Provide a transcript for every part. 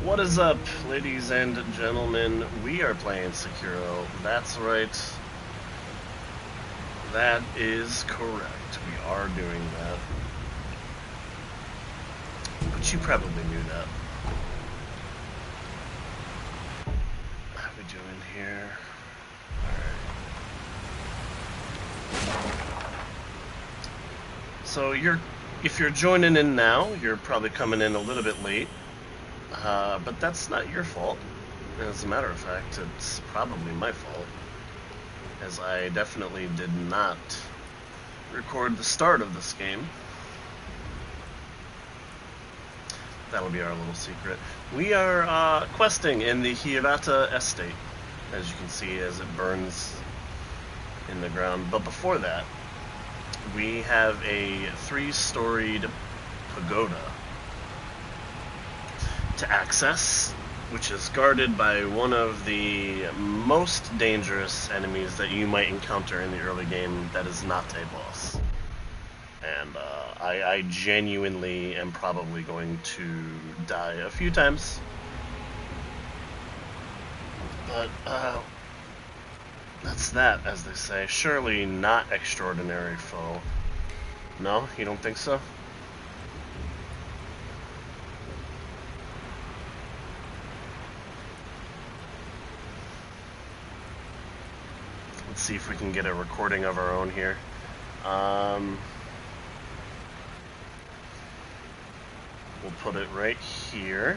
What is up, ladies and gentlemen? We are playing Sekiro. That's right. That is correct. We are doing that. But you probably knew that. How we doing here? Alright. So if you're joining in now, you're probably coming in a little bit late. But that's not your fault. As a matter of fact, it's probably my fault, as I definitely did not record the start of this game. That'll be our little secret. We are questing in the Hirata estate, as you can see as it burns in the ground. But before that, we have a 3-storied pagoda to access, which is guarded by one of the most dangerous enemies that you might encounter in the early game that is not a boss. And I genuinely am probably going to die a few times. But that's that, as they say. Surely not extraordinary foe. No? You don't think so? Let's see if we can get a recording of our own here. We'll put it right here.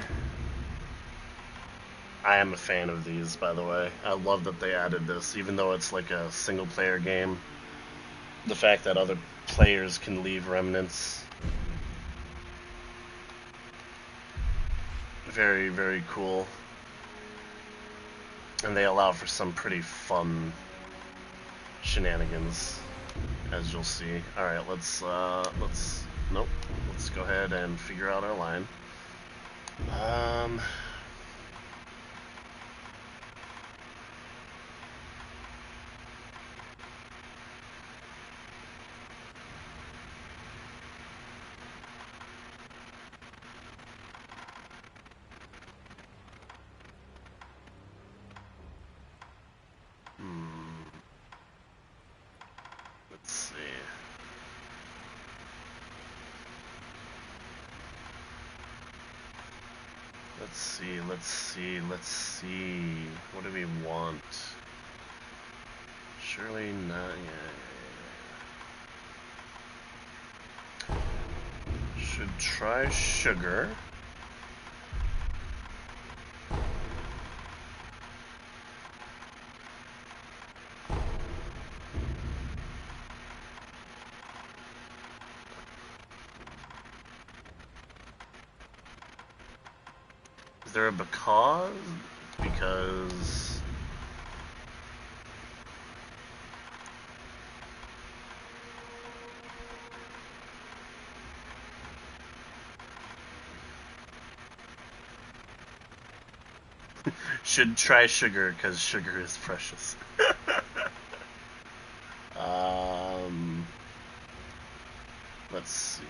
I am a fan of these, by the way. I love that they added this, even though it's like a single-player game. The fact that other players can leave remnants. Very, very cool. And they allow for some pretty fun shenanigans, as you'll see. Alright, let's go ahead and figure out our line. Let's see. What do we want? Surely not. Yeah. Should try sugar. Is there a because? Because... should try sugar, because sugar is precious. Let's see.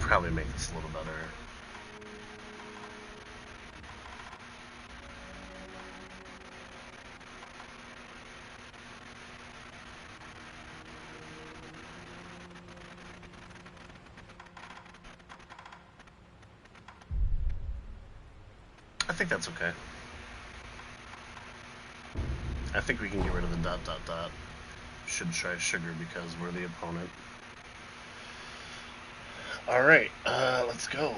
Probably make this a little better. I think that's okay. I think we can get rid of the ... Should try sugar because we're the opponent. Alright, let's go.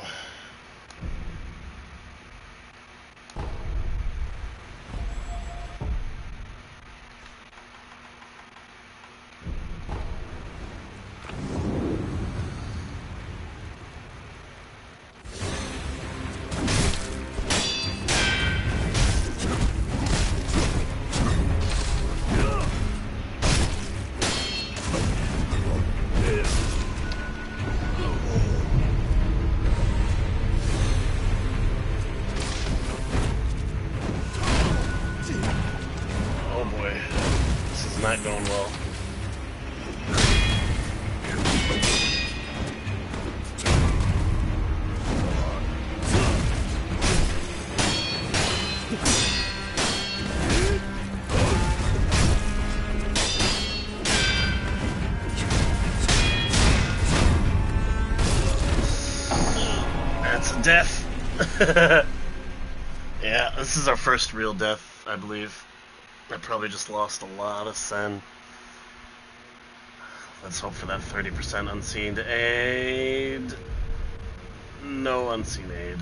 not going well. That's a death. Yeah, this is our first real death, I believe. I probably just lost a lot of sen. Let's hope for that 30% unseen aid. No unseen aid.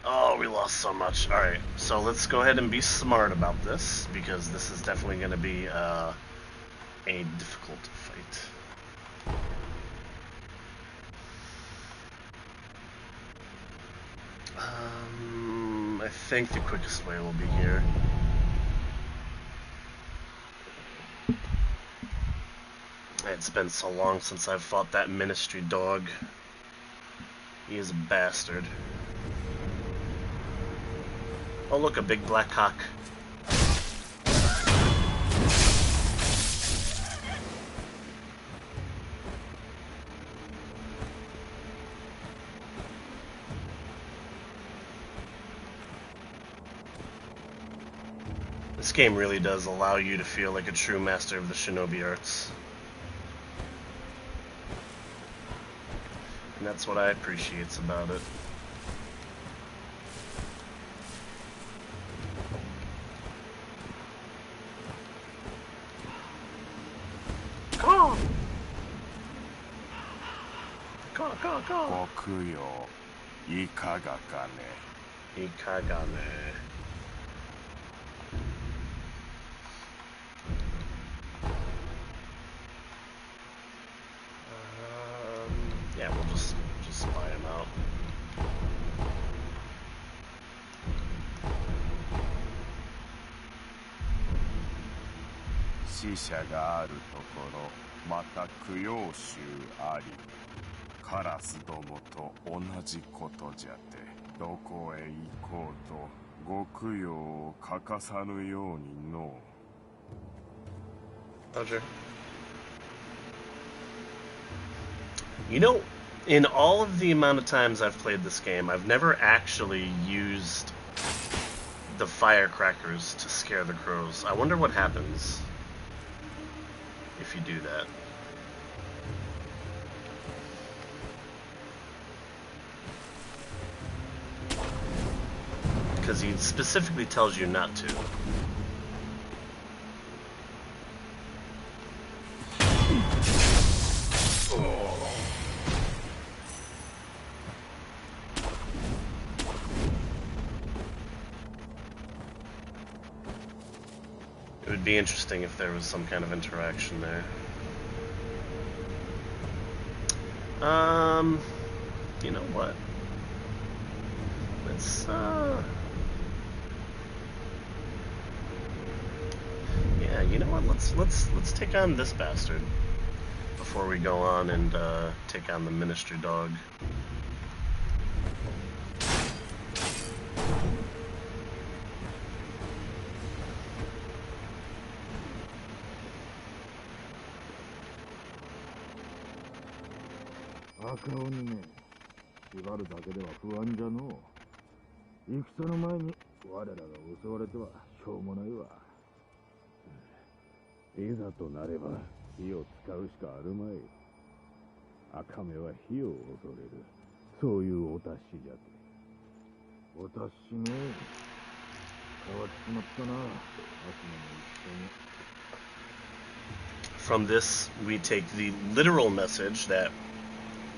Oh, we lost so much. Alright, so let's go ahead and be smart about this, because this is definitely going to be a difficult fight. I think the quickest way will be here. It's been so long since I've fought that ministry dog. He is a bastard. Oh look, a big black cock. This game really does allow you to feel like a true master of the shinobi arts. And that's what I appreciate about it. Go! Go, go, go! Bokuyo, ikaga ka ne? Ikaga ne? Yeah, we'll just spy him out. Shisha ga aru tokoro, mata kuyōshū ari. Karasu domo to onaji koto jate. Doko e ikou to gokuyō o kakasanu you ni no. Roger. You know, in all of the amount of times I've played this game, I've never actually used the firecrackers to scare the crows. I wonder what happens if you do that. Because he specifically tells you not to. It would be interesting if there was some kind of interaction there. You know what? Let's, yeah, you know what? Let's take on this bastard before we go on and, take on the ministry dog. From this, we take the literal message that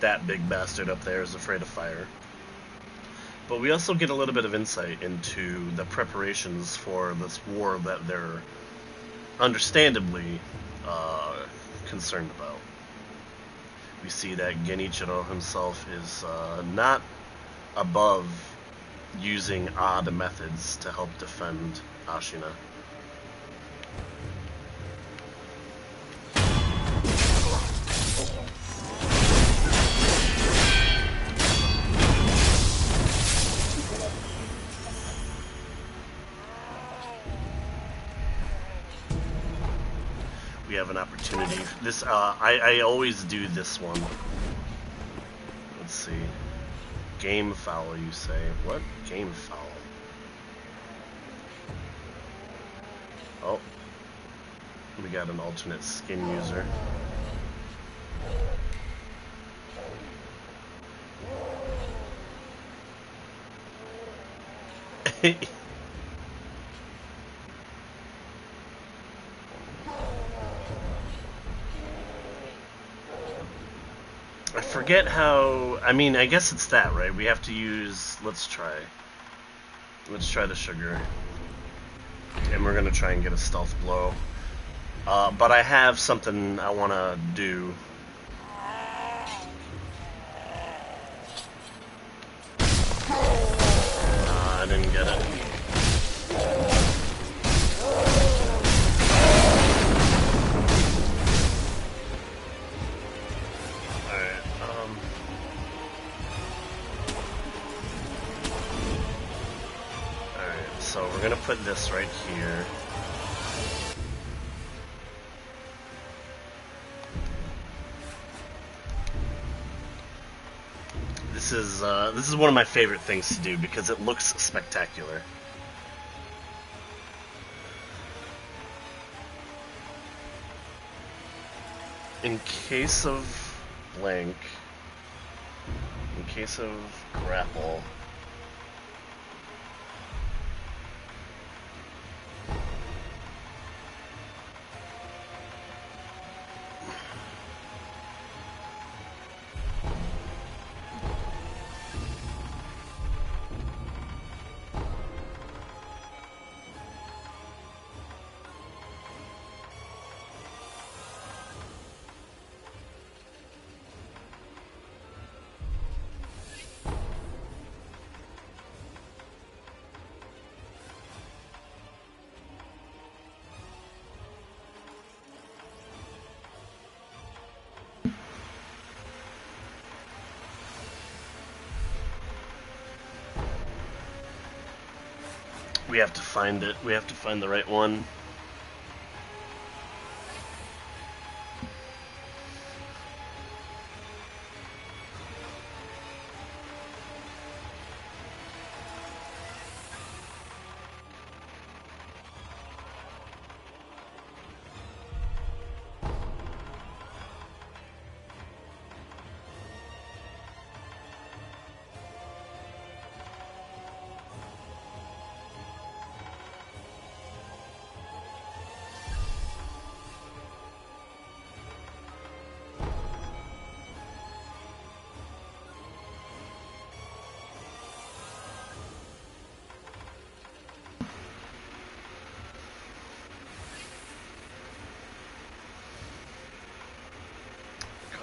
that big bastard up there is afraid of fire. But we also get a little bit of insight into the preparations for this war that they're understandably concerned about. We see that Genichiro himself is not above using odd methods to help defend Ashina. we have an opportunity. This I always do this one. Let's see. Game foul, you say? What? Game foul? Oh. We got an alternate skin user. I forget how... I mean, I guess it's that, right? We have to use... Let's try the sugar. And we're going to try and get a stealth blow. But I have something I want to do. I didn't get it. So we're gonna put this right here. This is one of my favorite things to do because it looks spectacular. In case of blank, in case of grapple. We have to find it. We have to find the right one.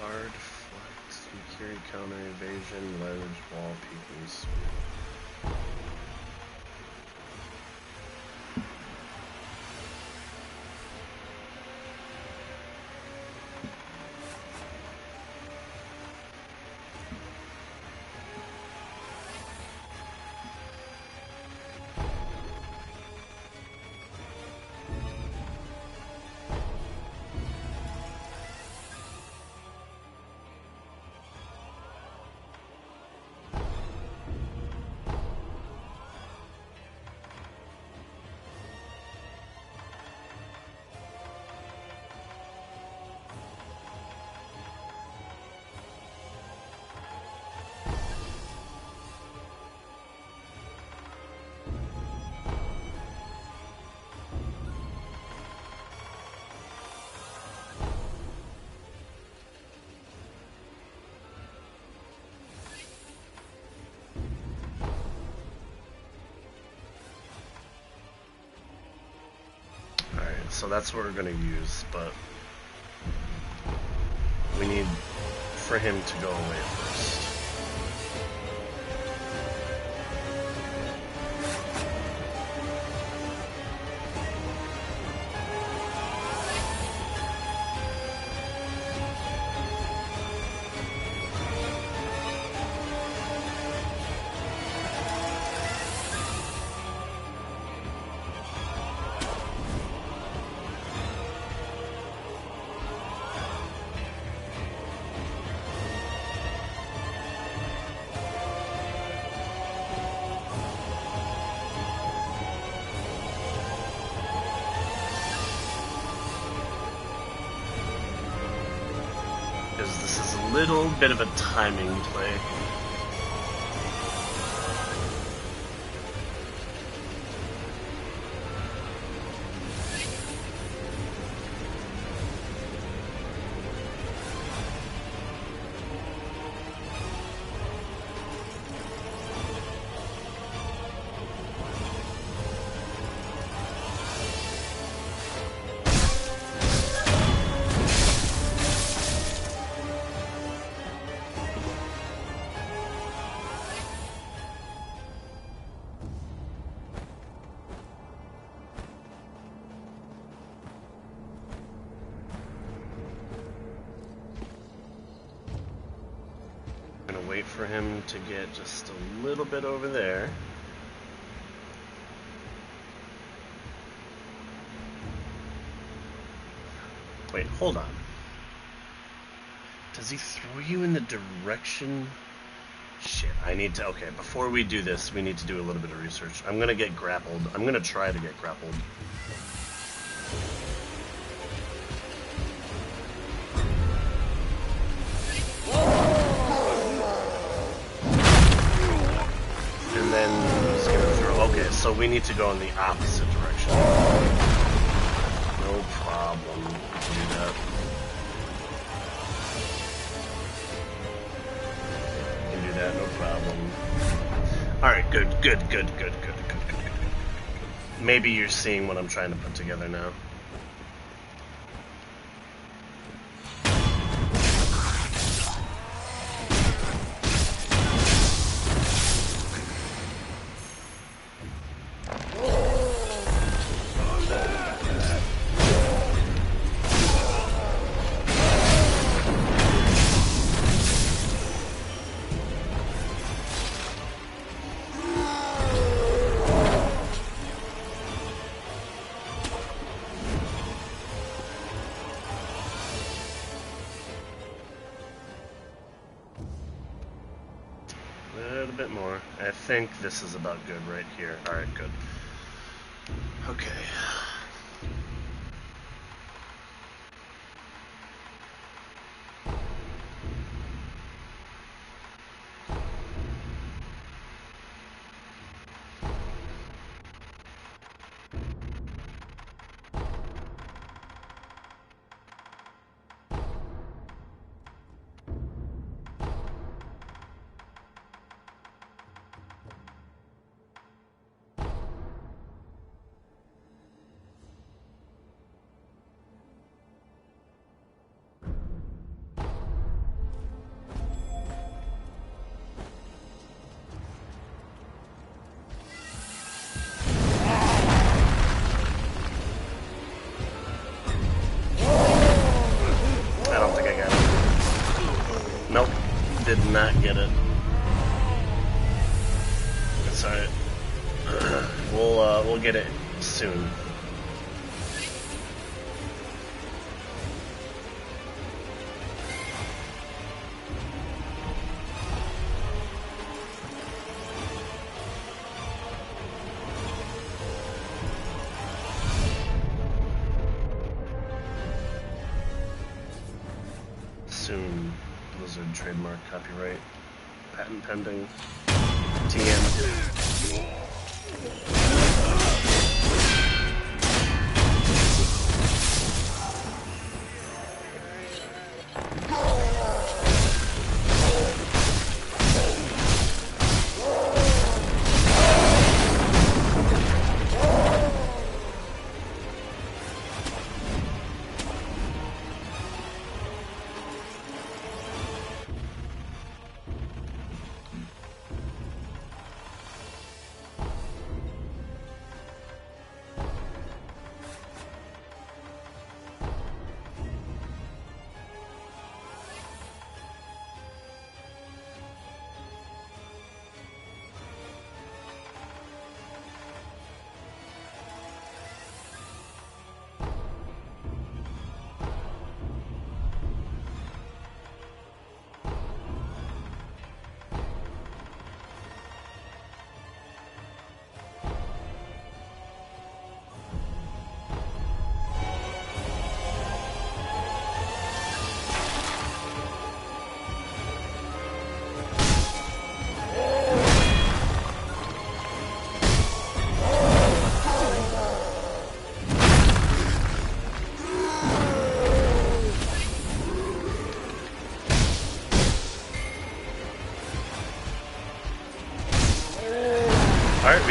Guard, flex, you carry counter evasion, leverage, wall, peoples. So that's what we're going to use, but we need for him to go away first. because this is a little bit of a timing play. Wait for him to get just a little bit over there. Wait, hold on. Does he throw you in the direction? Shit, I need to... Okay, before we do this, we need to do a little bit of research. I'm gonna get grappled. I'm gonna try to get grappled. So we need to go in the opposite direction. No problem. We can do that. We can do that, no problem. Alright, good. Maybe you're seeing what I'm trying to put together now. I think this is about good right here. Alright, good. Okay. Did not get it. That's alright. We'll get it soon. Soon. Blizzard trademark, copyright, patent pending, TM.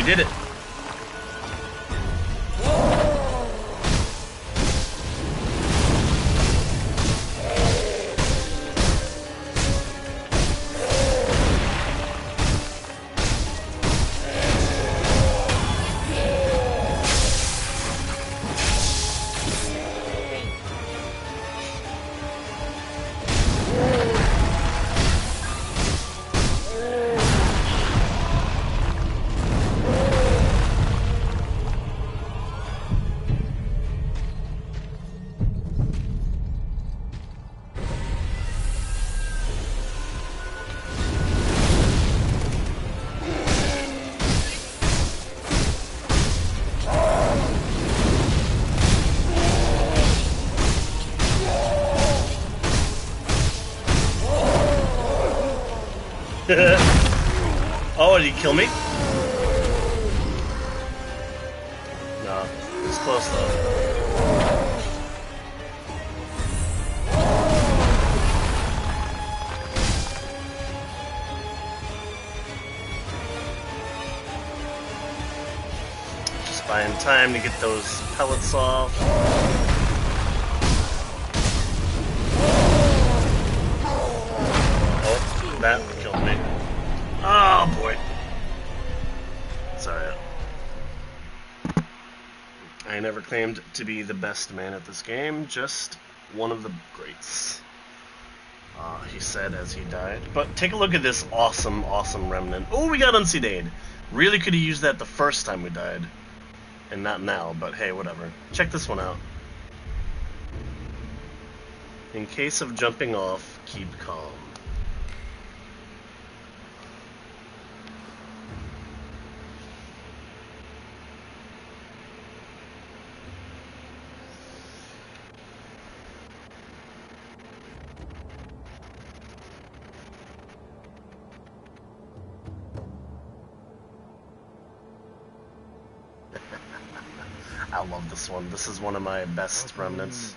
did it. Oh, did he kill me? No, it's close though. Just buying time to get those pellets off. Oh, that killed me. Oh boy. Sorry. I never claimed to be the best man at this game, just one of the greats. He said as he died. But take a look at this awesome, awesome remnant. Oh, we got Unsedated. Really could have used that the first time we died. And not now, but hey, whatever. Check this one out. In case of jumping off, keep calm. I love this one. This is one of my best remnants.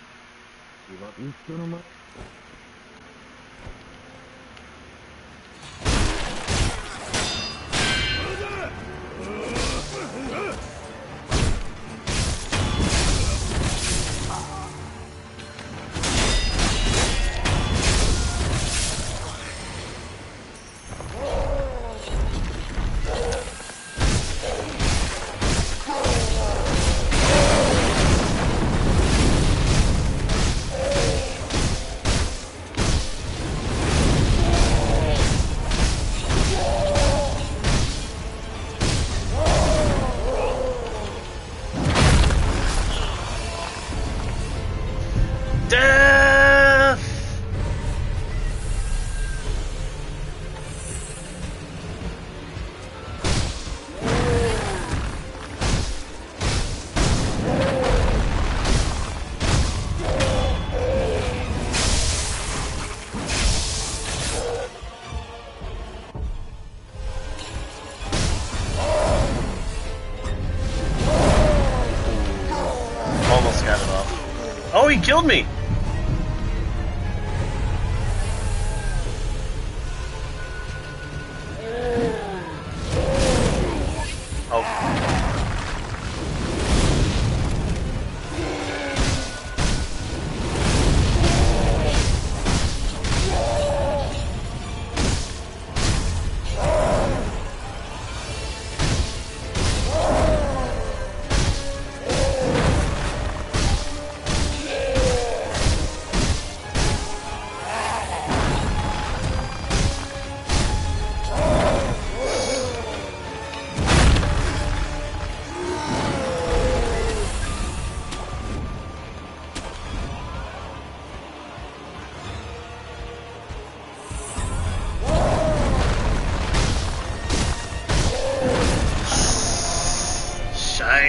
Oh, he killed me!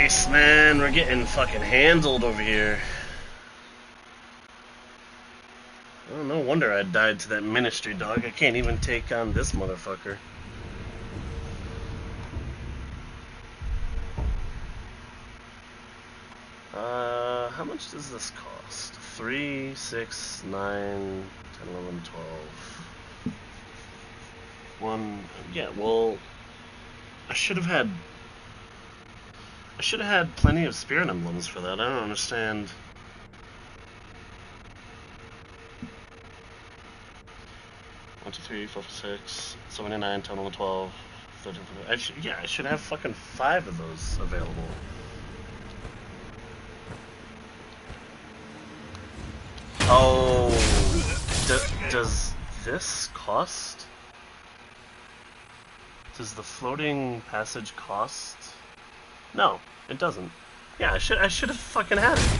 Nice, man. We're getting fucking handled over here. Oh, no wonder I died to that ministry dog. I can't even take on this motherfucker. How much does this cost? 3, 6, 9, 10, 11, 12. 1, yeah, well, I should have had I should have had plenty of spirit emblems for that. I don't understand. One, two, three, 4, 5, 6, 7, 8, 9, 10, 11, 12, 13, 14. I should have fucking 5 of those available. Oh, does this cost? Does the floating passage cost? No, it doesn't. Yeah, I should have fucking had it.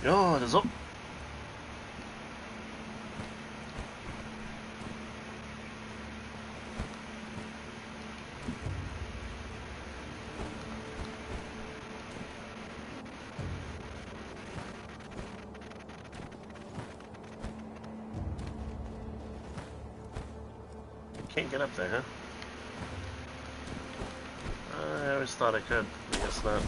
Ja, det är så. Can't get up there, huh? I always thought I could. I guess not.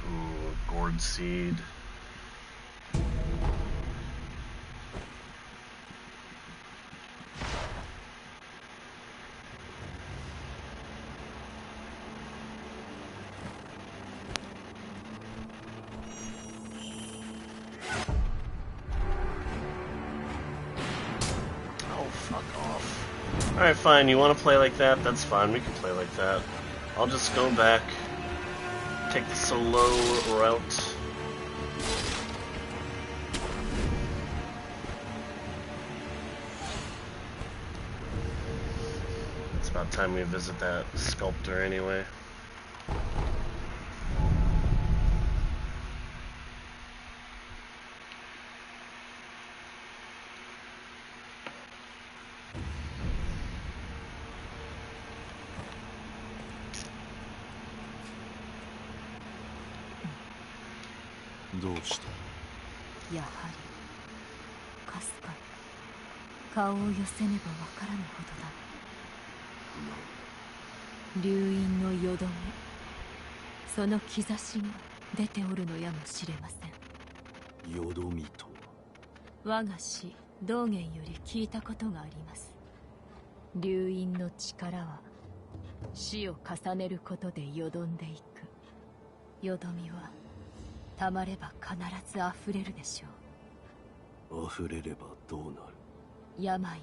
Ooh, gourd seed. Alright, fine, you want to play like that? That's fine, we can play like that. I'll just go back, take the solo route. It's about time we visit that sculptor anyway.やはりかすかに顔を寄せねばわからぬほどだ。流飲のよどみ、その兆しが出ておるのやもしれません。よどみとは我が師道元より聞いたことがあります。流飲の力は死を重ねることでよどんでいく。よどみはたまれば必ず溢れるでしょう。溢れればどうなる？病が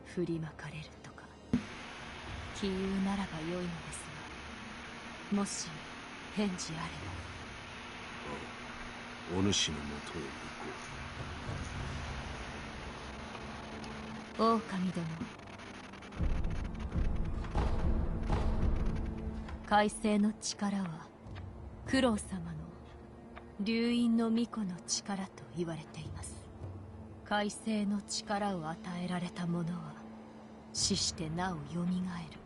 振りまかれるとか杞憂ならばよいのですが、もし返事あれば。お主のもとへ行こう。狼殿、海星の力は九郎様の流飲の巫女の力と言われています。海星の力を与えられた者は死してなおよみがえる。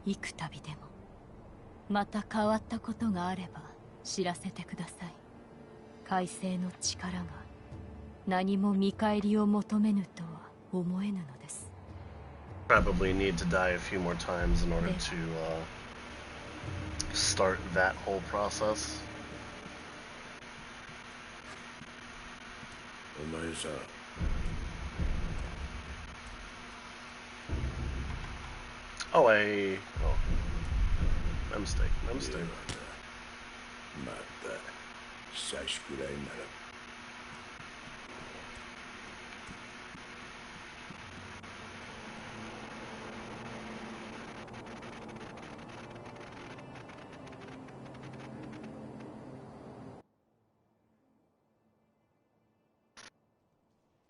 幾度でもまた変わったことがあれば知らせてください。改正の力が何も見返りを求めぬとは思えぬのです。 Probably need to die a few more times in order to start that whole process. お前さ、Oh, my mistake, my mistake. また久しくらいなら。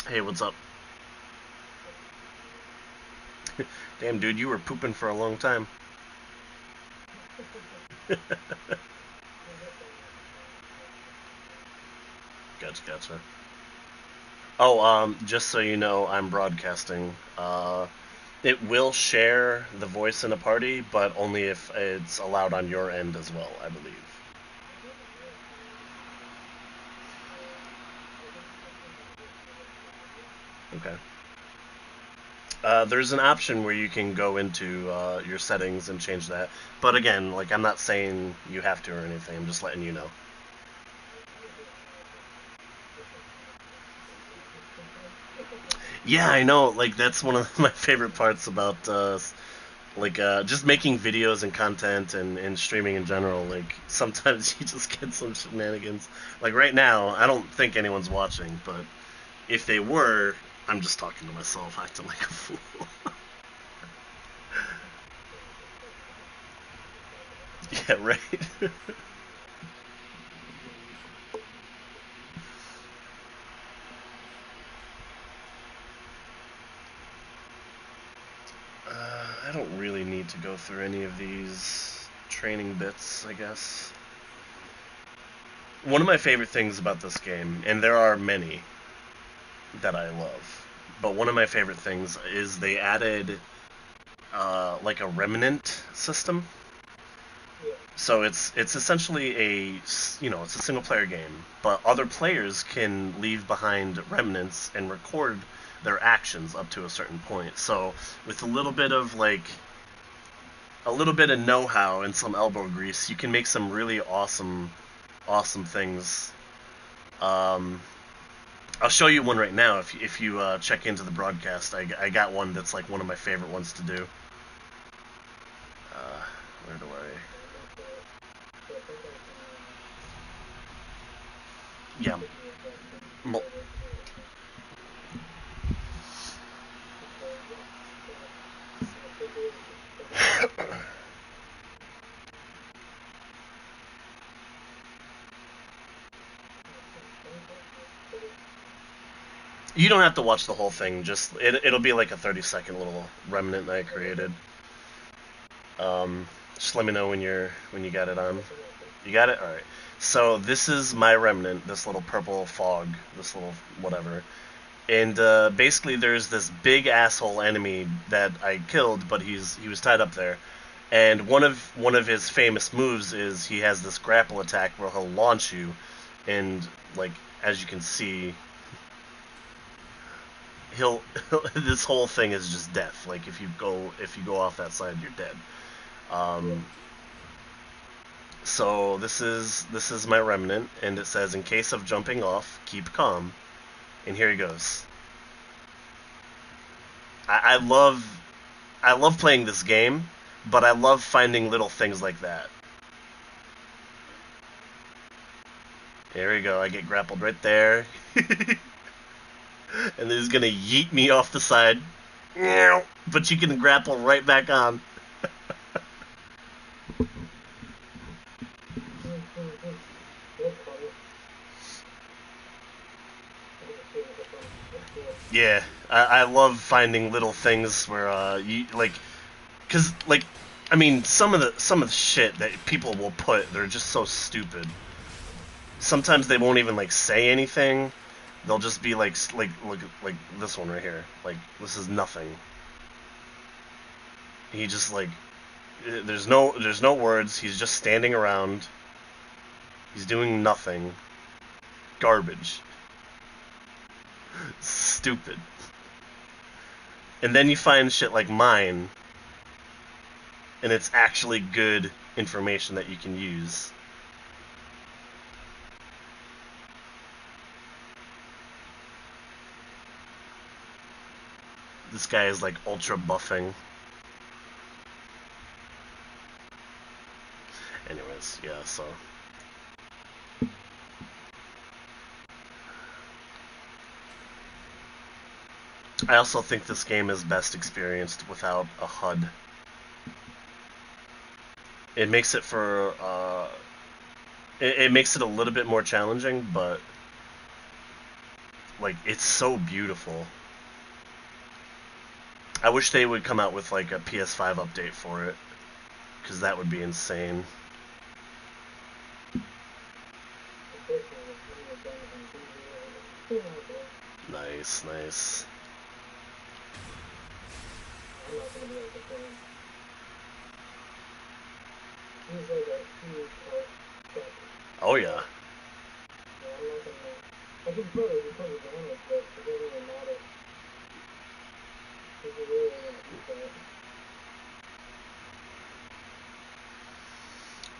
Hey, what's up? Damn, dude, you were pooping for a long time. Gotcha. Oh, just so you know, I'm broadcasting. It will share the voice in a party, but only if it's allowed on your end as well, I believe. Okay. There's an option where you can go into your settings and change that. But again, like, I'm not saying you have to or anything. I'm just letting you know. Yeah, I know. Like, that's one of my favorite parts about just making videos and content and streaming in general. Like, sometimes you just get some shenanigans. Like right now, I don't think anyone's watching, but if they were, I'm just talking to myself, acting like a fool. Yeah, right. I don't really need to go through any of these training bits, I guess. One of my favorite things about this game, and there are many that I love, but one of my favorite things is they added like a remnant system. So it's essentially it's a single player game, but other players can leave behind remnants and record their actions up to a certain point. So with a little bit of know-how and some elbow grease, you can make some really awesome things. Um, I'll show you one right now if you check into the broadcast. I got one that's like one of my favorite ones to do. Where do I? Yeah. You don't have to watch the whole thing. Just it'll be like a 30-second little remnant that I created. Just let me know when you got it on. You got it? All right. So this is my remnant. This little purple fog. This little whatever. And basically, there's this big asshole enemy that I killed, but he was tied up there. And one of his famous moves is he has this grapple attack where he'll launch you, and like as you can see, he'll this whole thing is just death. Like if you go off that side, you're dead. Um, so this is my remnant, and it says in case of jumping off, keep calm. And here he goes. I love playing this game, but I love finding little things like that. Here we go. I get grappled right there. And then he's gonna yeet me off the side. But you can grapple right back on. Yeah, I love finding little things where you like, cause like, I mean, some of the shit that people will put, they're just so stupid. Sometimes they won't even like say anything. They'll just be like look like this one right here. Like this is nothing. He just like there's no words. He's just standing around. He's doing nothing. Garbage. Stupid. And then you find shit like mine, and it's actually good information that you can use. This guy is like ultra buffing. Anyways, yeah, so. I also think this game is best experienced without a HUD. It makes it for, it makes it a little bit more challenging, but, like, it's so beautiful. I wish they would come out with, like, a PS5 update for it, because that would be insane. Nice, nice. Oh yeah.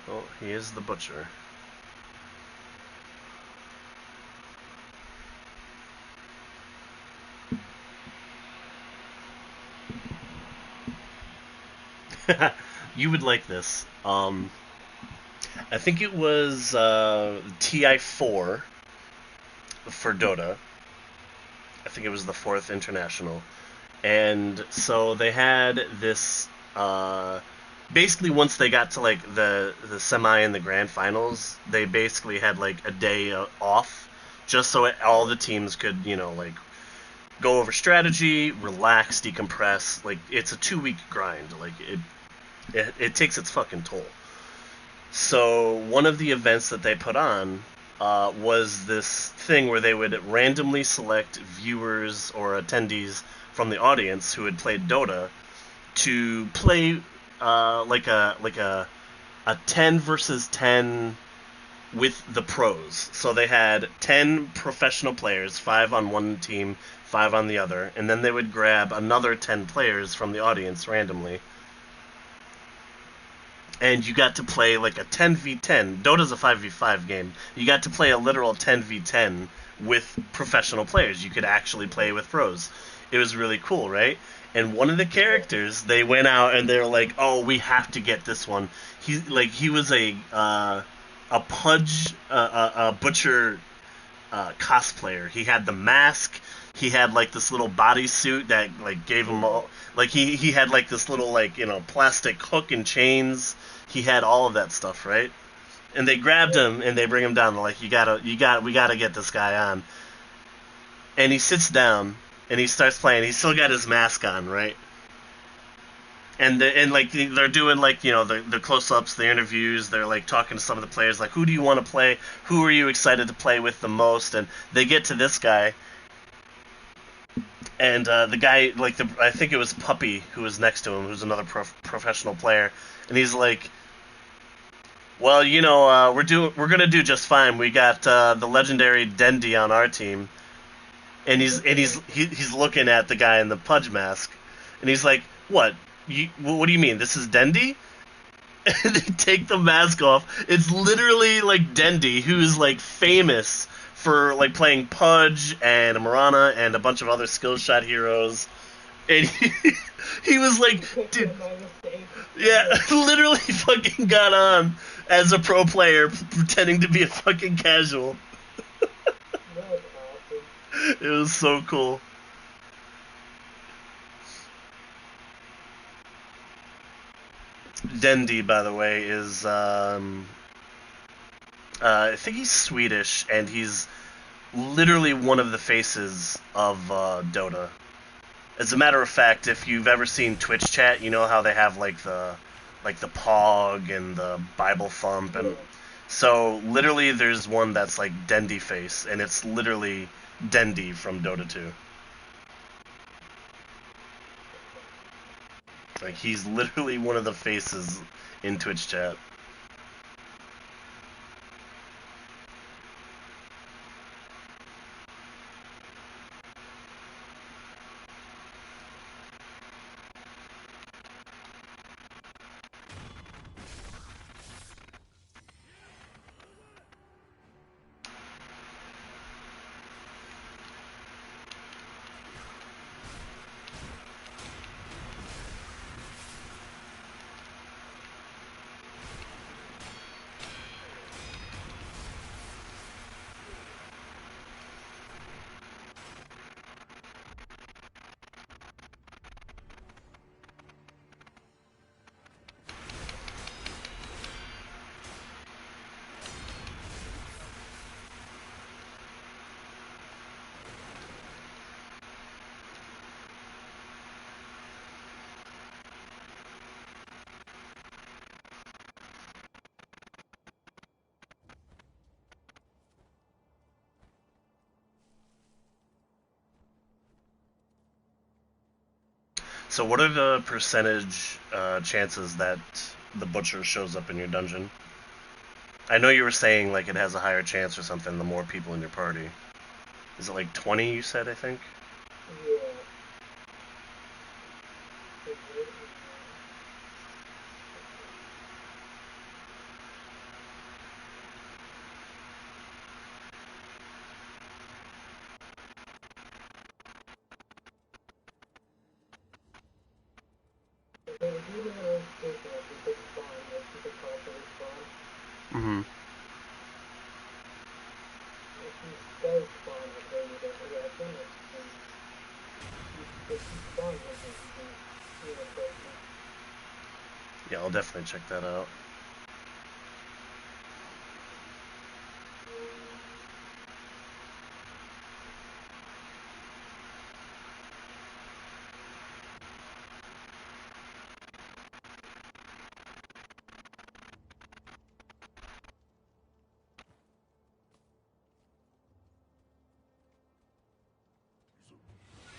Oh, he is the butcher. You would like this. I think it was TI4 for Dota. I think it was the fourth international. And so they had this. Basically, once they got to like the semi and the grand finals, they basically had like a day off, just so all the teams could like go over strategy, relax, decompress. Like it's a 2 week grind. Like it takes its fucking toll. So one of the events that they put on was this thing where they would randomly select viewers or attendees from the audience who had played Dota to play like a 10 versus 10 with the pros. So they had 10 professional players, 5 on one team, 5 on the other, and then they would grab another 10 players from the audience randomly. And you got to play like a 10v10. Dota's a 5v5 game. You got to play a literal 10v10 with professional players. You could actually play with pros. It was really cool, right? And one of the characters, they went out and they were like, "Oh, we have to get this one." He was a pudge a butcher cosplayer. He had the mask. He had like this little bodysuit that like gave him all like he had like this little like plastic hook and chains. He had all of that stuff, right? And they grabbed him and they bring him down. They're like, we gotta get this guy on. And he sits down and he starts playing. He's still got his mask on, right? And like they're doing like the close-ups, the interviews. They're like talking to some of the players, like who do you want to play? Who are you excited to play with the most? And they get to this guy, and the guy like I think it was Puppy who was next to him, who's another professional player, and he's like, well, we're gonna do just fine. We got the legendary Dendi on our team, and he's looking at the guy in the pudge mask, and he's like, what? What do you mean? This is Dendi? And they take the mask off. It's literally like Dendi, who's like famous for like playing Pudge and Marana and a bunch of other skill shot heroes. And he was like, dude, yeah, literally fucking got on as a pro player pretending to be a fucking casual. It was so cool. Dendi, by the way, is I think he's Swedish, and he's literally one of the faces of Dota. As a matter of fact, if you've ever seen Twitch chat, you know how they have like the Pog and the Bible Thump, and so literally there's one that's like Dendi face, and it's literally Dendi from Dota 2. Like, he's literally one of the faces in Twitch chat. So what are the percentage chances that the butcher shows up in your dungeon? I know you were saying like it has a higher chance or something the more people in your party. Is it like 20 you said, I think? Mm-hmm. Yeah, I'll definitely check that out.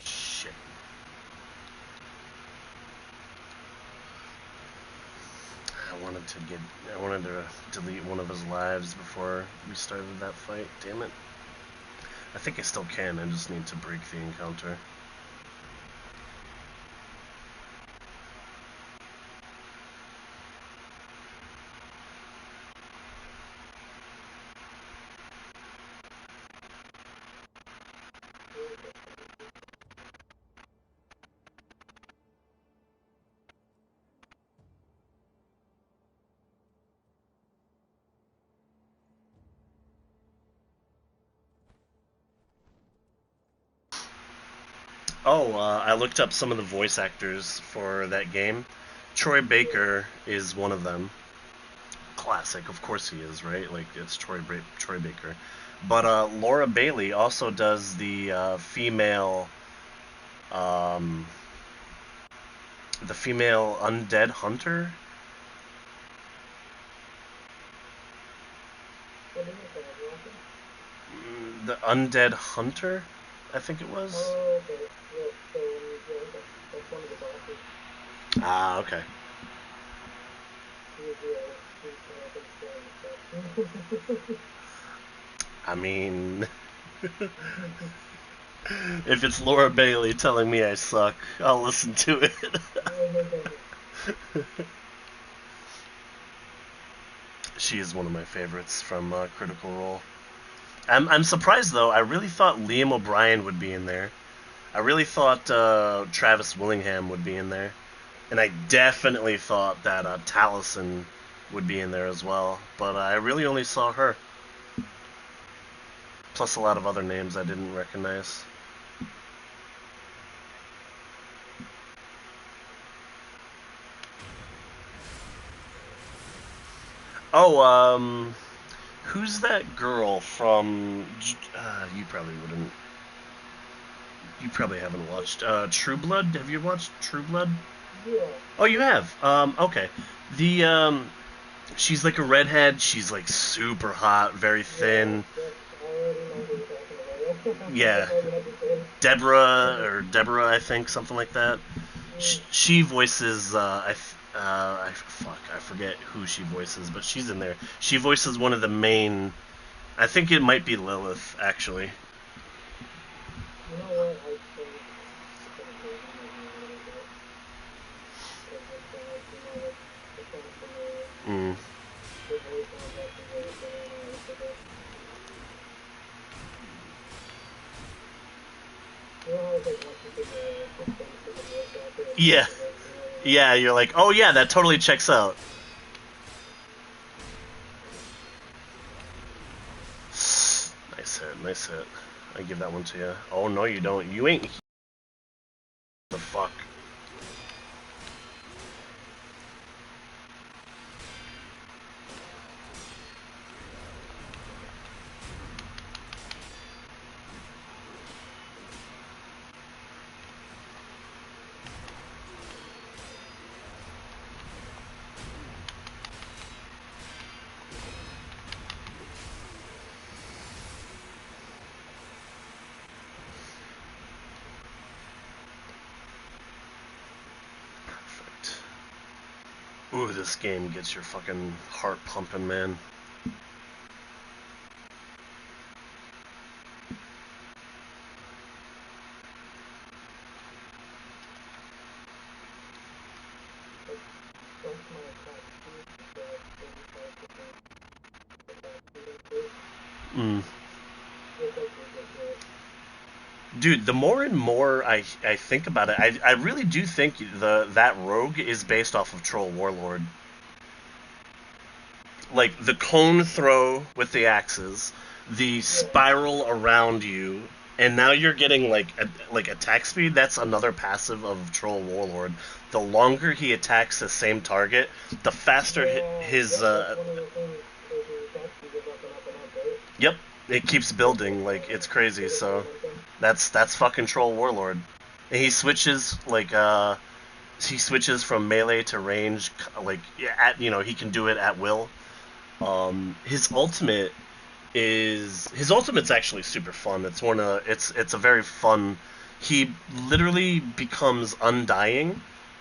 Shit. I wanted to delete one of his lives before we started that fight. Damn it. I think I still can, I just need to break the encounter. Oh, I looked up some of the voice actors for that game. Troy Baker is one of them. Classic, of course he is, right? Like it's Troy Baker. But Laura Bailey also does um, the female undead hunter. The undead hunter, I think it was. Ah, okay. I mean, if it's Laura Bailey telling me I suck, I'll listen to it. She is one of my favorites from Critical Role. I'm surprised though. I really thought Liam O'Brien would be in there. I really thought Travis Willingham would be in there, and I definitely thought that Taliesin would be in there as well. But I really only saw her, plus a lot of other names I didn't recognize. Oh, who's that girl from? You probably wouldn't. You probably haven't watched True Blood. Have you watched True Blood? Oh, you have. Okay. The she's like a redhead. She's like super hot, very thin. Yeah, Deborah, I think, something like that. She voices. I forget who she voices, but she's in there. She voices one of the main. I think it might be Lilith, actually. You know what? I think it's gonna be maybe a little bit because it sounds, it sounds familiar. Mm. The voice sounds actually really familiar with it. You know how it's like once you figure out the face of the voice actor, it Yeah, becomes very familiar. yeah. You're like, oh yeah, that totally checks out. Nice hit, nice hit. I give that one to you. Oh no, you don't. You ain't. The fuck. Perfect. Ooh, this game gets your fucking heart pumping, man. Once my attack speed gets 85% attack speed increase, Mm. it's like ridiculous. Dude, the more and more I think about it, I really do think that rogue is based off of Troll Warlord. Like the cone throw with the axes, the spiral around you, and now you're getting like attack speed. That's another passive of Troll Warlord. The longer he attacks the same target, the faster his. That's one of the things is his attack speed goes up and up and up, right? Yep, it keeps building. Like it's crazy. Biggest So momentum. that's fucking Troll Warlord. And he switches he switches from melee to range. Like at he can do it at will. His ultimate's actually super fun. It's a very fun. He literally becomes undying.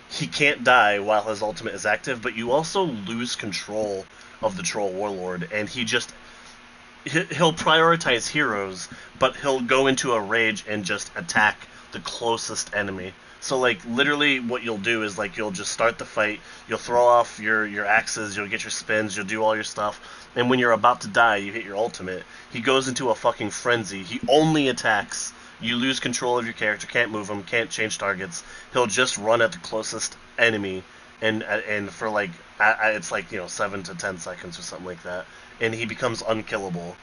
He can't die while his ultimate is active, but you also lose control of the Troll Warlord, and he'll prioritize heroes, but he'll go into a rage and just attack the closest enemy. So like literally what you'll do is like you'll just start the fight, you'll throw off your axes, you'll get your spins, you'll do all your stuff, and when you're about to die, you hit your ultimate. He goes into a fucking frenzy. He only attacks. You lose control of your character, can't move him, can't change targets. He'll just run at the closest enemy and for like it's like 7 to 10 seconds or something like that, and he becomes unkillable.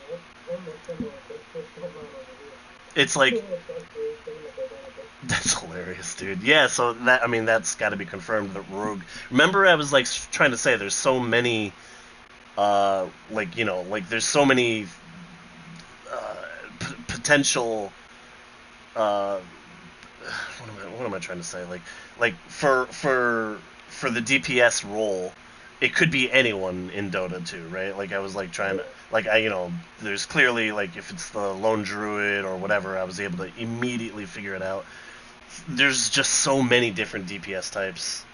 Yeah, that's almost similar to what's going on over here. It's like It's actually pretty much identical. that's hilarious, dude. Yeah, so that's got to be confirmed. The rogue. Remember, I was like trying to say there's so many, like there's so many potential. Uh, what am I trying to say? Like for the DPS role, it could be anyone in Dota 2, right? Like I was like trying to Yeah. like there's clearly like if it's the lone druid or whatever, I was able to immediately figure it out. There's just so many different DPS types.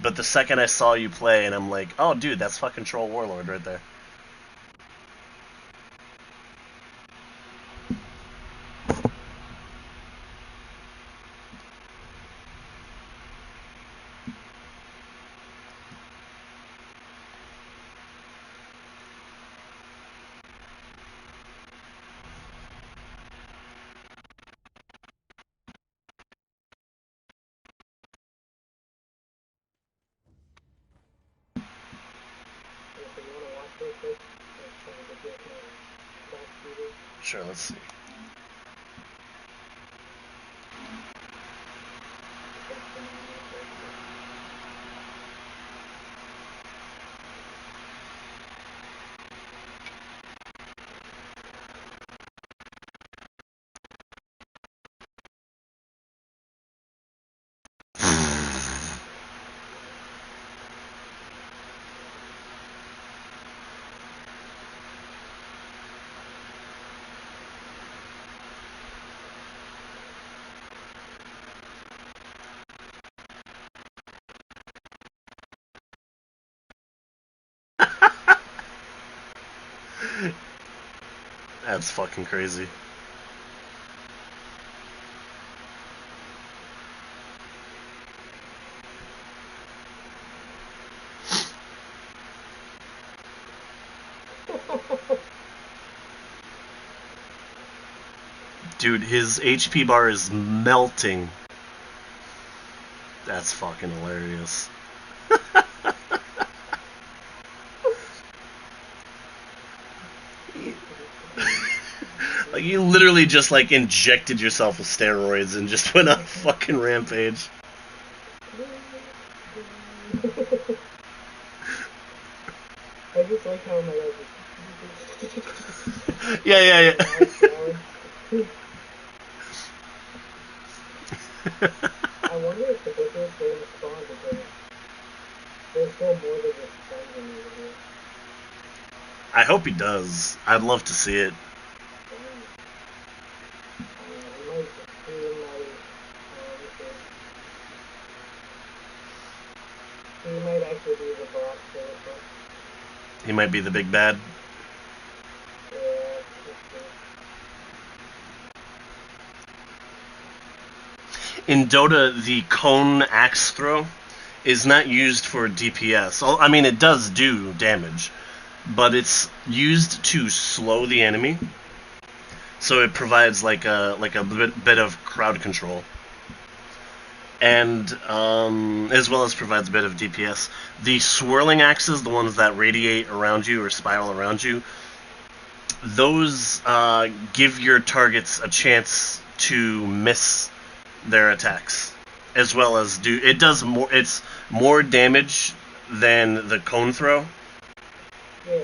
But the second I saw you play, and I'm like, oh, dude, that's fucking Troll Warlord right there. Yeah, so you want to watch real quick? I'm trying to get my attack speed is. Sure, let's see. It's like phenomenal, actually. That's fucking crazy. Dude, his HP bar is melting. That's fucking hilarious. Like, you literally just, like, injected yourself with steroids and just went on a fucking rampage. I just like how my life Yeah, yeah, yeah. I wonder if the Butchers are going to spawn because there's still more than just dungeon over here. I hope he does. I'd love to see it. He might actually be the boss for this one. He might be the big bad. Yeah, In Dota, the cone axe throw is not used for DPS. I mean, it does do damage, but it's used to slow the enemy. So it provides like a bit of crowd control, and as well as provides a bit of DPS. The swirling axes, the ones that radiate around you or spiral around you, those give your targets a chance to miss their attacks, as well as do it does more. It's more damage than the cone throw, yeah.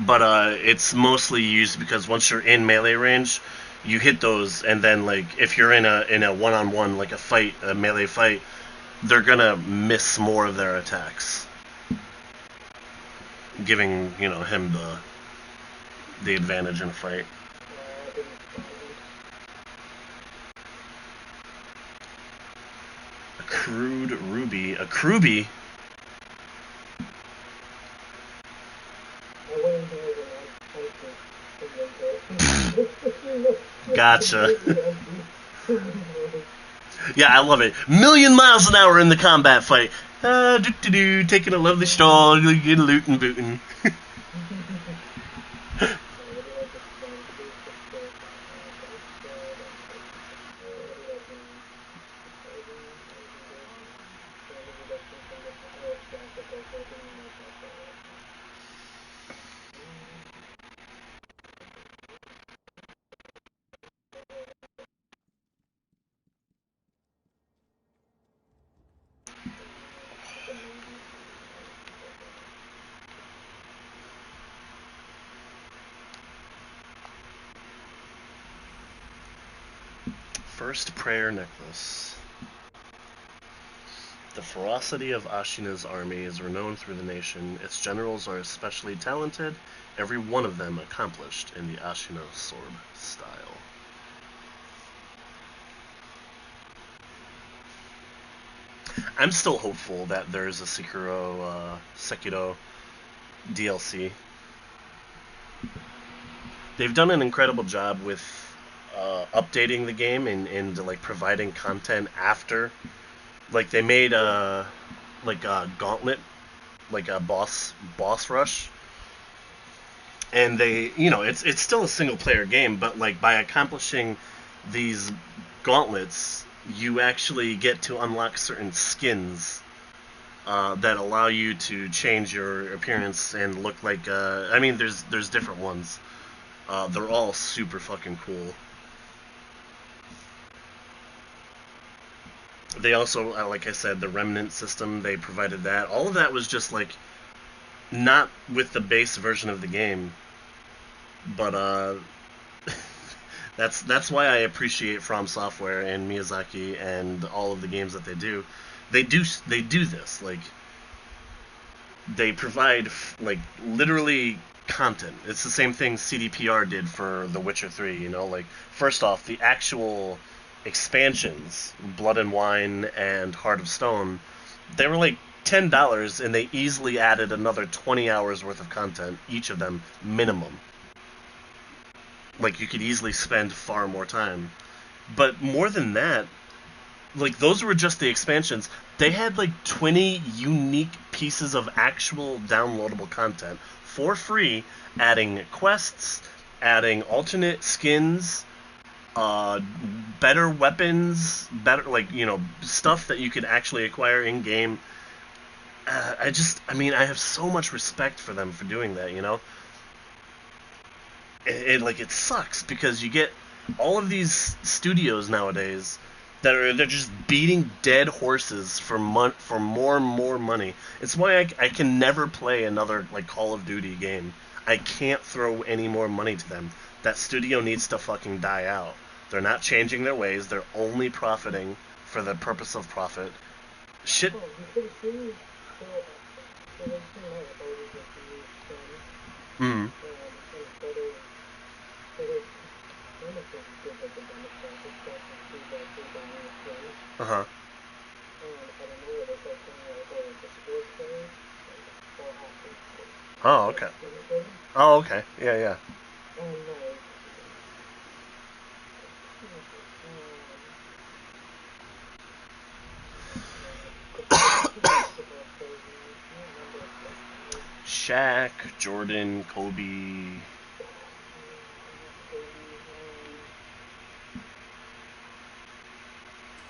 but it's mostly used because once you're in melee range, you hit those, and then like if you're in a one-on-one, like a melee fight, they're gonna miss more of their attacks, giving him the advantage in a fight. A crude ruby, a Kruby. Gotcha. Yeah, I love it. Million miles an hour in the combat fight. Taking a lovely stroll, getting loot and booting. First prayer necklace. The ferocity of Ashina's army is renowned through the nation. Its generals are especially talented, every one of them accomplished in the Ashina sword style. I'm still hopeful that there's a Sekiro DLC. They've done an incredible job with updating the game and like providing content after. Like they made a gauntlet, like a boss rush, and they it's still a single player game, but like by accomplishing these gauntlets, you actually get to unlock certain skins that allow you to change your appearance and look like. I mean, there's different ones. They're all super fucking cool. They also, like I said, the remnant system, they provided that. All of that was just like not with the base version of the game, but that's why I appreciate From Software and Miyazaki and all of the games that they do. They do this, like they provide like literally content. It's the same thing CDPR did for The Witcher 3, like first off, the actual expansions, Blood and Wine and Heart of Stone, they were like $10, and they easily added another 20 hours worth of content, each of them minimum. Like, you could easily spend far more time. But more than that, like, those were just the expansions. They had like 20 unique pieces of actual downloadable content for free, adding quests, adding alternate skins, uh, better weapons, better, like, stuff that you could actually acquire in game. I mean, I have so much respect for them for doing that. It sucks because you get all of these studios nowadays they're just beating dead horses for more and more money. It's why I can never play another like Call of Duty game. I can't throw any more money to them. That studio needs to fucking die out. They're not changing their ways. They're only profiting for the purpose of profit. Shit. Oh, because series, so they came out with all these like new skins, Mm. instead of almost like did like a demographic stuff and see that they buying skins. Uh huh. Out of nowhere they started coming out with all like the sports players, like all athletes, Oh, like okay. skin clothing. Oh, okay. Yeah, yeah. And the basketball players, I can't remember what their name is. Shaq, Jordan, Kobe.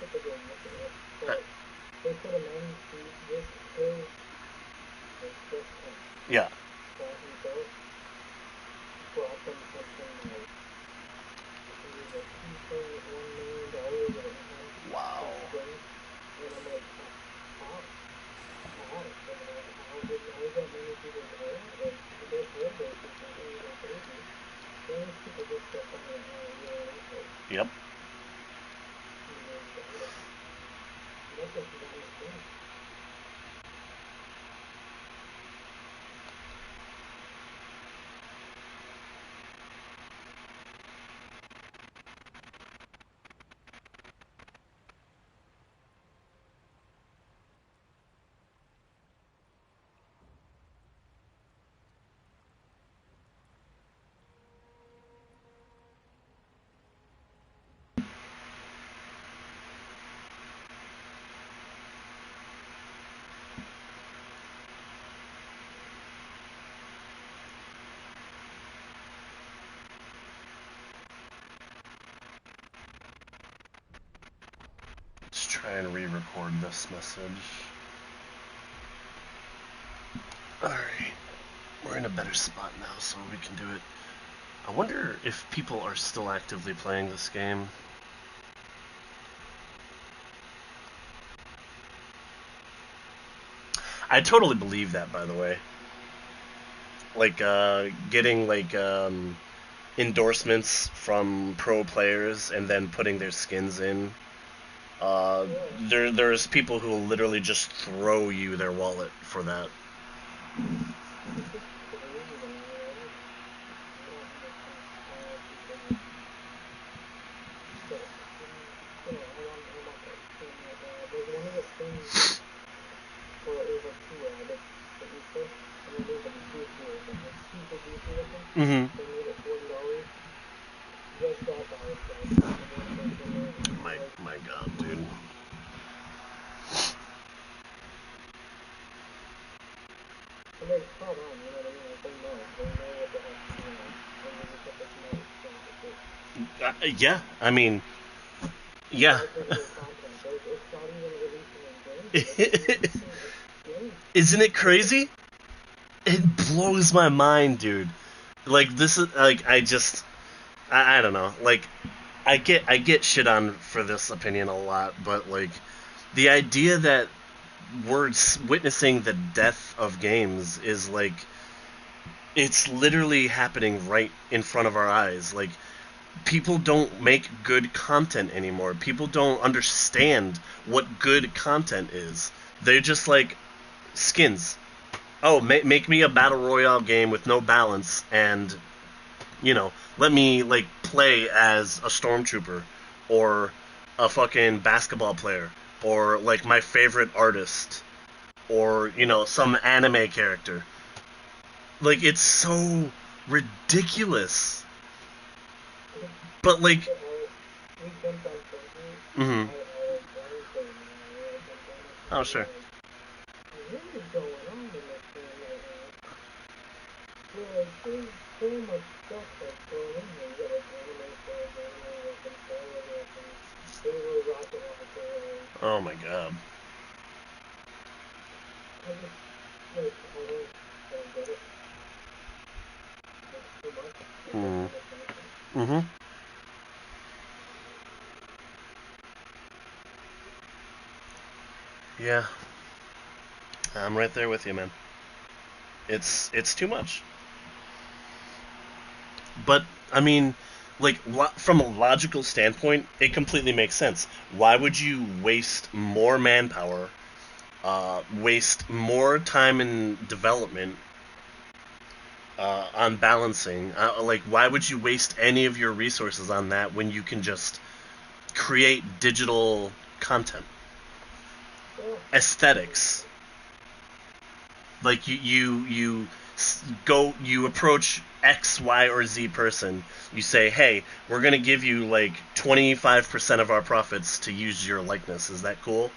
Kobe, what's the game looking at? Uh, But they put him in just his, like just him, yeah. that he built, brought them for some like, I think it was like $2.1 million of income Wow. from skins. And I'm like, how? How? How is that many people there? Like, their player base is something even crazy. Then people just start coming out and really like it. Yep. That's just the dumbest thing. Let's try and re-record this message. Alright. We're in a better spot now, so we can do it. I wonder if people are still actively playing this game. I totally believe that, by the way. Like, getting, like, endorsements from pro players and then putting their skins in. There's people who will literally just throw you their wallet for that. It's just crazy to me. I don't understand how people just get, I want that skin right now. There's one of the skins, well, it was like two rabbits that you put, and then there's like goofy looking, like super goofy looking. Mm-hmm. They made it $40. Just that by itself. And then it's like, My god, dude. and they're spot on, you know what I mean? Like, they know what the heck, they need to put this nice skin for free. Yeah, I mean, yeah. That's their content. It's not even releasing in games, it's releasing a skin. Isn't it crazy? It blows my mind, dude. Like, this is like I don't know. Like, I get shit on for this opinion a lot, but like the idea that we're witnessing the death of games is like it's literally happening right in front of our eyes. Like, people don't make good content anymore. People don't understand what good content is. They're just like skins. Oh, make me a battle royale game with no balance and let me like play as a stormtrooper or a fucking basketball player or like my favorite artist or some anime character. Like, it's so ridiculous. But like, we jumped on Fortnite. mm-hmm. I was playing Fortnite. I jumped on it. Oh sure. What is going on in this game right now? Like, there's so much stuff that's going in here. You got like anime stars, anime weapons, Star Wars weapons, Halo rocket launcher. Oh my god. I just, like, I don't get it. It's too much. It's too much content. Mm-hmm. Yeah. I'm right there with you, man. It's too much. But I mean, like from a logical standpoint, it completely makes sense. Why would you waste more manpower, waste more time in development on balancing? Like, why would you waste any of your resources on that when you can just create digital content, aesthetics? Like you approach X, Y, or Z person. You say, hey, we're gonna give you like 25% of our profits to use your likeness. Is that cool?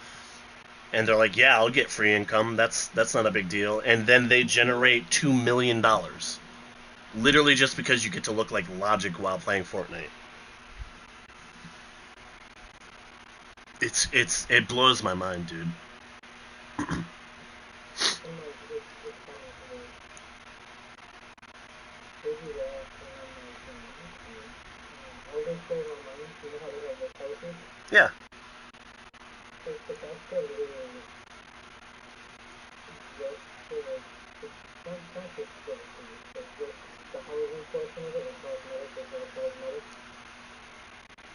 And they're like, yeah, I'll get free income. That's not a big deal. And then they generate $2 million, literally just because you get to look like Logic while playing Fortnite. It blows my mind, dude. Yeah.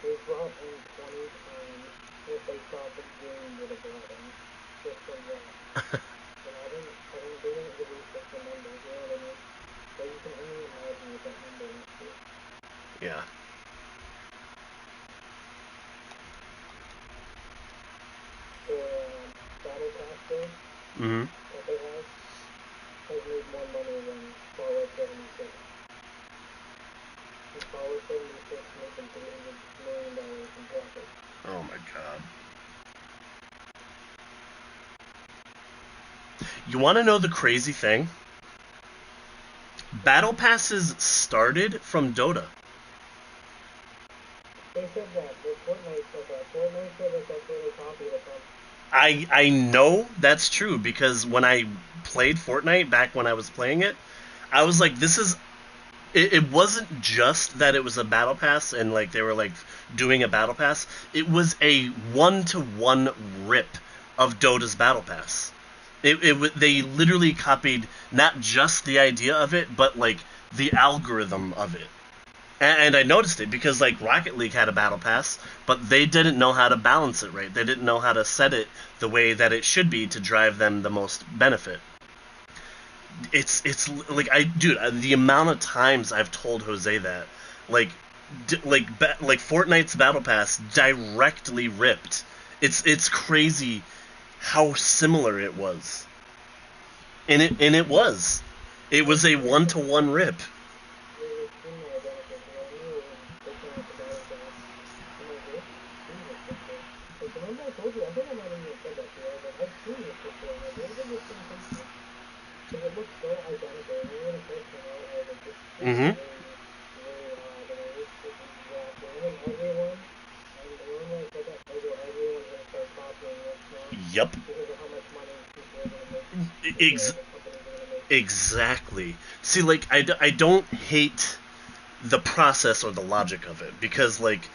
They brought in 20 times what they thought the game would have brought in just from that. And they didn't release just the numbers, you know what I mean? But you can only imagine what that number must be. Yeah. The Battle Pass though, Mm-hmm. that they have, has made more money than Fallout 76. And Fallout 76 making $300 million in profit. Oh my god. You want to know the crazy thing? Battle passes started from Dota. They said that. Fortnite said that. Fortnite said that that's where they copied it from. I know that's true because when I played Fortnite back when I was playing it, I was like, this is. It wasn't just that it was a battle pass and like they were like doing a battle pass. It was a 1-to-1 rip of Dota's battle pass. They literally copied not just the idea of it, but like the algorithm of it. And I noticed it because like Rocket League had a battle pass, but they didn't know how to balance it right. They didn't know how to set it the way that it should be to drive them the most benefit. It's like the amount of times I've told Jose that, like, like Fortnite's battle pass directly ripped. It's crazy how similar it was, and it was a 1-to-1 rip. Remember I told you, I think I might have even said that to you, but I've seen this before, and like, where did this thing come from? Because it looks so identical, and when it first came out, I was like, this is Mm-hmm. really odd, and I wish this exactly, and then everyone, and remember I said that, everyone's going to start copying this now, Yep. because of how much money people are going to make, the companies are going to make. Exactly. See, like, I don't hate the process or the logic of it because like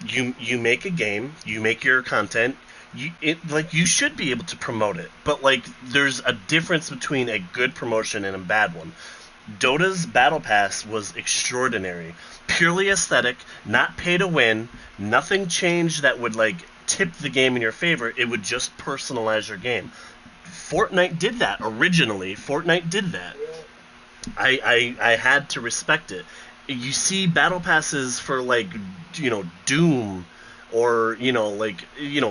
you make a game, you make your content, you should be able to promote it, but like there's a difference between a good promotion and a bad one. Dota's battle pass was extraordinary, purely aesthetic, not pay to win, nothing changed that would like tip the game in your favor. It would just personalize your game. Fortnite did that originally. Fortnite did that. I had to respect it. You see battle passes for like Doom or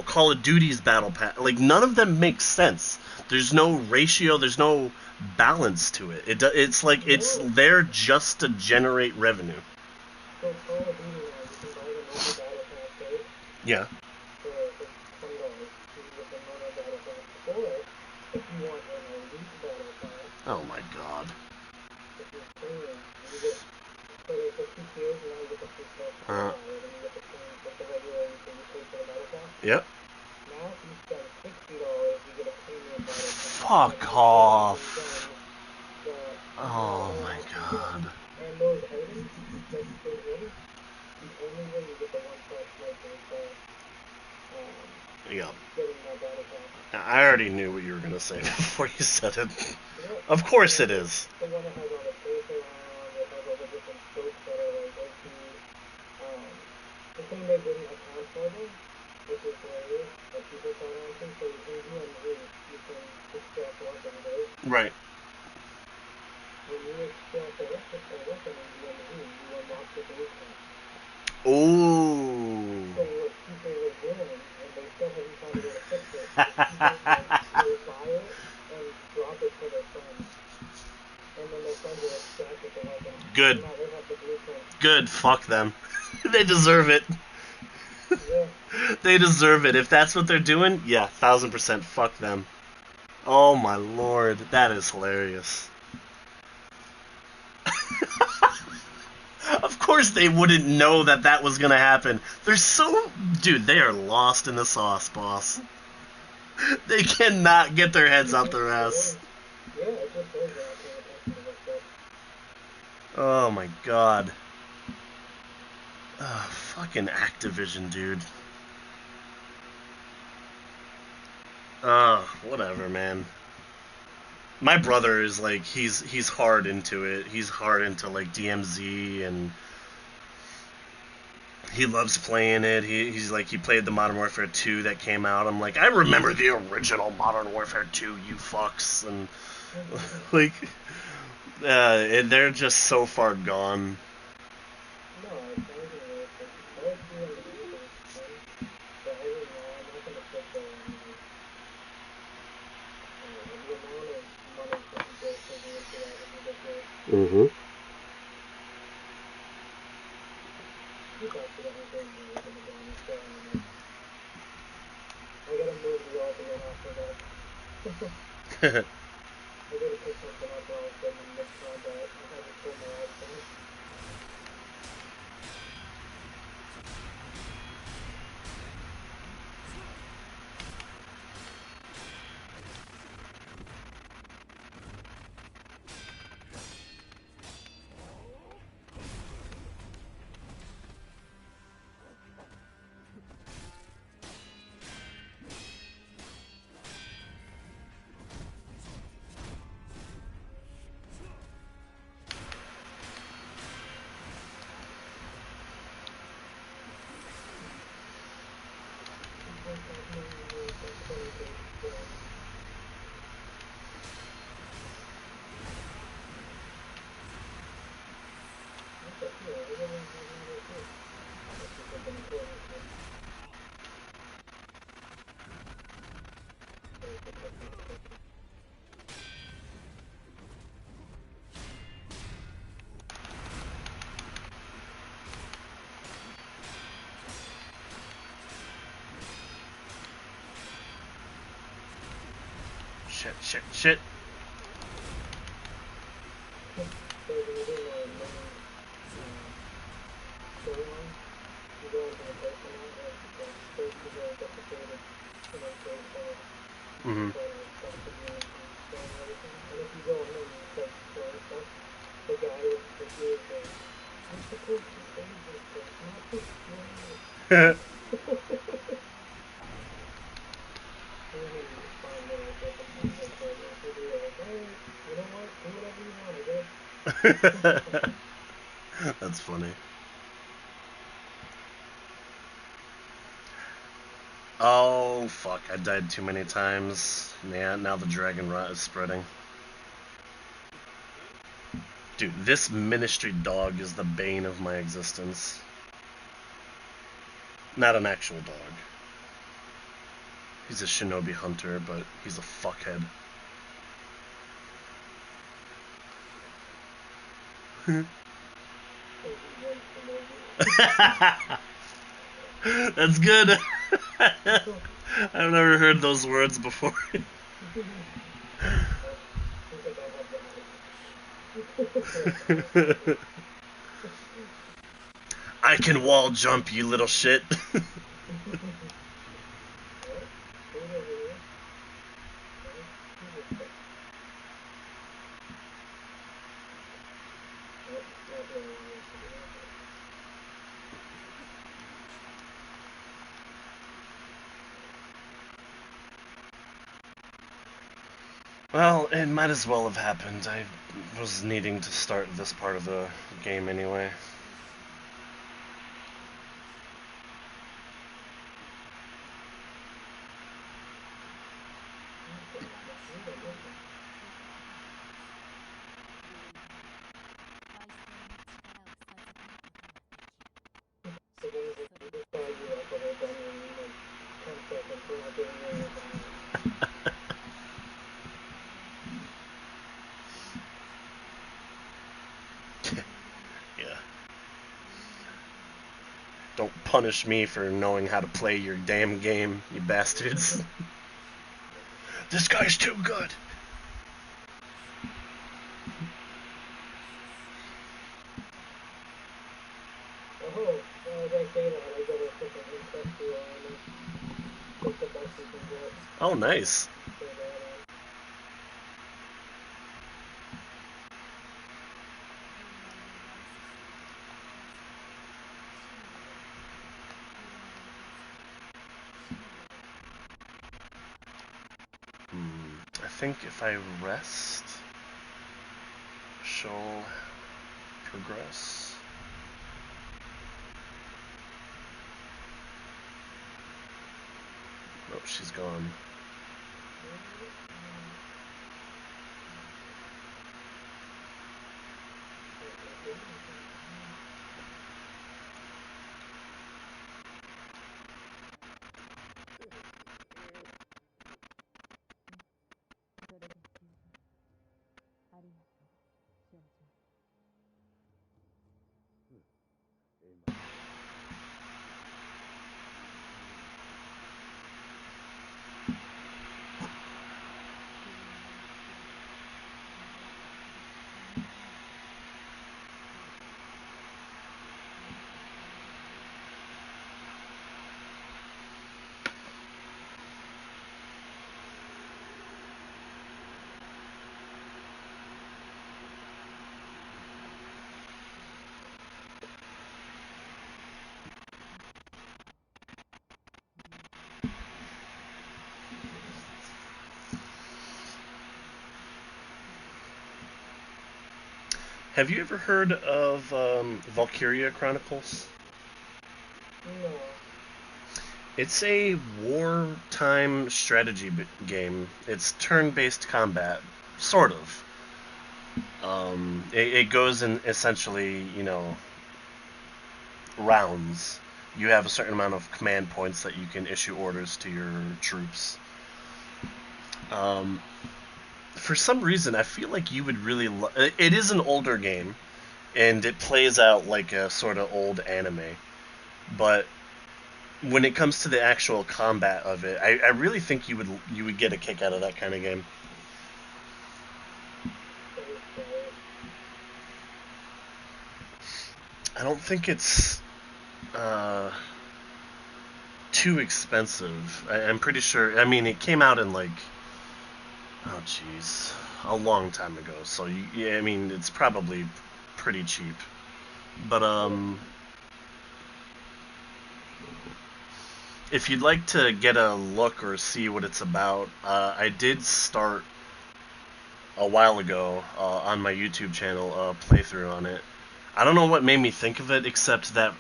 Call of Duty's battle pass. Like none of them make sense. There's no ratio. There's no balance to it. It's like it's there just to generate revenue. So Call of Duty has Yeah. For $20. You can get the normal battle pass. Or, if you want an elite battle pass, Oh my god. if you're premium, you get, so there's the 2 tiers, and now you get the free stuff for the fire, then you get the premium, like the regular, so you pay for the battle pass. Yep. Now, if you spend $60, you get a premium battle pass. Fuck off. Oh my god. And those items that you can order, the only way you get the one-shot sniper is by Yeah. getting that battle pass. I already knew what you were gonna say before you said it. Yeah. Of course it is. The one that has all the trace around, it has all the different scopes that are like OP. The thing they didn't account for them, which is hilarious, that people caught on to, so in DMZ, you can extract weapons, right? Right. When you extract a weapon in DMZ, you unlock the blueprint. Ooh. So what people were doing, and they still haven't found a way to fix it, is people will buy it and drop it to their friends. And then their friends will extract it the weapon. Good. So now they have the blueprint. Good. Fuck them. They deserve it. Yeah. They deserve it. If that's what they're doing, yeah, 1000% fuck them. Oh my lord, that is hilarious. Of course they wouldn't know that that was gonna happen. They're so... Dude, they are lost in the sauce, boss. They cannot get their heads out their ass. Yeah, it just says they're not paying attention to this stuff. Oh my god. Fucking Activision, dude. Whatever, man. My brother is like, he's hard into it. He's hard into like DMZ, and he loves playing it. He's like, he played the Modern Warfare 2 that came out. I'm like, I remember the original Modern Warfare 2, you fucks. And like, they're just so far gone. No, it's not even worth it. I like DMZ, but it's fun. But I don't know, I'm not gonna put the amount of money that you get taking into that is ridiculous. Mm-hmm. Keep after that one thing, man, in the game, so, I gotta move the alt again after that. I gotta pick something up while I was getting in this combat. I had to pull my alt thing. Shit. So when you're doing a main storyline, you go into the person now, and first you go get the creative, story side, Mm-hmm. stuff to do and story and everything. And if you go in and you start story stuff, the guy with you is like, I'm supposed to save this person, not this story. And then you find little different things like that. You're like, hey, you know what? Do whatever you want, I guess. That's funny. Oh, fuck. I died too many times. Yeah, now the dragon rot is spreading. Dude, this ministry dog is the bane of my existence. Not an actual dog. He's a shinobi hunter, but he's a fuckhead. That's good. I've never heard those words before. I can wall jump, you little shit. Well, it might as well have happened. I was needing to start this part of the game anyway. Yeah. Don't punish me for knowing how to play your damn game, you bastards. This guy's too good. Oh, as I say that, I got a freaking incest to take the best you can get. Oh, nice. So that, I think if I rest, she'll progress. Nope, she's gone. Have you ever heard of Valkyria Chronicles? no. It's a wartime strategy game. It's turn-based combat, sort of. It goes in essentially, rounds. You have a certain amount of command points that you can issue orders to your troops. Um, for some reason, I feel like you would really. It is an older game, and it plays out like a sort of old anime. But when it comes to the actual combat of it, I really think you would get a kick out of that kind of game. I don't think it's uh, too expensive. I'm pretty sure. I mean, it came out in like, oh jeez, a long time ago. So yeah, I mean, it's probably pretty cheap. But if you'd like to get a look or see what it's about, I did start a while ago on my YouTube channel a playthrough on it. I don't know what made me think of it, except that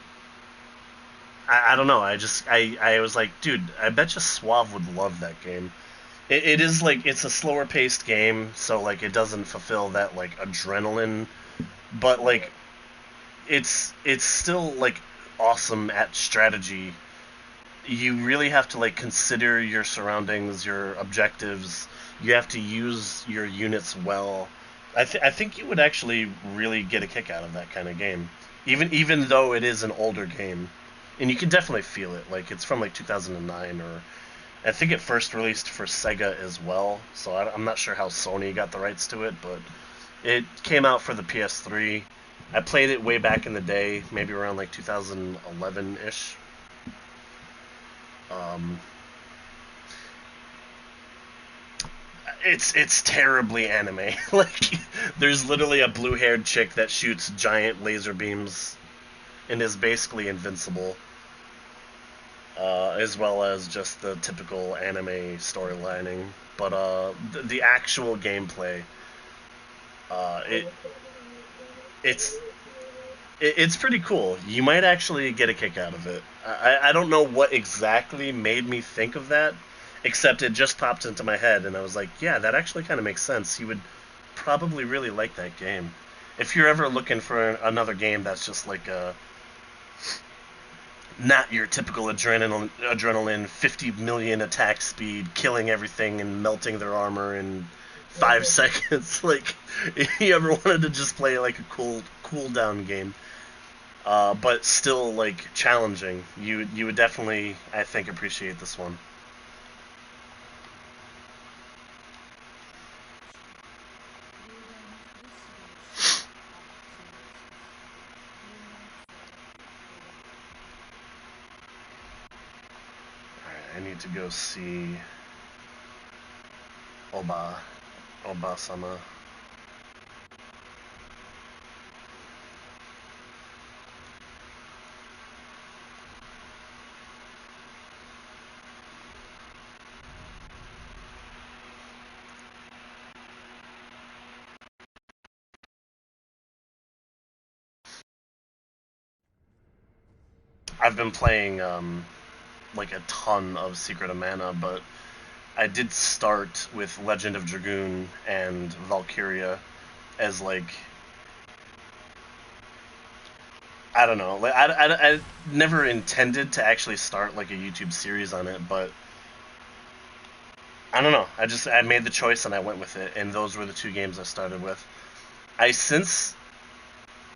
I don't know. I was like, dude, I bet you Suave would love that game. It is like it's a slower paced game, so like it doesn't fulfill that like adrenaline, but like it's still like awesome at strategy. You really have to like consider your surroundings, your objectives. You have to use your units well. I think you would actually really get a kick out of that kind of game, even though it is an older game. and you can definitely feel it. Like it's from like 2009, or I think it first released for Sega as well. So I'm not sure how Sony got the rights to it, but it came out for the PS3. I played it way back in the day, maybe around like 2011-ish. Um, it's terribly anime. Like there's literally a blue-haired chick that shoots giant laser beams and is basically invincible, as well as just the typical anime storylining. But the actual gameplay, uh, I it looked at it and I it's agree with you. it's pretty cool. You might actually get a kick out of it. I don't know what exactly made me think of that, except it just popped into my head, and I was like, yeah, that actually kind of makes sense. You would probably really like that game. If you're ever looking for another game that's just like not your typical adrenaline 50 million attack speed, killing everything and melting their armor in 5 seconds. Like, if you ever wanted to just play like a cool down game, but still like challenging, you would definitely, I think, appreciate this one. All right, I need to go see Oba Oba-sama. I've been playing like a ton of Secret of Mana, but I did start with Legend of Dragoon and Valkyria as like, I don't know. Like I never intended to actually start like a YouTube series on it, but I don't know. I made the choice and I went with it, and those were the two games I started with. I since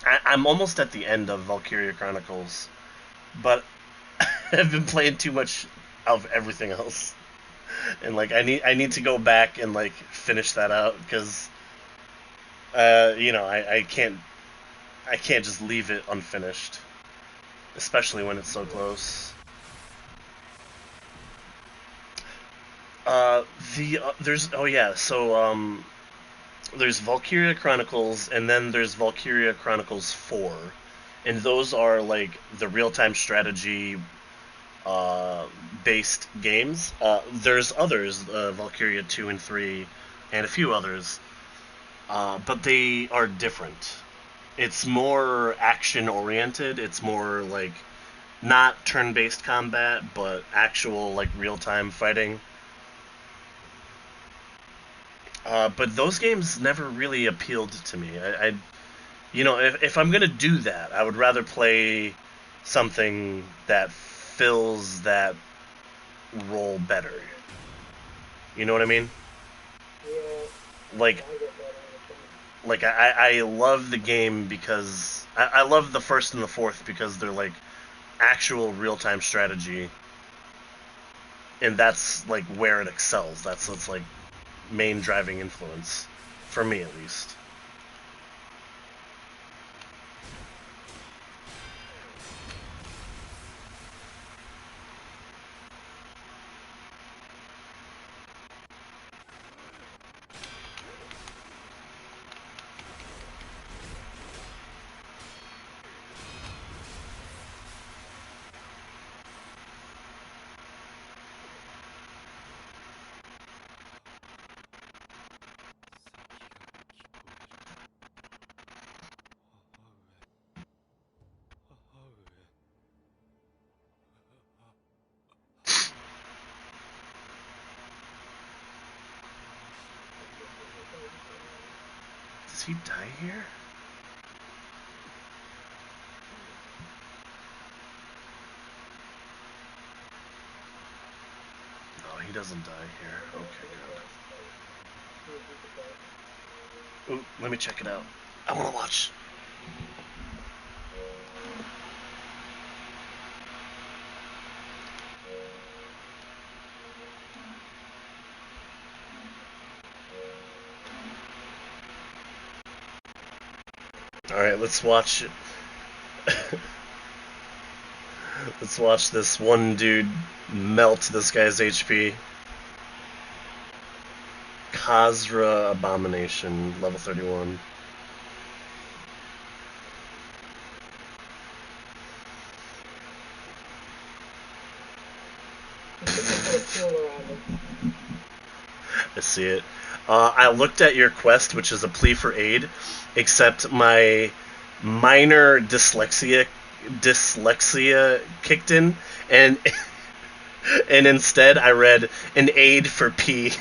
I'm almost at the end of Valkyria Chronicles, but I've been playing too much of everything else, and like I need to go back and like finish that out because I can't just leave it unfinished, especially when it's so close. Uh, there's oh yeah, so there's Valkyria Chronicles, and then there's Valkyria Chronicles 4, and those are like the real time strategy uh, based games. There's others, Valkyria 2 and 3, and a few others, but they are different. It's more action oriented. It's more like not turn based combat, but actual like real time fighting. But those games never really appealed to me. If I'm gonna do that, I would rather play something that fills that role better. You know what I mean? Yeah, Like, I get that. I understand. I love the game because I love the first and the fourth because they're like actual real time strategy, and that's like where it excels. That's its like main driving influence, for me at least. Does he die here? No, he doesn't die here. Okay, good. Ooh, let me check it out. I want to watch. Alright, let's watch. Let's watch this one dude melt this guy's HP. Khazra Abomination, level 31. I see it. I looked at your quest, which is a plea for aid, except my minor dyslexia kicked in, and and instead I read an aid for P.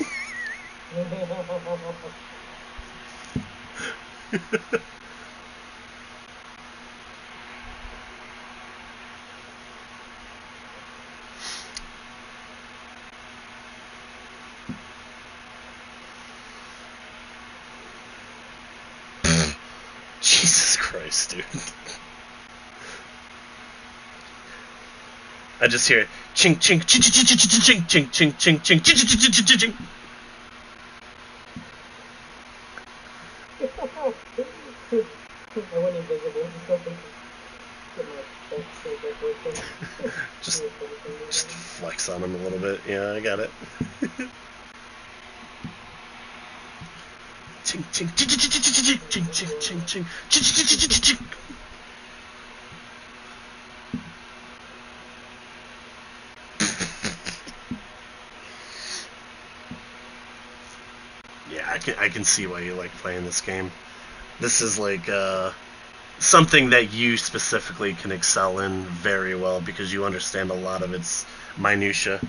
Jesus Christ, dude. I just hear chink chink chink chink chink chink chink chink chink chink chink chink chink. I went invisible. Just flex on him a little bit. Yeah, I got it. Chink chink chink chink chink chink chink chink chink chink chink. Yeah, I can see why you like playing this game. This is like something that you specifically can excel in very well because you understand a lot of its minutia.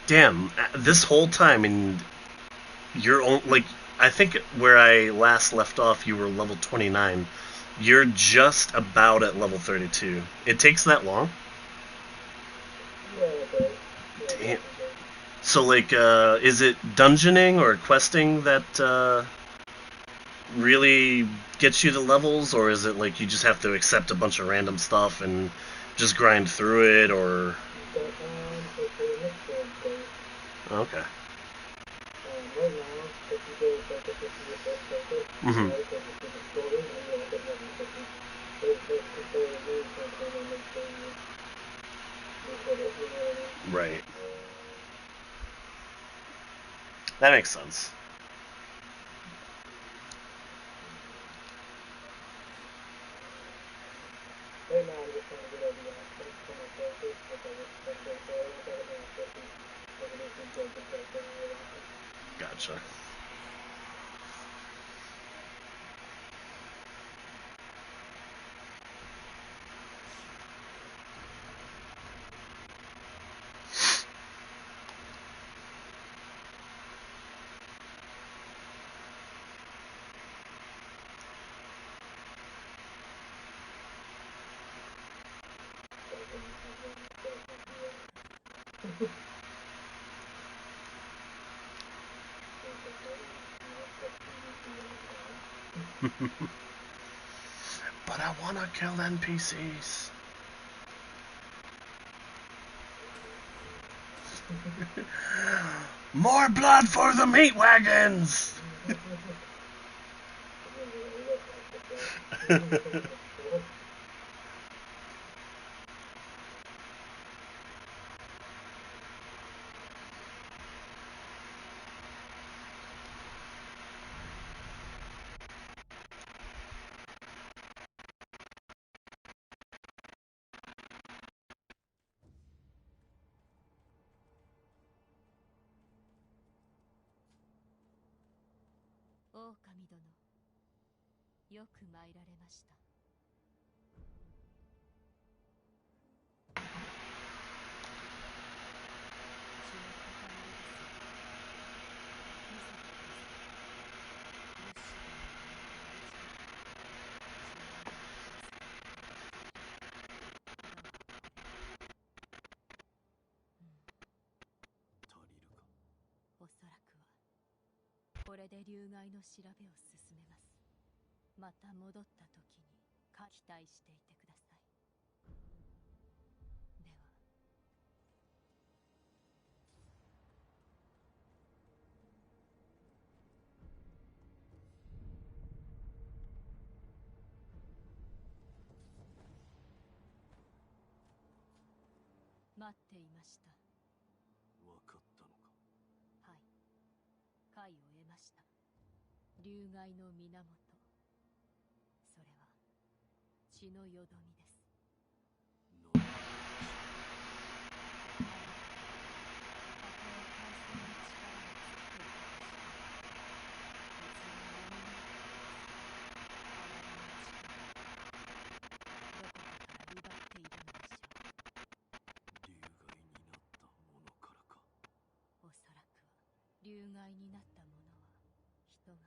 Damn, this whole time, and you're like, I think where I last left off, you were level 29. You're just about at level 32. It takes that long? Damn. So, like, is it dungeoning or questing that really gets you the levels, or is it like you just have to accept a bunch of random stuff and just grind through it, or... Okay. Mm-hmm. Right. That makes sense. Right now, I'm just trying to get over the access to my characters, which I just spent there. So once I get my access, I can just build the character and all that. Gotcha. But I wanna kill NPCs. More blood for the meat wagons! れで竜害の調べを進めます。また戻った時に期待していてください。では。待っていました。分かったのか。はい。解を得ました。竜害の源。それは血のよどみです。何だ。たとえ海水の力が尽きていたとしても、いずれ闇の力、あわれの力、どこかから奪っているのでしょう。竜害になったものからか。おそらくは竜害になった者は人が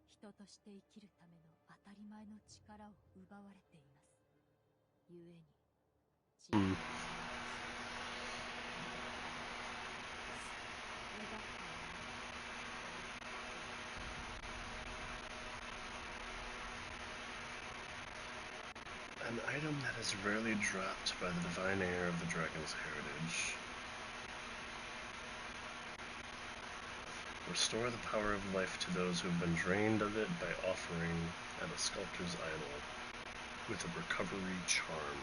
人として生きるための当たり前の力を奪われています。故に血の奪っているAn item that is rarely dropped by the divine heir of the dragon's heritage. Restore the power of life to those who have been drained of it by offering at a sculptor's idol with a recovery charm.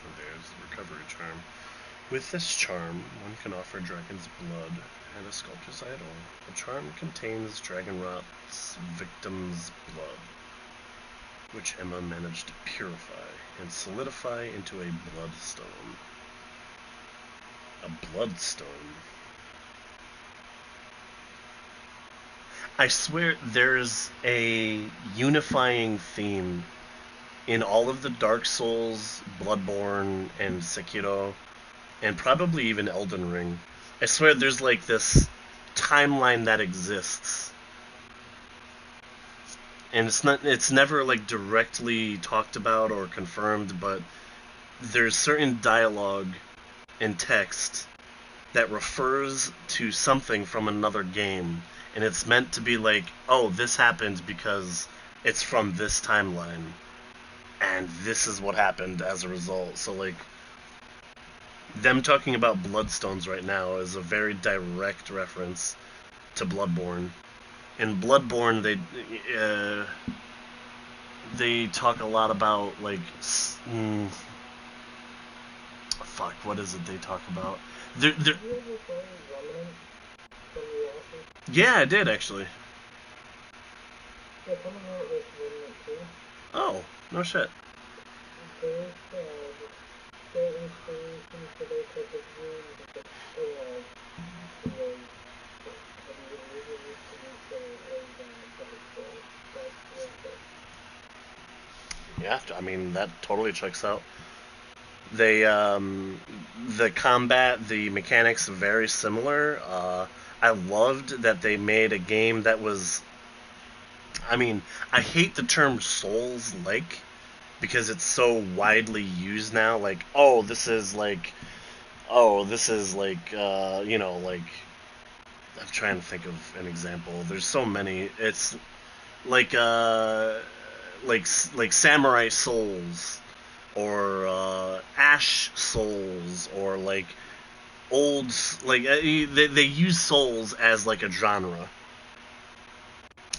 And there's the recovery charm. With this charm, one can offer dragon's blood at a sculptor's idol. The charm contains dragon rot's victim's blood, which Emma managed to purify and solidify into a bloodstone. A bloodstone. I swear there's a unifying theme in all of the Dark Souls, Bloodborne, and Sekiro, and probably even Elden Ring. I swear there's like this timeline that exists. And it's never like directly talked about or confirmed, but there's certain dialogue and text that refers to something from another game, and it's meant to be like, oh, this happened because it's from this timeline, and this is what happened as a result. So like, them talking about Bloodstones right now is a very direct reference to Bloodborne. In Bloodborne, they talk a lot about like, fuck, what is it they talk about? They're, Did you ever play Remnant from the Ashes? yeah, I did actually. Yeah, coming out with Remnant 2. Oh, no shit. They said their inspiration for their type of game was the relive. Have you been using this to make a Dark Souls? That's worth it. Yeah, I mean that totally checks out. They the combat, the mechanics very similar. I loved that they made a game that was. I mean, I hate the term Souls-like because it's so widely used now. Like, oh, this is like, you know, like. I'm trying to think of an example. There's so many. It's like like Samurai Souls or Ash Souls or like old they use Souls as like a genre,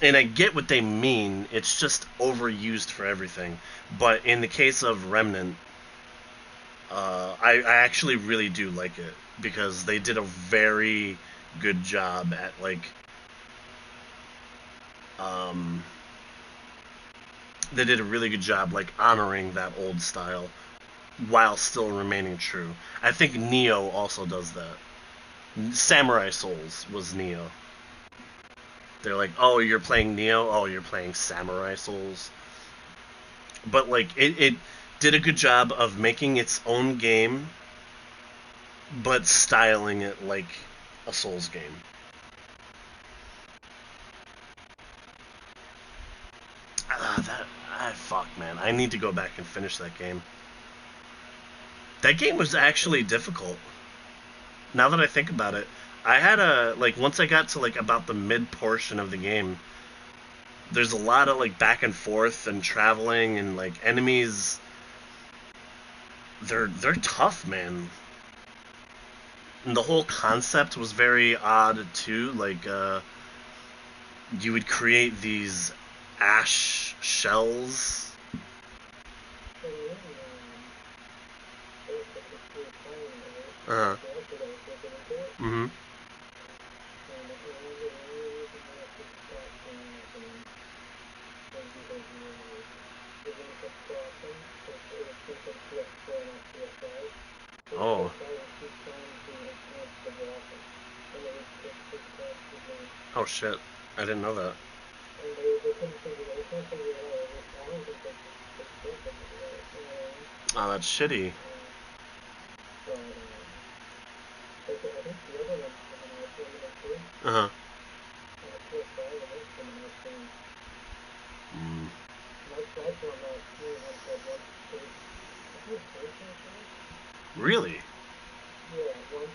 and I get what they mean. It's just overused for everything. But in the case of Remnant, I actually really do like it because they did a very good job at like they did a really good job like honoring that old style while still remaining true. I think Neo also does that. Samurai Souls was Neo. They're like, oh, you're playing Neo? Oh, you're playing Samurai Souls? But like it did a good job of making its own game but styling it like a Souls game. Fuck, man. I need to go back and finish that game. That game was actually difficult. Now that I think about it, I had once I got to like about the mid portion of the game, there's a lot of like back and forth and traveling and like enemies. They're tough, man. And the whole concept was very odd too. You would create these ash shells. So you're in basically free playing, right? Uh huh. So that's what I was looking into it. Mm-hmm. And the only reason I actually stopped playing that game was because the game kept crashing. Because it was synced on PS4 not PS5. So the Oh. PS5 would keep trying to enhance the graphics. And it would just crash the game. Oh shit. I didn't know that. And they couldn't figure it out. They can't figure it out. I don't think they still figured it out. You know what I mean? Oh, that's shitty. But like I think the other one's coming out later too. Uh huh. PS5 and it's coming out soon. Mm. And I tried to on Steam once I got paid. I think it's $14 for it. Really? Yeah, once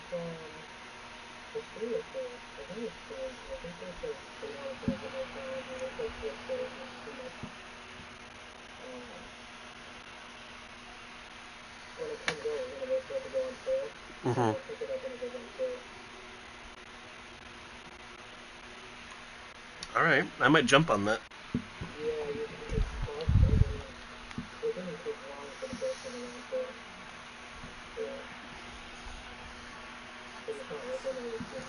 it's free or free. I think it's free. I think they said they wanted to make it more challenging. They said PS4 was too much. When it comes out, we're gonna wait for it to go on sale. And Mm-hmm. we'll pick it up when it goes on sale. All right. I might jump on that. Yeah, it costs, I mean, it didn't take long for the first one to go on sale. Yeah. Because it's not like one of those just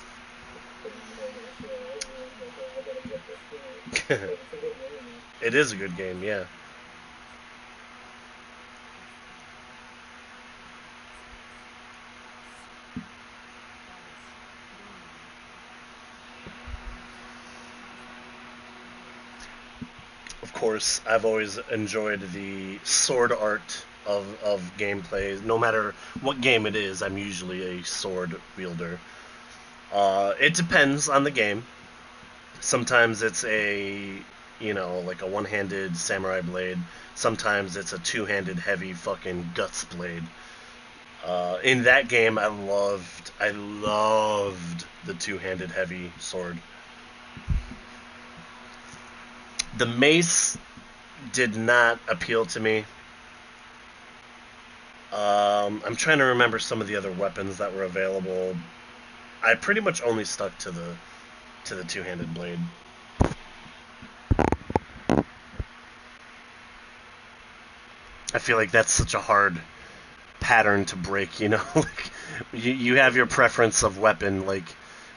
didn't go on sale. Everyone's like, oh, I gotta get this game. Because it's a good game, man. It is a good game, yeah. Of course, I've always enjoyed the sword art of gameplay. No matter what game it is, I'm usually a sword wielder. It depends on the game. Sometimes it's like a one-handed samurai blade. Sometimes it's a two-handed heavy fucking guts blade. In that game, I loved the two-handed heavy sword. The mace did not appeal to me. I'm trying to remember some of the other weapons that were available. I pretty much only stuck to the two-handed blade. I feel like that's such a hard pattern to break, you know? Like you have your preference of weapon, like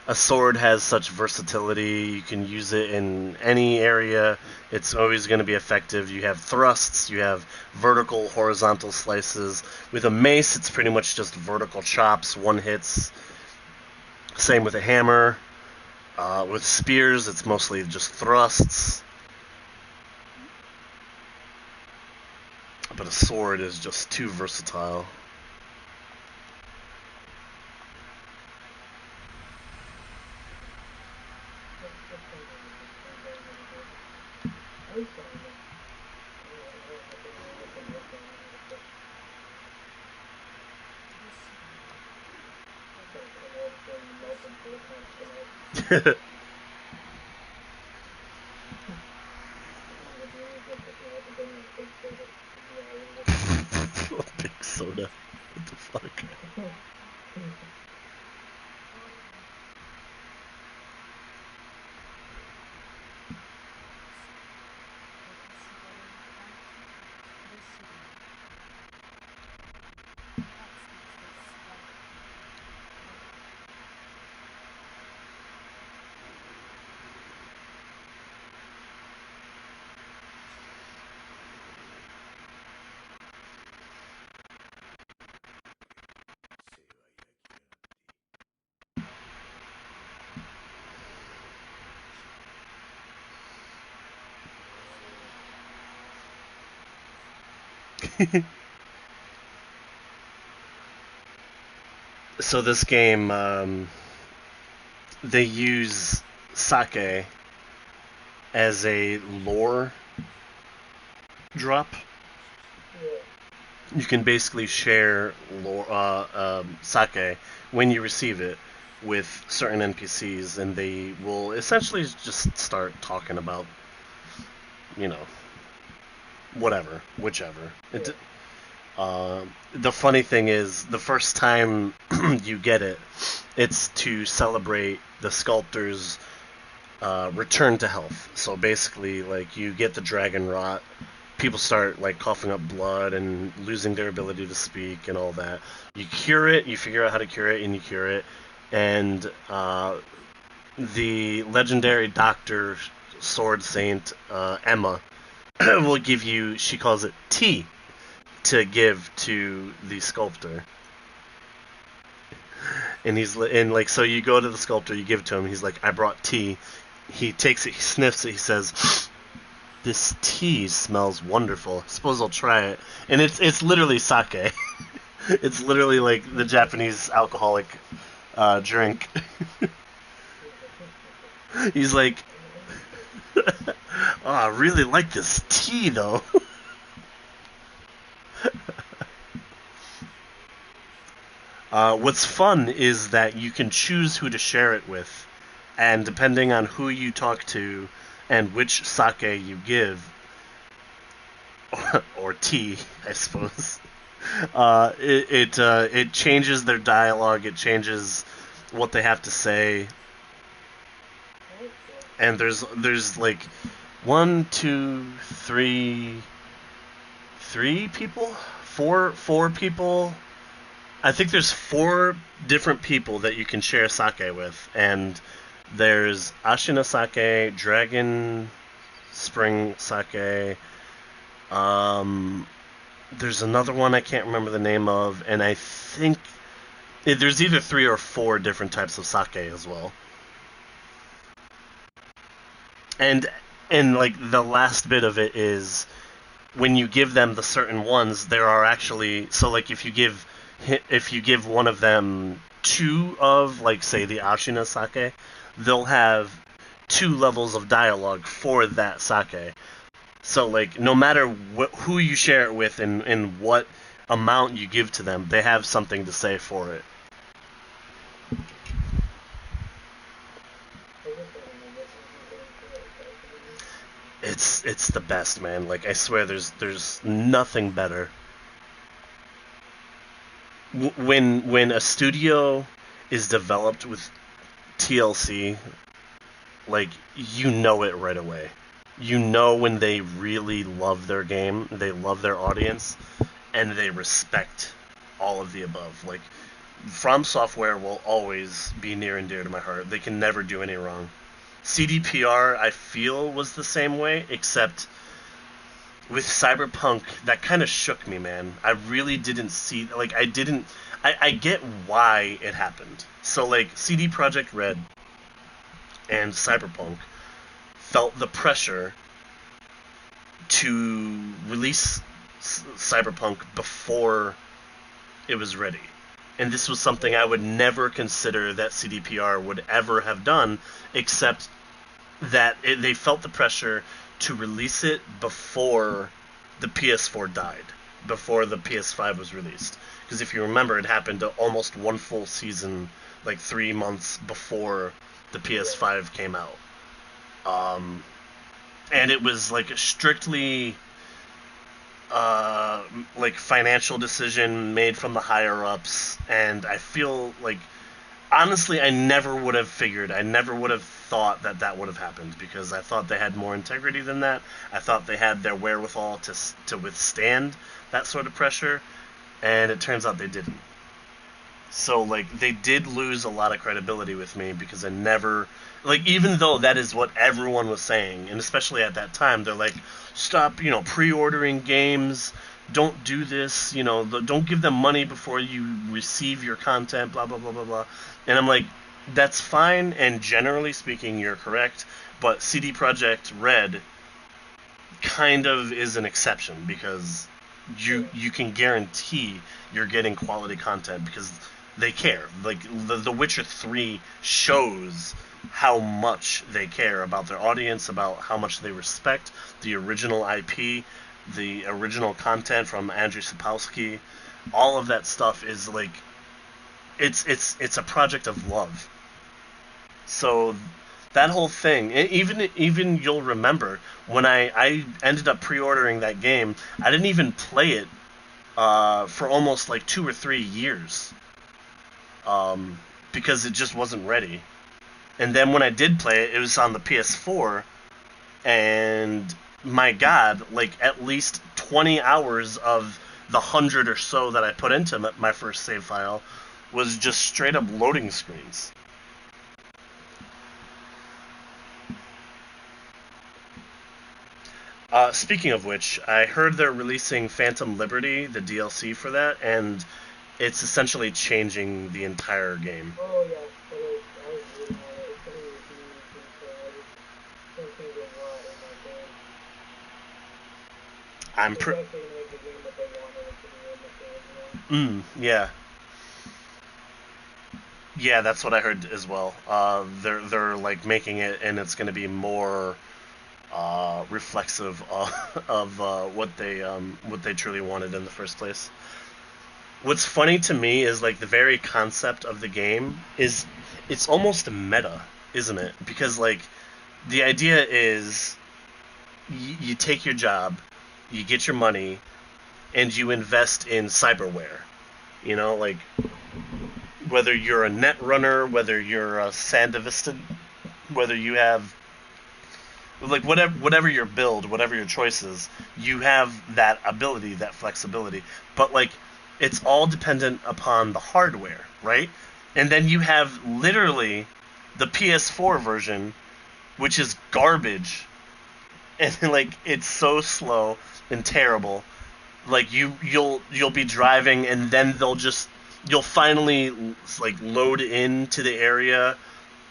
a sword has such versatility. You can use it in any area. It's always going to be effective. You have thrusts, you have vertical, horizontal slices. With a mace, it's pretty much just vertical chops, one hits. Same with a hammer. With spears, it's mostly just thrusts. But a sword is just too versatile. This one doesn't sound really good. I used to own them. I can look down on it, but some commercial melted to the constant. One of the beers with you have to bring in a big soda. Yeah, I was looking at. Big soda. What the fuck? So this game, they use sake as a lore drop. Yeah. you can basically share sake when you receive it with certain NPCs, and they will essentially just start talking about, you know, whatever, whichever. The funny thing is, the first time you get it, it's to celebrate the sculptor's return to health. So basically, like, you get the dragon rot, people start like coughing up blood and losing their ability to speak and all that. You cure it, you figure out how to cure it, and you cure it. And the legendary doctor sword saint Emma will give you, she calls it tea, to give to the sculptor. And like, so you go to the sculptor, you give it to him. He's like, I brought tea. He takes it, he sniffs it, he says, "This tea smells wonderful. Suppose I'll try it." And it's literally sake. It's literally like the Japanese alcoholic drink. He's like, "Oh, I really like this tea, though." What's fun is that you can choose who to share it with, and depending on who you talk to and which sake you give, or tea, I suppose, it changes their dialogue. It changes what they have to say, and there's like one, two, three people, four people. I think there's four different people that you can share sake with, and there's Ashina sake, Dragon Spring sake. There's another one I can't remember the name of, and I think there's either 3 or 4 different types of sake as well. And like the last bit of it is when you give them the certain ones, there are actually, so like if you give one of them 2 of, like, say, the Ashina sake, they'll have 2 levels of dialogue for that sake. So, like, no matter who you share it with and what amount you give to them, they have something to say for it. It's the best, man. Like, I swear, there's nothing better. When a studio is developed with TLC, like, you know it right away. You know when they really love their game, they love their audience, and they respect all of the above. Like, From Software will always be near and dear to my heart. They can never do any wrong. CDPR, I feel, was the same way, except with Cyberpunk, that kind of shook me, man. I really didn't see, like, I get why it happened. So, like, CD Projekt Red and Cyberpunk felt the pressure to release Cyberpunk before it was ready. And this was something I would never consider that CDPR would ever have done, except that they felt the pressure to release it before the PS4 died, before the PS5 was released. Because if you remember, it happened almost one full season, like 3 months before the PS5 came out. And it was like a strictly like financial decision made from the higher ups, and I feel like, honestly, I never would have figured, I never would have thought that that would have happened, because I thought they had more integrity than that. I thought they had their wherewithal to withstand that sort of pressure, and it turns out they didn't. So, like, they did lose a lot of credibility with me, because I never, like, even though that is what everyone was saying, and especially at that time, they're like, stop, pre-ordering games, don't do this, don't give them money before you receive your content, blah, blah, blah, blah, blah. And I'm like, that's fine, and generally speaking, you're correct, but CD Projekt Red kind of is an exception, because you can guarantee you're getting quality content, because they care. Like, the Witcher 3 shows how much they care about their audience, about how much they respect the original IP, the original content from Andrzej Sapkowski, all of that stuff is like it's a project of love. So that whole thing, even you'll remember when I ended up pre-ordering that game, I didn't even play it for almost like 2 or 3 years, because it just wasn't ready. And then when I did play it, it was on the PS4, and my God, like at least 20 hours of the 100 or so that I put into my first save file was just straight up loading screens. Speaking of which, I heard they're releasing Phantom Liberty, the DLC for that, and it's essentially changing the entire game. Oh yeah, I was reading on it. It's gonna be huge, and so it's gonna change a lot in that game. I'm It's actually gonna make the game what they wanted it to be in the original. Yeah. Yeah, that's what I heard as well. They're like making it, and it's going to be more reflexive of what they truly wanted in the first place. What's funny to me is like the very concept of the game is it's almost meta, isn't it? Because like the idea is you take your job, you get your money, and you invest in cyberware. You know, like whether you're a net runner, whether you're a sandivistan, whether you have like whatever your build, whatever your choices, you have that ability, that flexibility. But like it's all dependent upon the hardware, right? And then you have literally the PS4 version, which is garbage, and like it's so slow and terrible. Like you'll be driving, and then you'll finally like load into the area,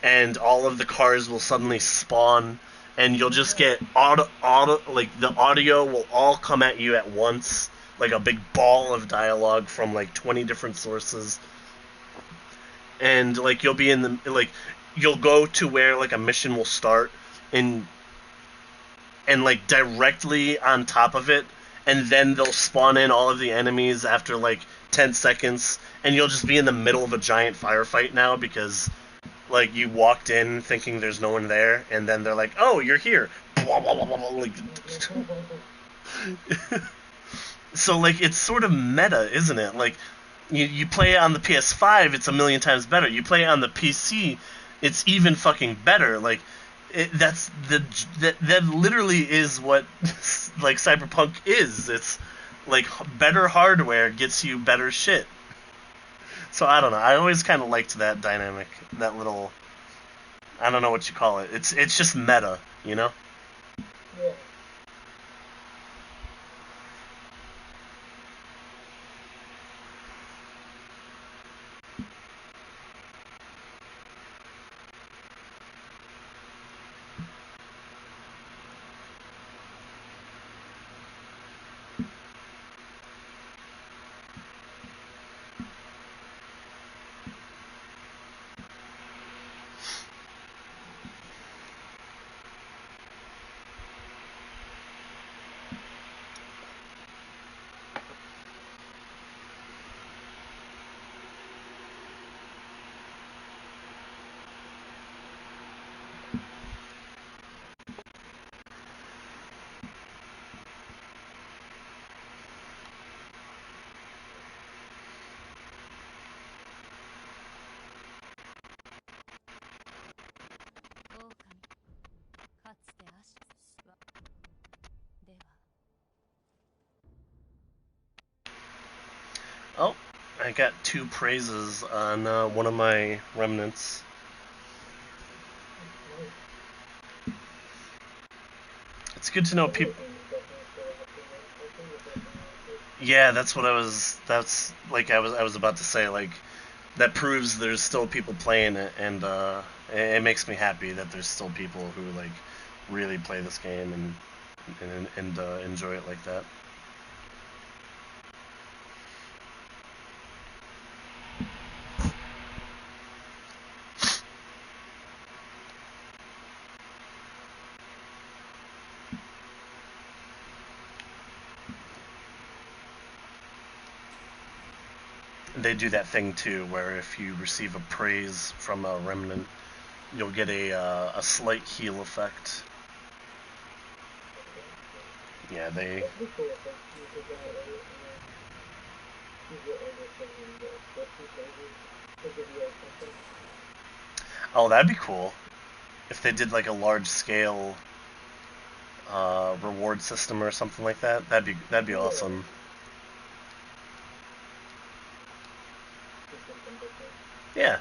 and all of the cars will suddenly spawn, and you'll just get auto like the audio will all come at you at once, like a big ball of dialogue from like 20 different sources. And like you'll be in the like you'll go to where like a mission will start, and like directly on top of it, and then they'll spawn in all of the enemies after like 10 seconds, and you'll just be in the middle of a giant firefight now because like you walked in thinking there's no one there, and then they're like, "Oh, you're here." Like, so like it's sort of meta, isn't it? Like you play it on the PS5, it's a million times better. You play it on the PC, it's even fucking better. Like that's that literally is what like Cyberpunk is. It's like better hardware gets you better shit. So I don't know. I always kind of liked that dynamic, that little I don't know what you call it. It's just meta, you know? Yeah. Oh, I got 2 praises on one of my remnants. It's good to know people. Yeah, that's what I was. That's like I was about to say. Like that proves there's still people playing it, and it makes me happy that there's still people who like really play this game and enjoy it like that. they do that thing too, where if you receive a praise from a remnant, you'll get a slight heal effect. Yeah, they. That'd be cool if like you could buy it and then you get everything and the special flavors to give you like something. Oh, that'd be cool if they did like a large scale reward system or something like that. That'd be Yeah. awesome. Do something different. Yeah.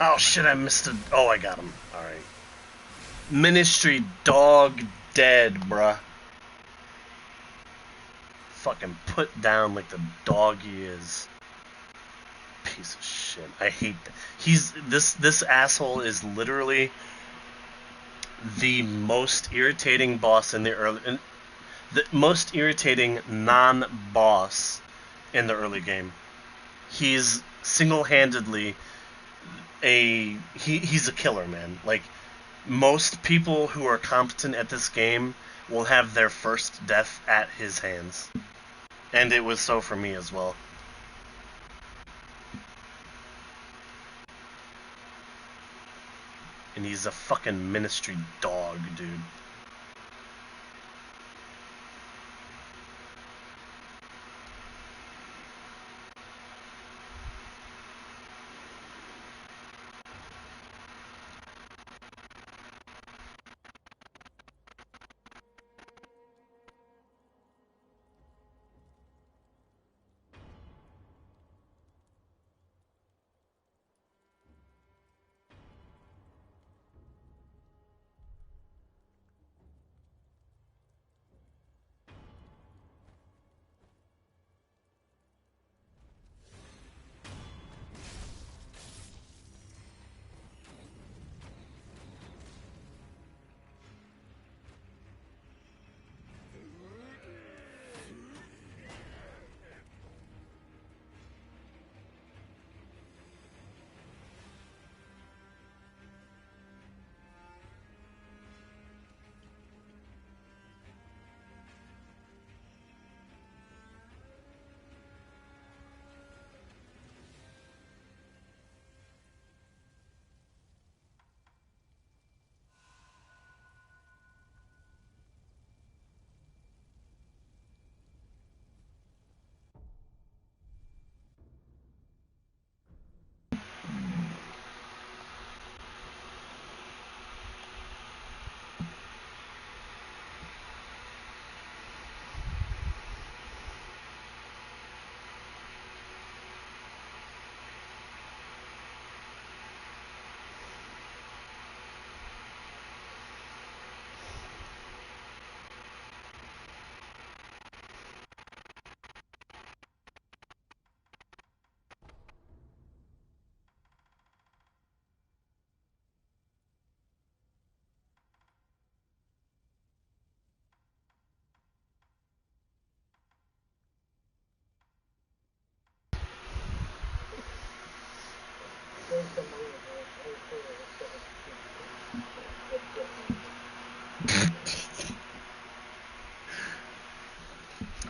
Oh shit! I missed it. Oh, I got him. All right. Ministry dog dead, bruh. Fucking put down like the dog he is. Piece of shit. I hate that. This asshole is literally the most irritating boss in the early, the most irritating non-boss in the early game. He's single-handedly he's a killer, man. Like, most people who are competent at this game will have their first death at his hands. And it was so for me as well. And he's a fucking ministry dog, dude.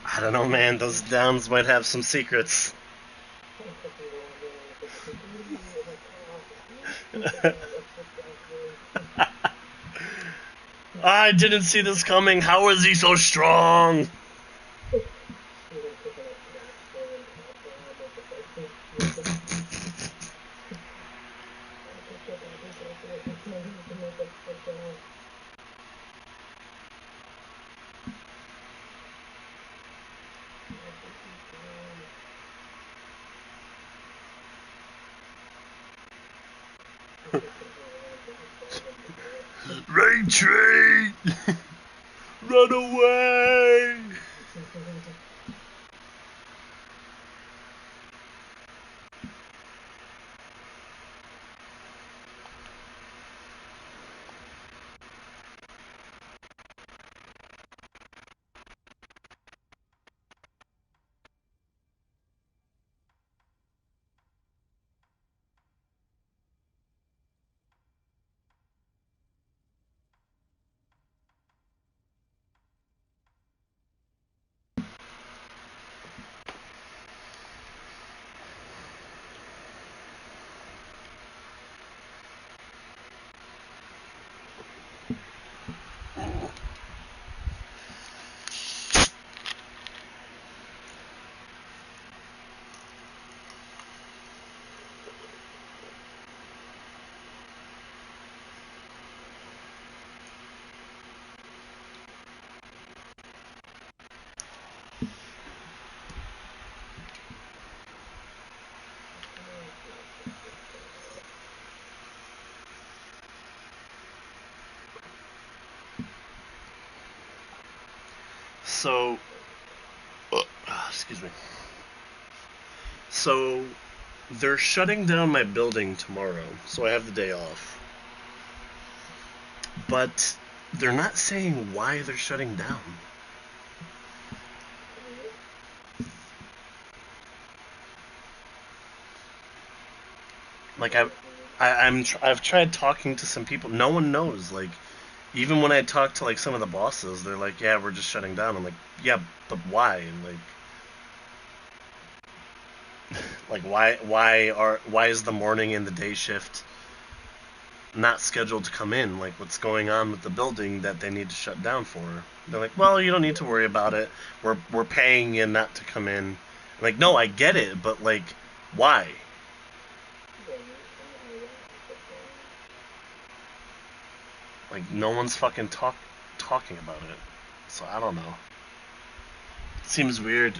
I don't know, man. Those downs might have some secrets. I'm fucking going there with the security in the car. Let's put down there. I didn't see this coming. How is he so strong? Even taking a snap and after I make a fucking make a fucking Retreat! Run away! So, excuse me. So, they're shutting down my building tomorrow, so I have the day off. But they're not saying why they're shutting down. Like I've tried talking to some people. No one knows. Like even when I talk to like some of the bosses, they're like, "Yeah, we're just shutting down." I'm like, "Yeah, but why?" And like why is the morning and the day shift not scheduled to come in? Like what's going on with the building that they need to shut down for? They're like, "Well, you don't need to worry about it. We're paying you not to come in." I'm like, no, I get it, but like, why? Like no one's fucking talking about it. So I don't know. Seems weird.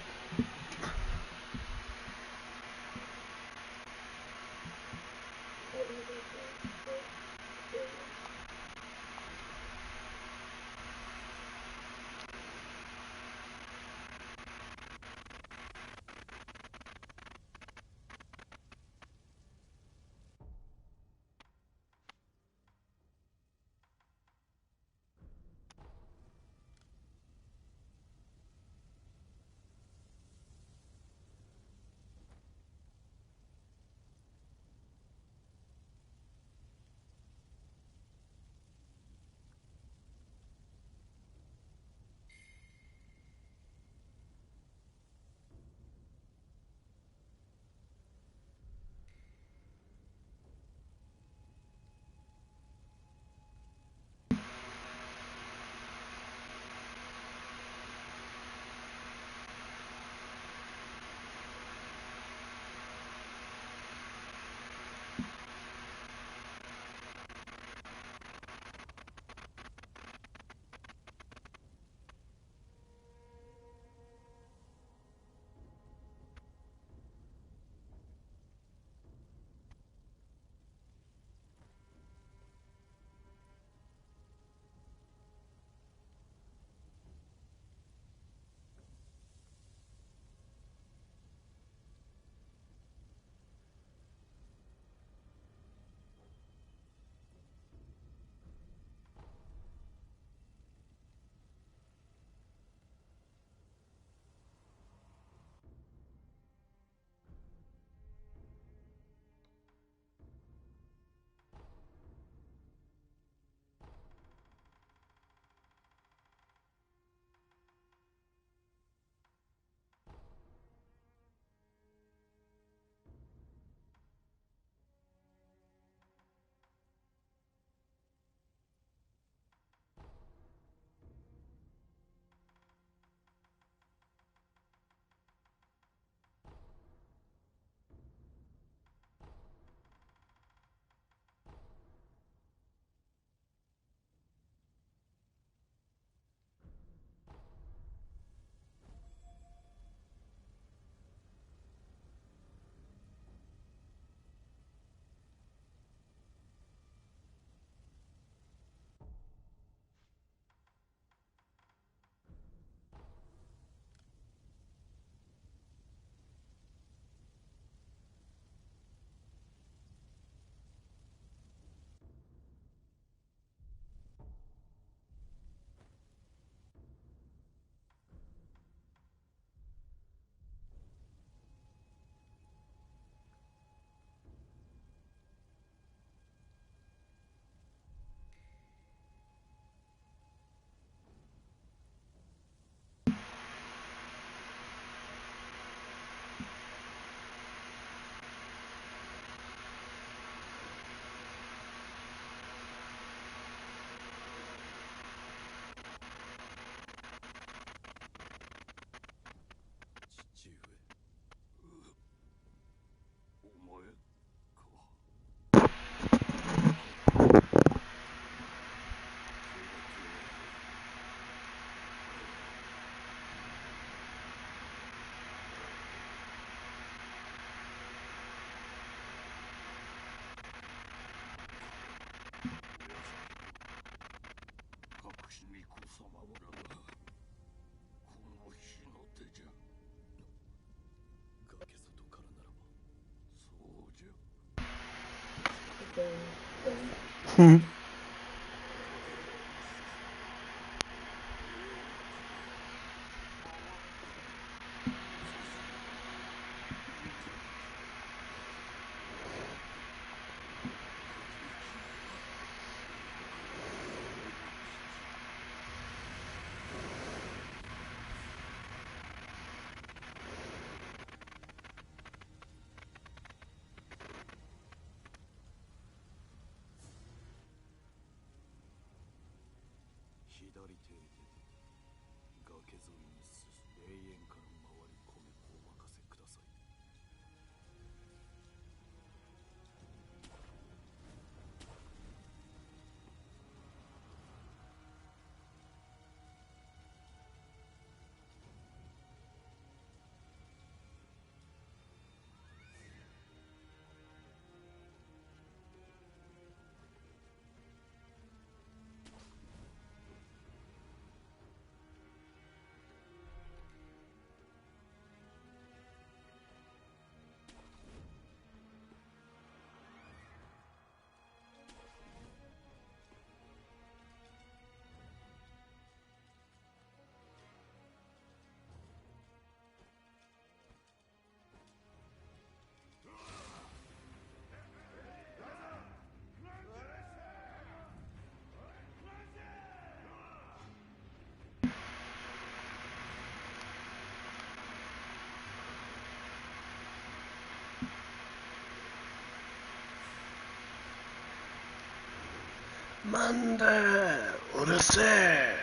Manda, urase.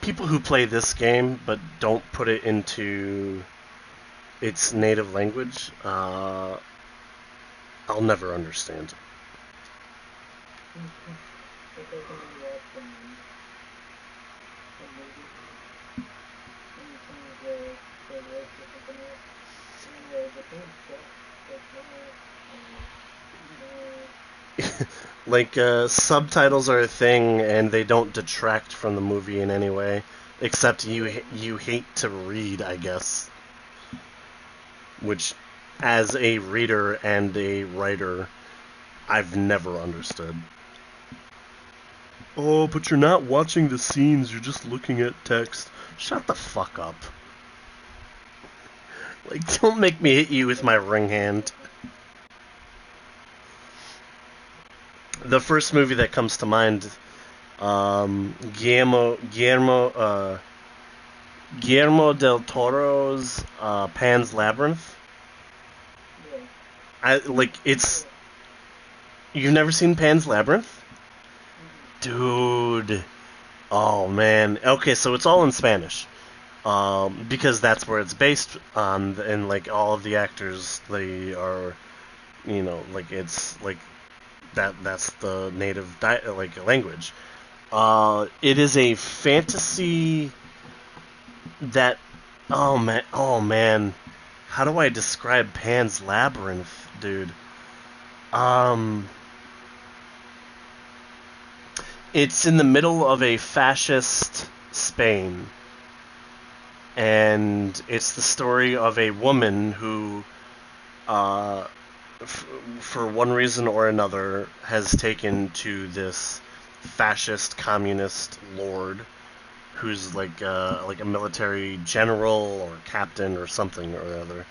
People who play this game but don't put it into its native language, I'll never understand. Like I can watch a movie, and sometimes the voice or something else, and the same stuff, but Like, subtitles are a thing, and they don't detract from the movie in any way, except you hate to read, I guess. Which, as a reader and a writer, I've never understood. Oh, but you're not watching the scenes, you're just looking at text. Shut the fuck up. Like, don't make me hit you with my ring hand. The first movie that comes to mind, Guillermo del Toro's Pan's Labyrinth. yeah. It's. You've never seen Pan's Labyrinth? Dude. Oh, man. Okay, so it's all in Spanish. Because that's where it's based on, and, like, all of the actors, they are, like, it's, like, that's the native, language. It is a fantasy that, oh, man. How do I describe Pan's Labyrinth, dude? It's in the middle of a fascist Spain, and it's the story of a woman who, for one reason or another, has taken to this fascist communist lord, who's like a military general or captain or something or other,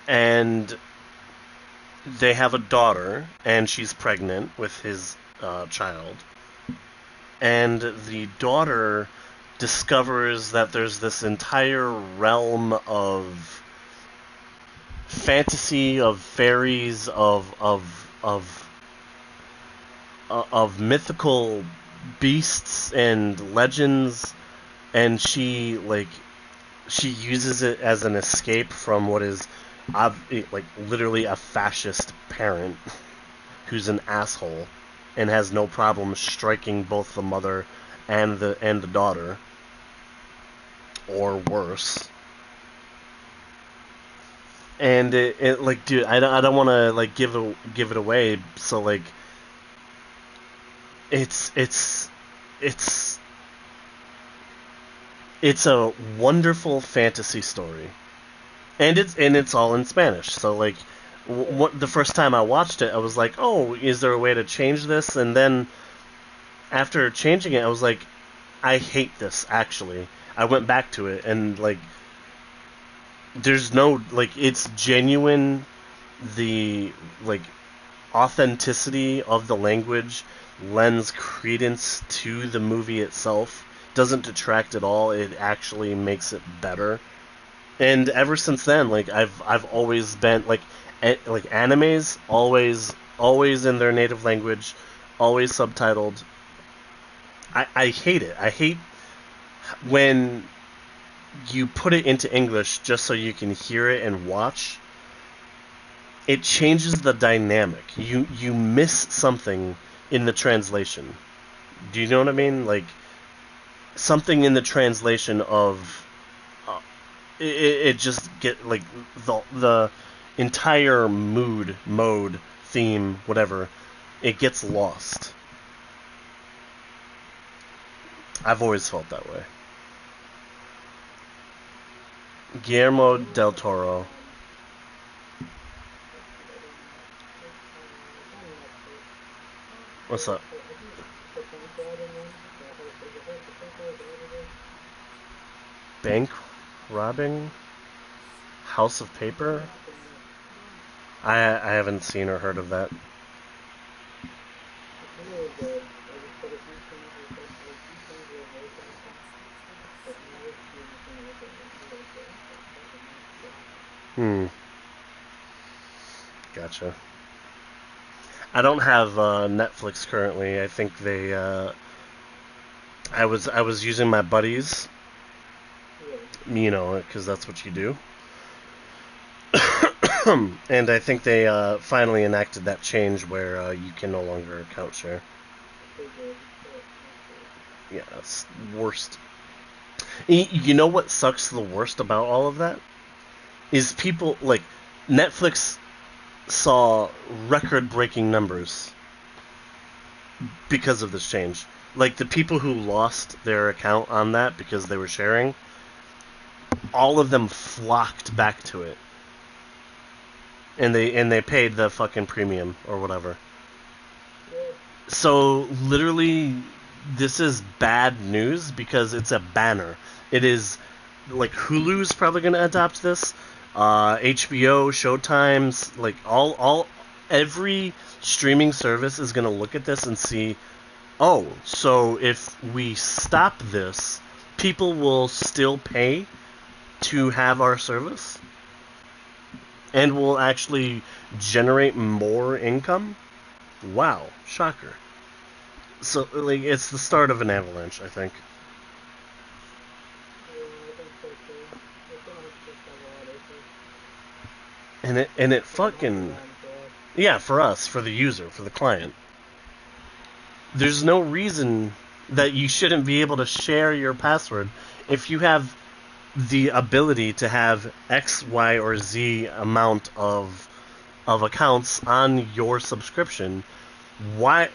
and they have a daughter, and she's pregnant with his child. And the daughter discovers that there's this entire realm of fantasy, of fairies, of mythical beasts and legends, and she uses it as an escape from what is literally a fascist parent who's an asshole and has no problem striking both the mother and the daughter, or worse. And it like, dude, I don't want to like give it away. So like, it's a wonderful fantasy story. and it's all in Spanish. So like, what the first time I watched it, I was like, oh, is there a way to change this? And then after changing it, I was like, I hate this. Actually, I went back to it, and like, there's no like, it's genuine. The like authenticity of the language lends credence to the movie itself. Doesn't detract at all. It actually makes it better. And ever since then, like I've always been like animes always in their native language, always subtitled. I hate it. I hate when you put it into English just so you can hear it and watch. It changes the dynamic. You miss something in the translation. Do you know what I mean? Like something in the translation of it just get like the entire mode theme whatever, it gets lost. I've always felt that way. Guillermo del Toro. What's up? Bank robbing? House of Paper? I haven't seen or heard of that. Gotcha. I don't have Netflix currently. I think they. I was using my buddies, you know, because that's what you do. And I think they finally enacted that change where you can no longer account share. Yeah, it's worst. You know what sucks the worst about all of that is people like Netflix saw record-breaking numbers because of this change. Like the people who lost their account on that because they were sharing, all of them flocked back to it, and they paid the fucking premium or whatever. So literally, this is bad news because it's a banner. It is like Hulu's probably going to adopt this. HBO, Showtime's, like every streaming service is going to look at this and see, oh, so if we stop this, people will still pay to have our service and will actually generate more income. Wow, shocker. So like it's the start of an avalanche, I think. And it fucking, yeah, for us, for the user, for the client. There's no reason that you shouldn't be able to share your password if you have the ability to have X, Y, or Z amount of accounts on your subscription. Why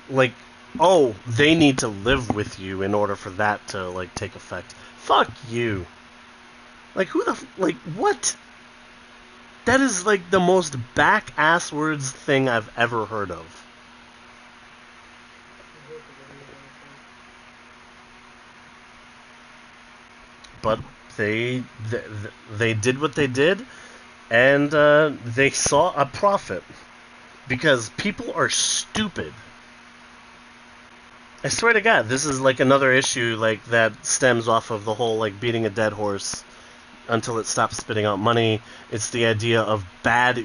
like oh, they need to live with you in order for that to like take effect. Fuck you. Like who the like what? That is like the most back ass words thing I've ever heard of. But they did what they did, and they saw a profit because people are stupid. I swear to God, this is like another issue like that stems off of the whole like beating a dead horse until it stops spitting out money. It's the idea of bad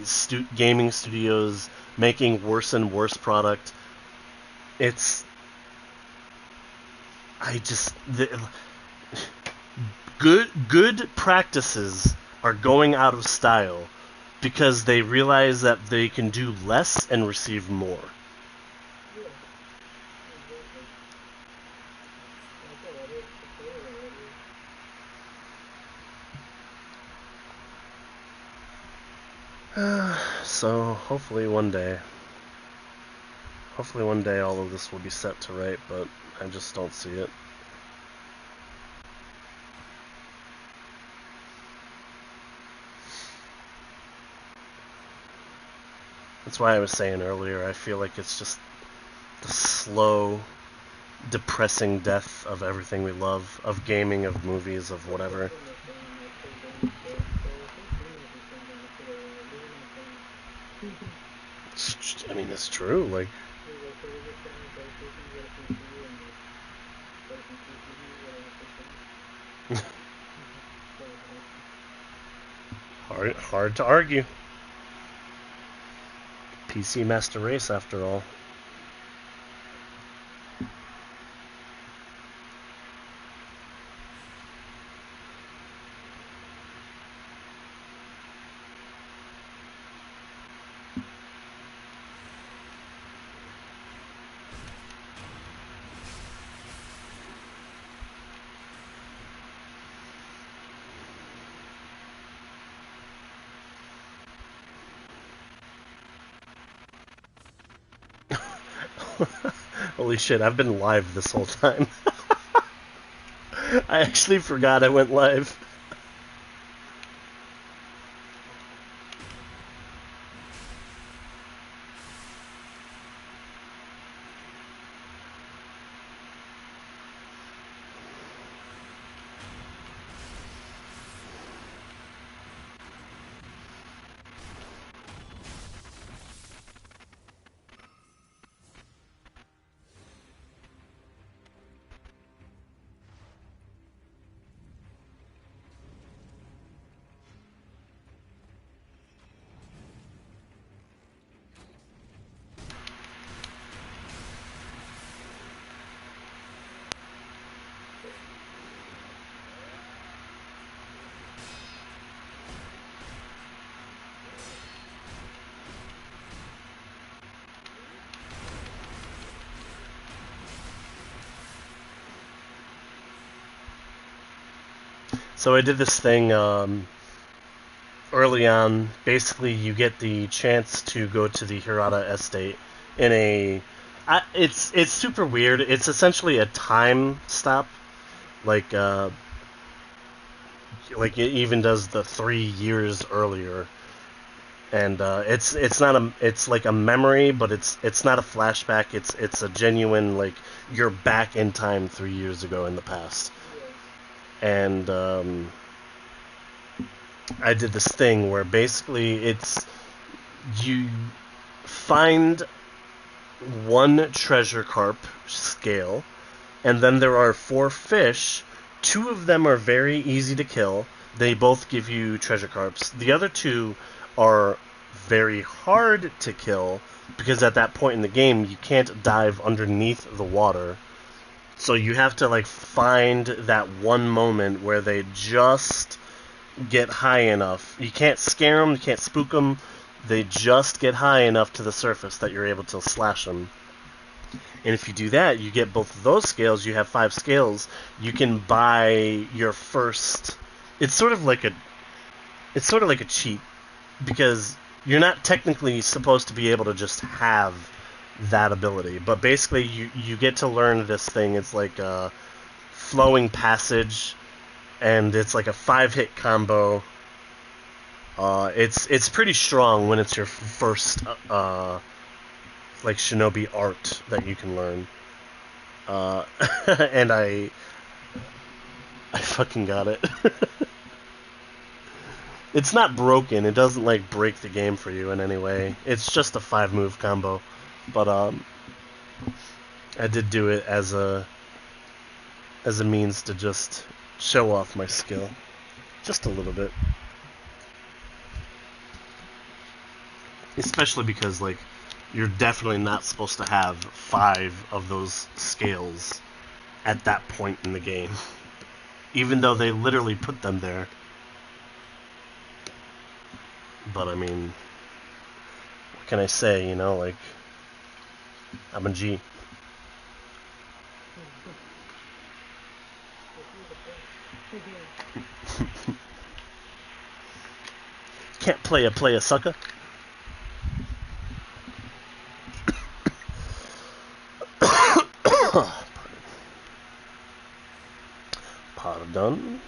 gaming studios making worse and worse product. It's I just good practices are going out of style because they realize that they can do less and receive more. So hopefully one day all of this will be set to right, but I just don't see it. That's why I was saying earlier, I feel like it's just the slow, depressing death of everything we love, of gaming, of movies, of whatever. I mean, it's true. Like, hard to argue. PC Master Race, after all. Holy shit, I've been live this whole time. I actually forgot I went live. So I did this thing early on. Basically, you get the chance to go to the Hirata Estate in a. It's super weird. It's essentially a time stop, like like it even does the 3 years earlier, and it's not a it's like a memory, but it's not a flashback. It's a genuine, like, you're back in time 3 years ago in the past, and I did this thing where basically it's you find one treasure carp scale, and then there are 4 fish. 2 of them are very easy to kill. They both give you treasure carps. The other 2 are very hard to kill because at that point in the game you can't dive underneath the water. So you have to, like, find that one moment where they just get high enough. You can't scare them, you can't spook them. They just get high enough to the surface that you're able to slash them. And if you do that, you get both of those scales. You have 5 scales. You can buy your first. It's sort of like a cheat, because you're not technically supposed to be able to just have that ability. But basically, you get to learn this thing. It's like a flowing passage, and it's like a 5-hit combo. It's pretty strong when it's your first like shinobi art that you can learn. And I fucking got it. It's not broken. It doesn't, like, break the game for you in any way. It's just a 5-move combo. But I did do it as a means to just show off my skill, just a little bit. Especially because, like, you're definitely not supposed to have 5 of those scales at that point in the game, even though they literally put them there. But I mean, what can I say? Like, I'm a G. Can't play a sucker. Pardon.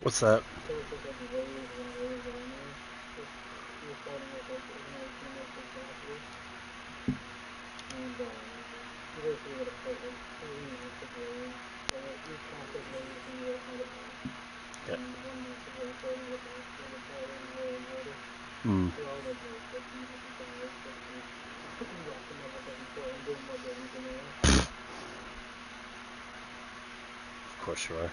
What's that? Yeah. Hmm. Of course you are.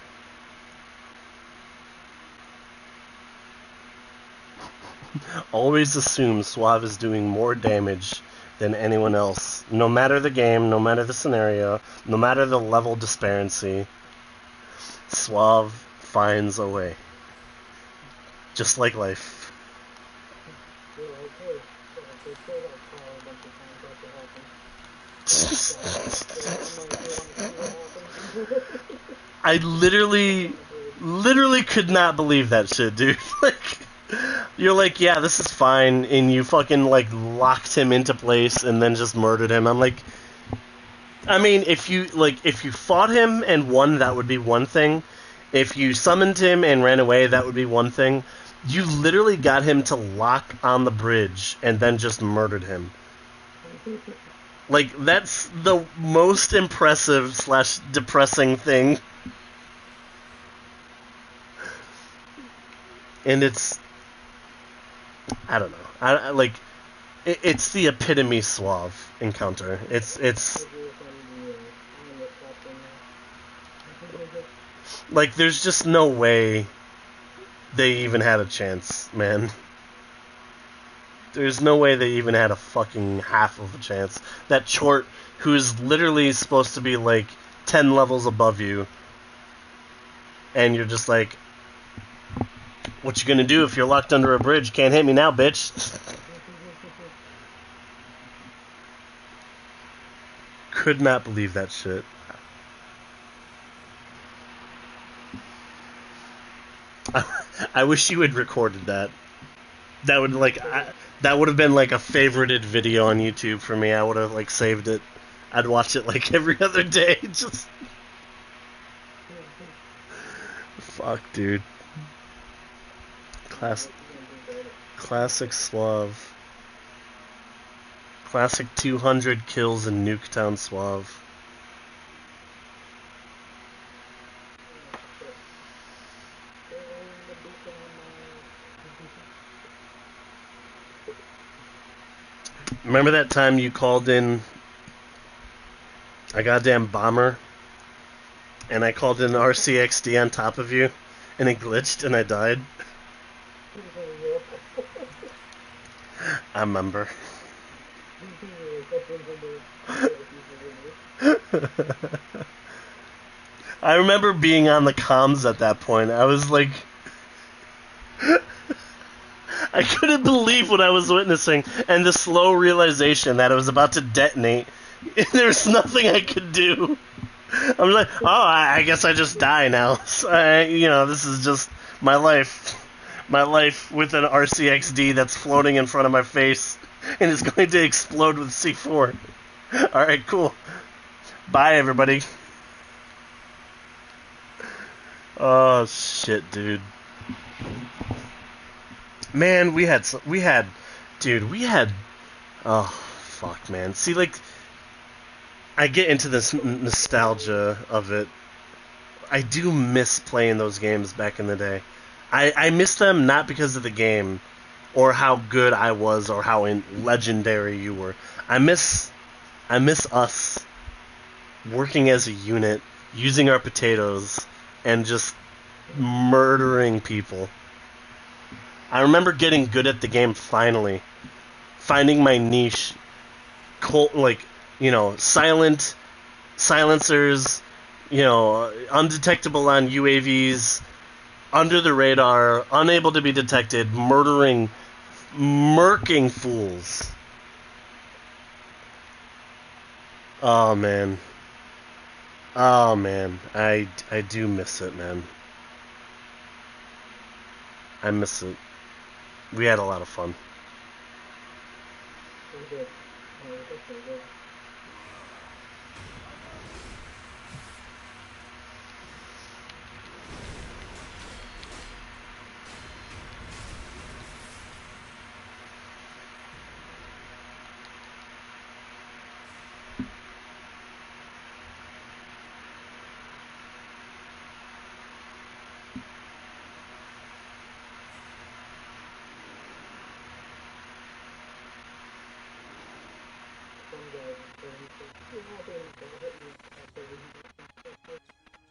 Always assume Suave is doing more damage than anyone else, no matter the game, no matter the scenario, no matter the level disparity. Suave finds a way. Just like life. I literally could not believe that shit, dude. Like, you're like, yeah, this is fine, and you fucking, like, locked him into place and then just murdered him. I'm like, I mean, if you fought him and won, that would be one thing. If you summoned him and ran away, that would be one thing. You literally got him to lock on the bridge and then just murdered him. Like, that's the most impressive / depressing thing. And it's, I don't know. It's the epitome Suave encounter. It's like, there's just no way they even had a chance, man. There's no way they even had a fucking half of a chance. That Chort, who's literally supposed to be like 10 levels above you, and you're just like, what you gonna do if you're locked under a bridge? Can't hit me now, bitch. Could not believe that shit. I wish you had recorded that. That would that would have been like a favorited video on YouTube for me. I would have like saved it. I'd watch it like every other day. Just fuck, dude. Classic Suave. Classic 200 kills in Nuketown Suave. Remember that time you called in a goddamn bomber, and I called in RCXD on top of you, and it glitched, and I died? I remember. I remember being on the comms at that point. I was like, I couldn't believe what I was witnessing, and the slow realization that it was about to detonate. There's nothing I could do. I'm like, oh, I guess I just die now. So this is just my life. My life with an RCXD that's floating in front of my face, and is going to explode with C4. Alright, cool. Bye, everybody. Oh, shit, dude. Man, we had, oh, fuck, man. See, like, I get into this nostalgia of it. I do miss playing those games back in the day. I miss them not because of the game, or how good I was, or how legendary you were. I miss us working as a unit, using our potatoes, and just murdering people. I remember getting good at the game finally. Finding my niche. Silencers, undetectable on UAVs, under the radar, unable to be detected, murking fools. Oh, man. Oh, man. I do miss it, man. I miss it. We had a lot of fun. some guy in 36. You're not being bad at least after he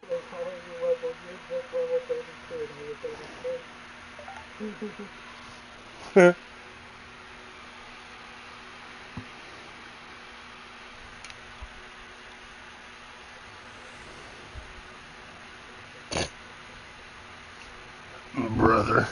like, how are you level? You're just level 32 and you're 36. Brother.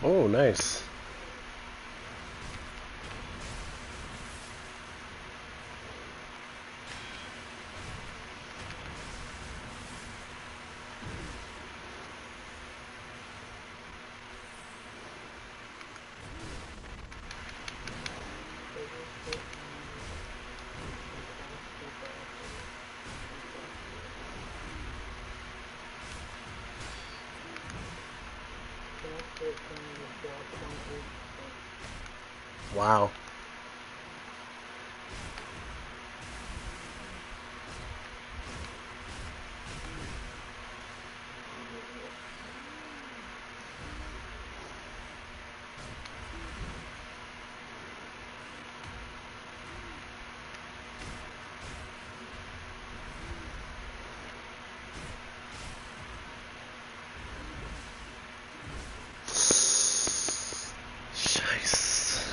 Oh, nice. Wow. Scheiße.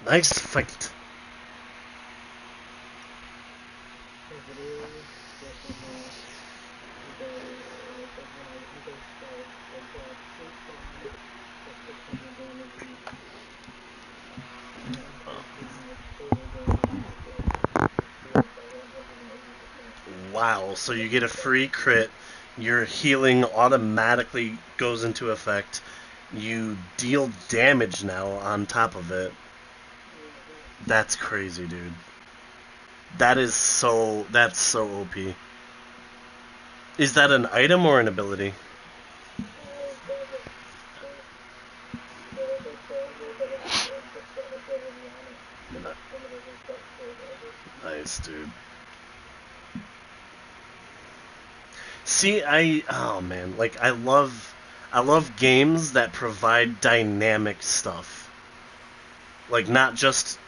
Nice fight. Wow, so you get a free crit, your healing automatically goes into effect, you deal damage now on top of it. That's crazy, dude. That's so OP. Is that an item or an ability? Nice, dude. See, oh man, like I love games that provide dynamic stuff. Like not just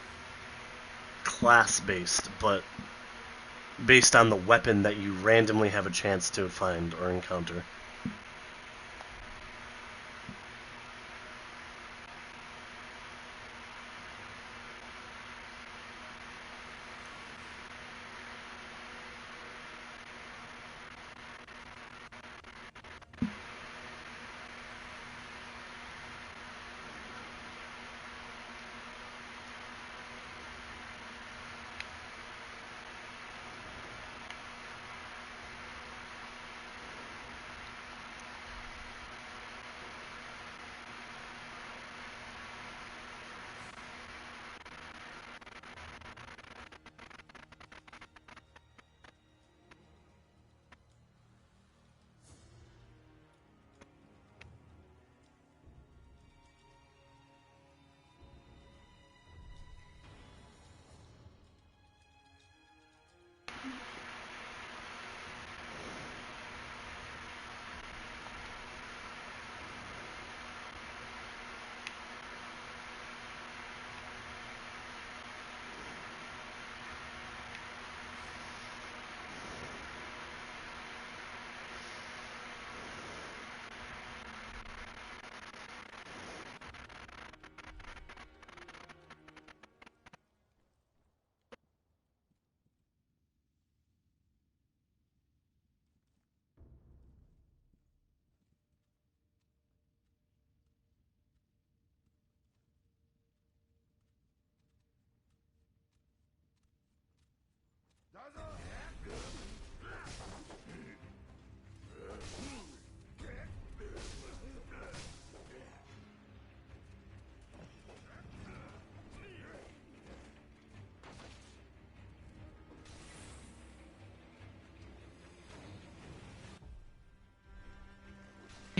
class based, but based on the weapon that you randomly have a chance to find or encounter.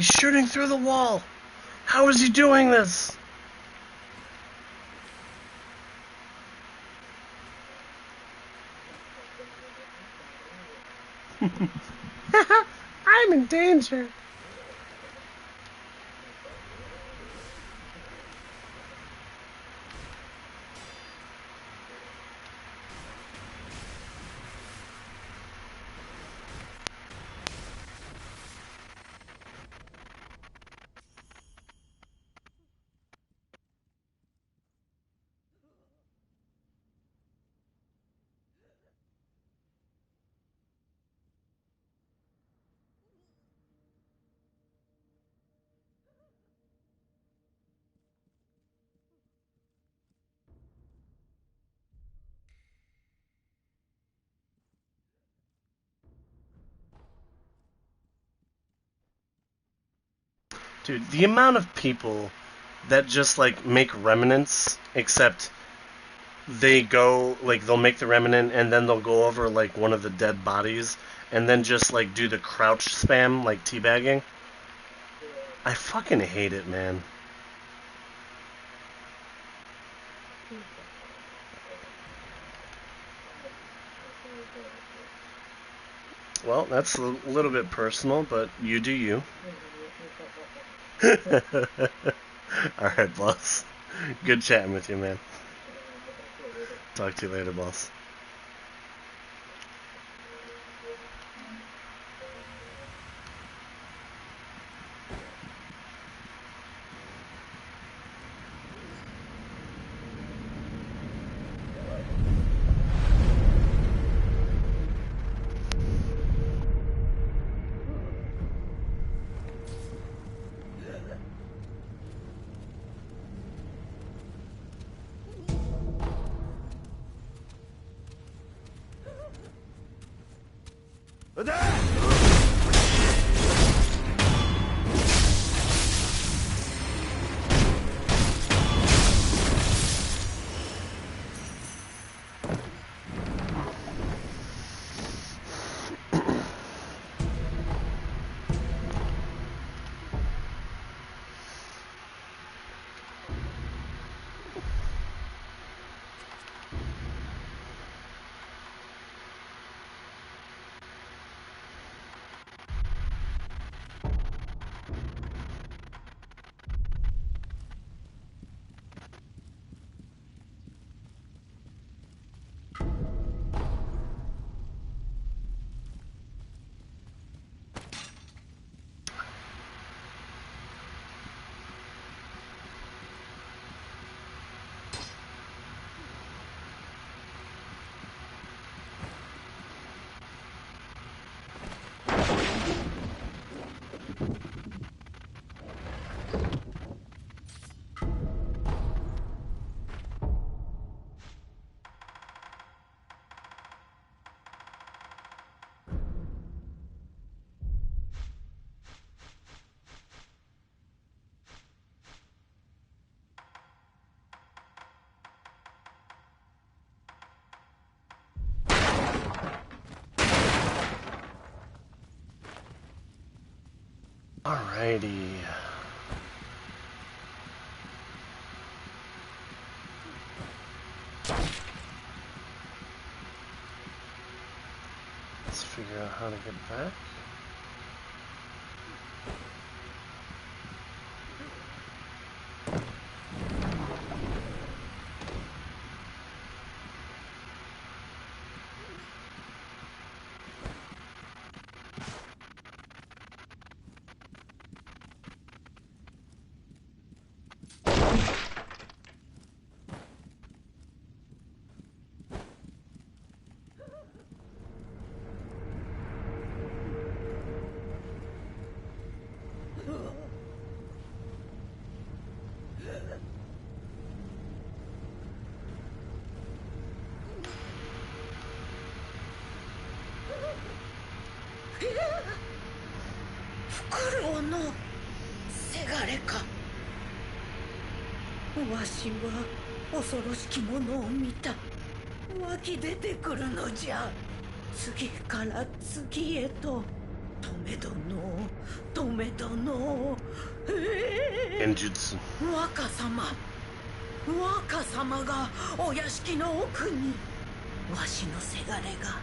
He's shooting through the wall! How is he doing this? I'm in danger. Dude, the amount of people that just like make remnants, except they go like they'll make the remnant and then they'll go over like one of the dead bodies and then just like do the crouch spam like teabagging. I fucking hate it, man. Well, that's a little bit personal, but you do you. Alright, boss. Good chatting with you, man. Talk to you later, boss. Alrighty. Let's figure out how to get back.わしは恐ろしきものを見た。湧き出てくるのじゃ。次から次へと。止め殿、止め殿。genjutsu。若様がお屋敷の奥に。わしのせがれが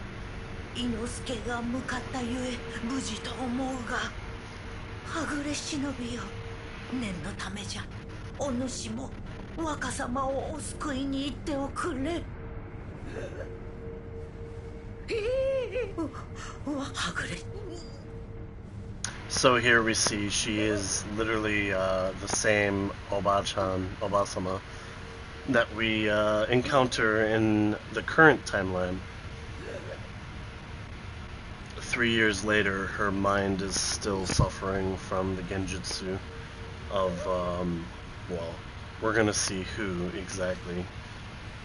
伊之助が向かったゆえ無事と思うが、はぐれ忍びよ、念のためじゃ。お主も若様をお救いに行っておくれ。はぐれ。So here we see she is literally the same Obasama, that we encounter in the current timeline. 3 years later, her mind is still suffering from the genjutsu of, well, we're gonna see who exactly.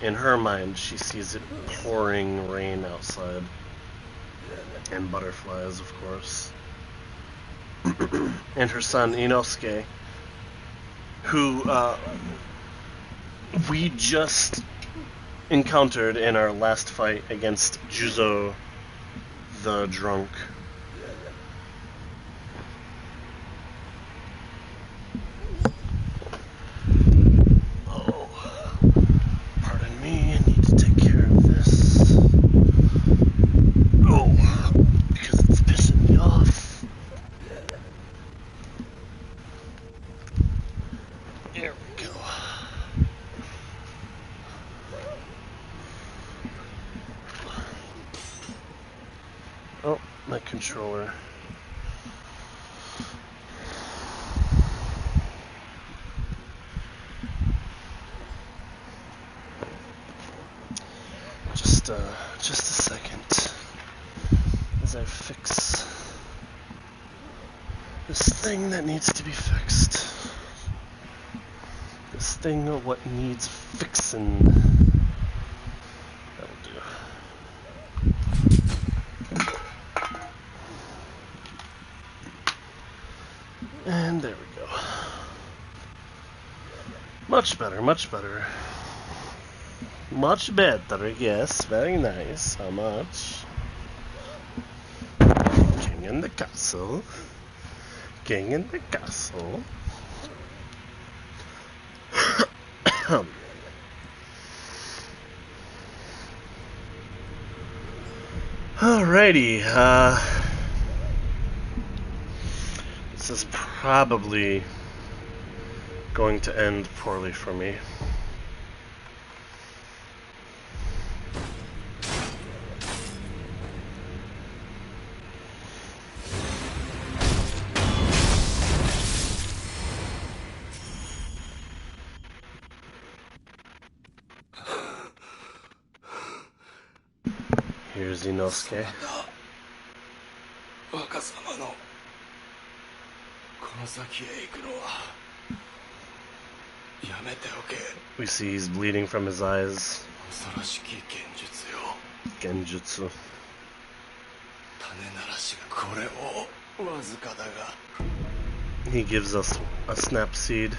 In her mind, she sees it pouring rain outside, and butterflies, of course. And her son Inosuke, who we just encountered in our last fight against Juzo the drunk. Oh, pardon me, I need to take care of this. Oh, because it's pissing me off. There we go. my controller. Just a second as I fix this thing that needs to be fixed. This thing of what needs fixing. That'll do. And there we go. Much better, much better. Much better, yes, very nice. How much? King in the castle. King in the castle. Alrighty, this is probably going to end poorly for me. Here's Inosuke. We see he's bleeding from his eyes. Genjutsu. He gives us a snap seed.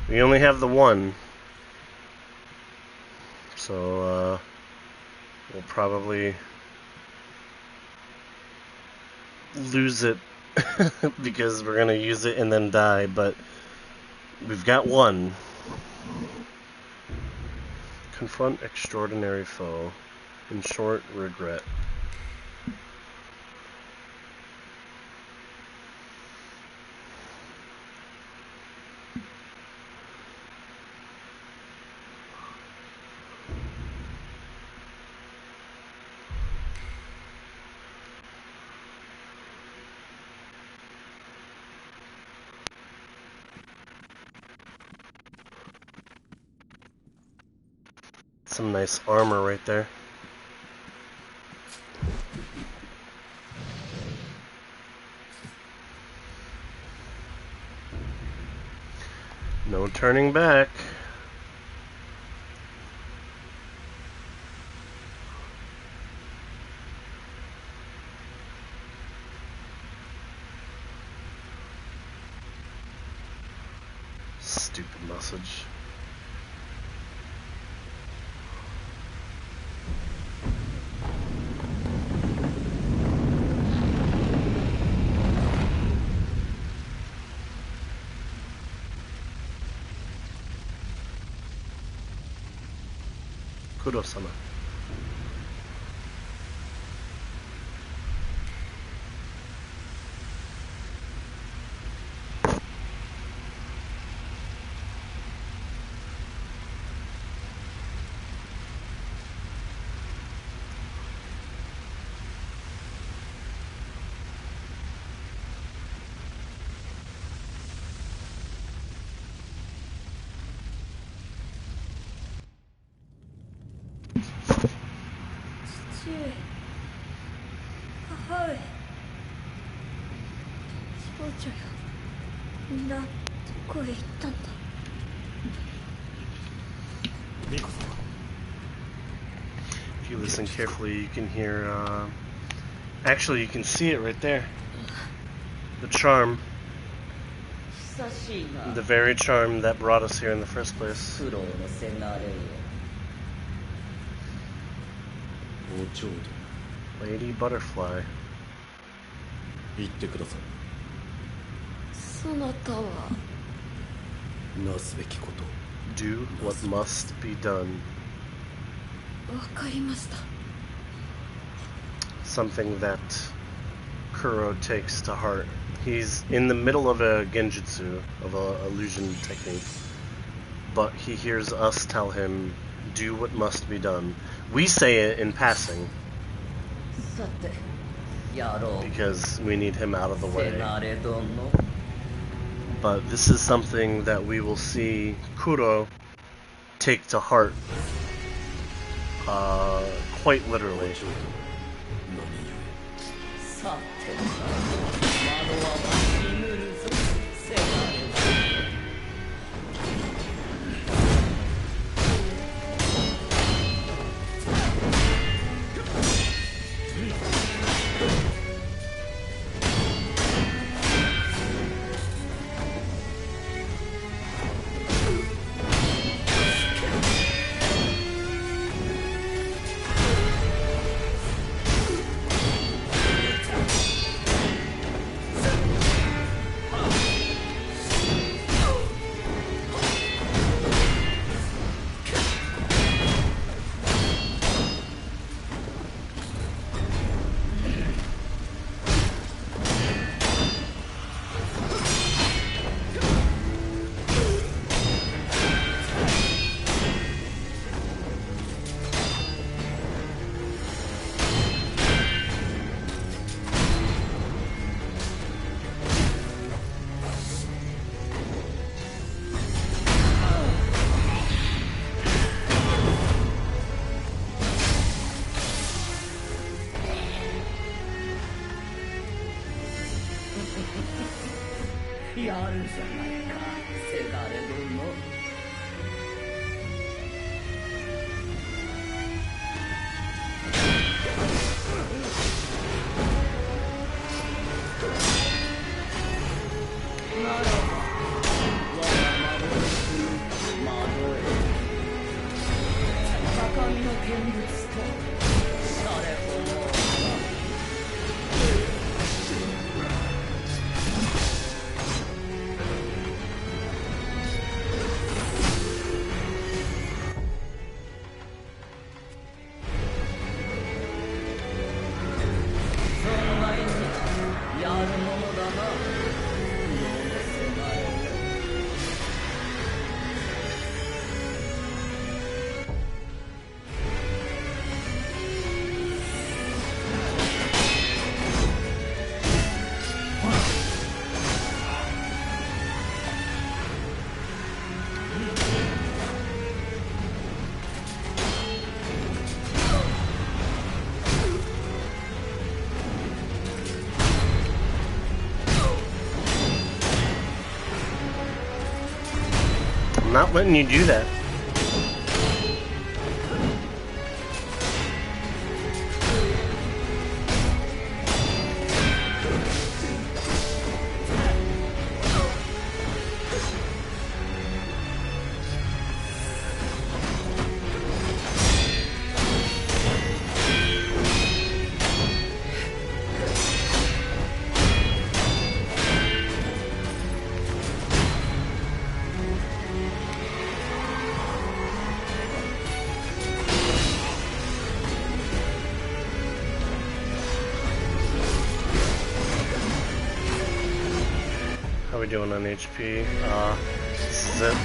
We only have the one, so we'll probably lose it because we're gonna use it and then die, but we've got one. Confront extraordinary foe. In short, regret. Some nice armor right there. No turning back. Stupid message. Kuro-sama. If you listen carefully, you can hear, actually you can see it right there. The charm. The very charm that brought us here in the first place. Lady Butterfly. Do what must be done. Something that Kuro takes to heart. He's in the middle of a genjutsu, of a illusion technique, but he hears us tell him, do what must be done. We say it in passing, さてやろう because we need him out of the せ way. がれ殿 But this is something that we will see Kuro take to heart, quite literally. さて窓はわしぬるぞせがれ殿 やるじゃないかせがれ殿 ならば我が幻の窓へ高みの見物とされほの やるものだな世のせがれよ I'm not letting you do that. How we doing on HP? This is it.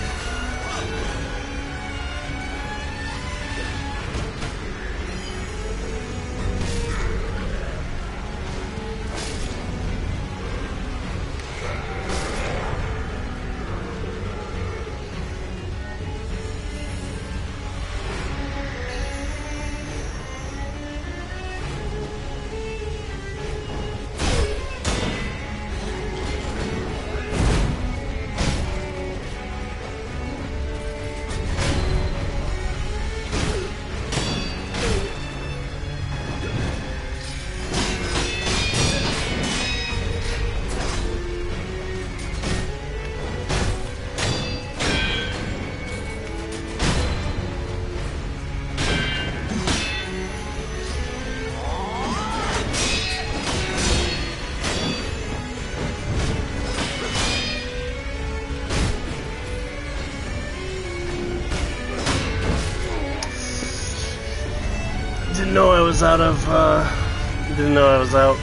Didn't know I was out of, didn't know I was out.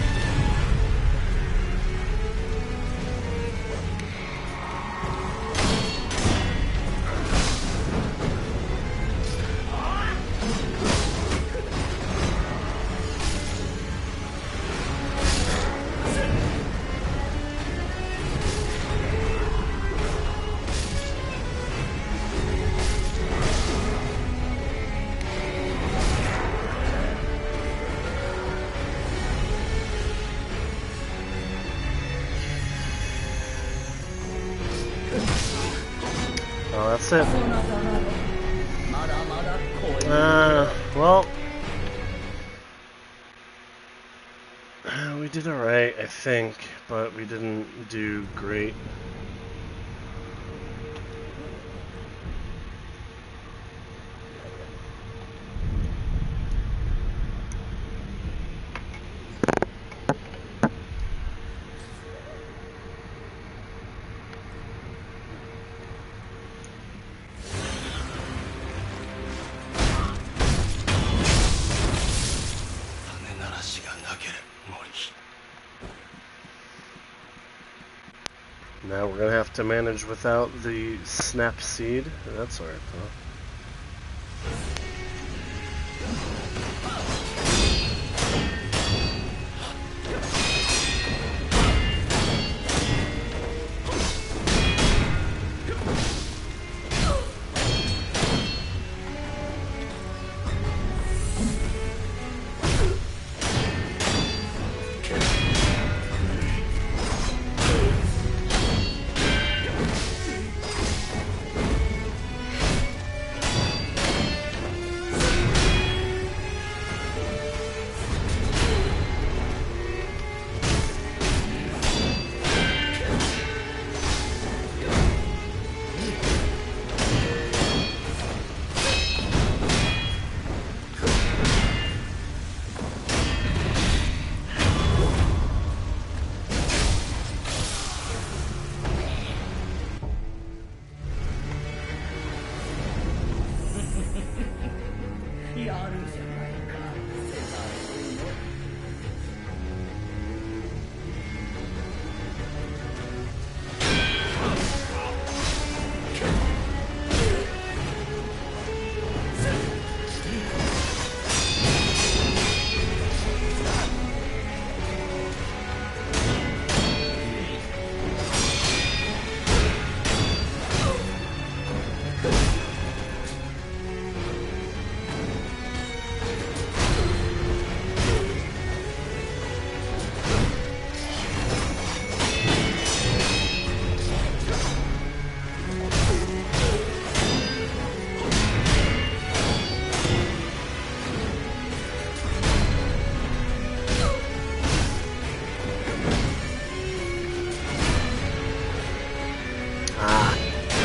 Oh, that's it. そなたなどまだまだ声に Well, we did alright, I think, but we didn't do great. Now we're gonna have to manage without the snap seed. That's alright though.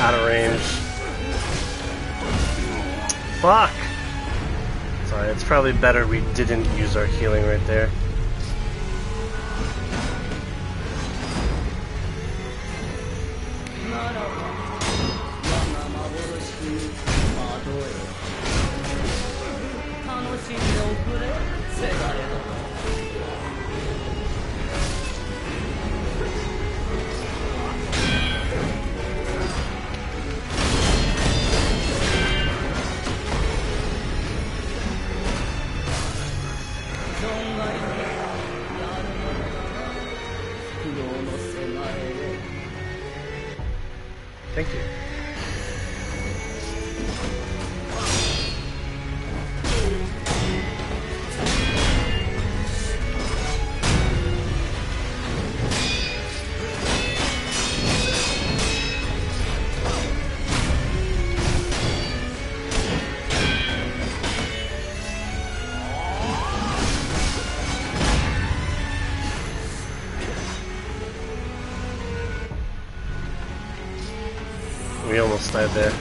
Out of range. Fuck! Sorry, it's probably better we didn't use our healing right there. Thank you. We almost died there.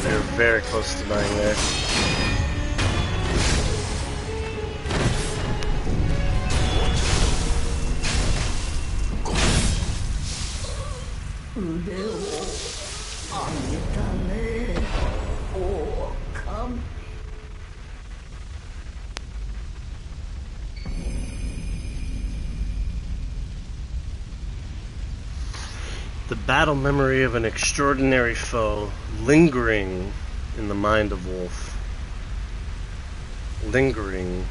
We were very close to dying there. The battle memory of an extraordinary foe lingering in the mind of Wolf. Lingering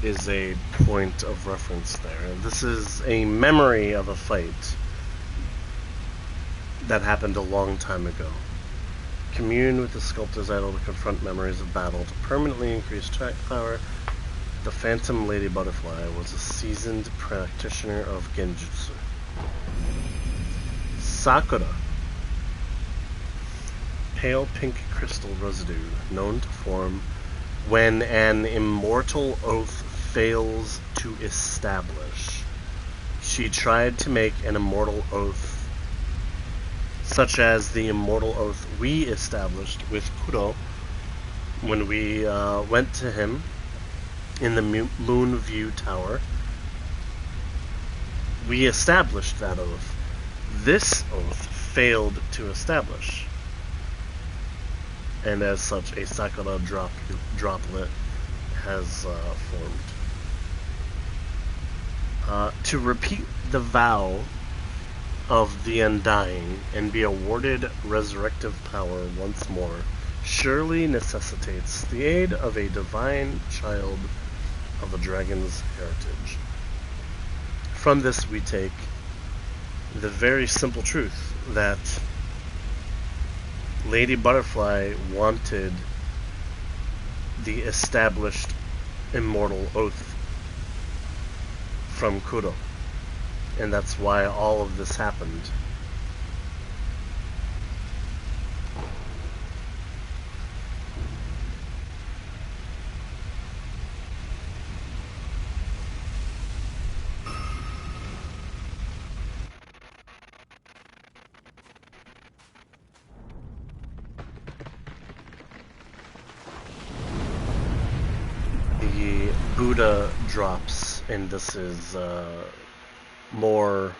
is a point of reference there. This is a memory of a fight that happened a long time ago. Commune with the sculptor's idol to confront memories of battle, to permanently increase track power, The Phantom Lady Butterfly was a seasoned practitioner of Genjutsu. Sakura. Pale pink crystal residue known to form when an immortal oath fails to establish. She tried to make an immortal oath, such as the immortal oath we established with Kuro when we went to him in the Moon View Tower. We established that oath. This oath failed to establish, and as such, a Sakura droplet has formed. To repeat the vow of the Undying and be awarded resurrective power once more surely necessitates the aid of a divine child of the dragon's heritage. From this we take the very simple truth that Lady Butterfly wanted the established immortal oath from Kuro, and that's why all of this happened. The Buddha drops, and this is more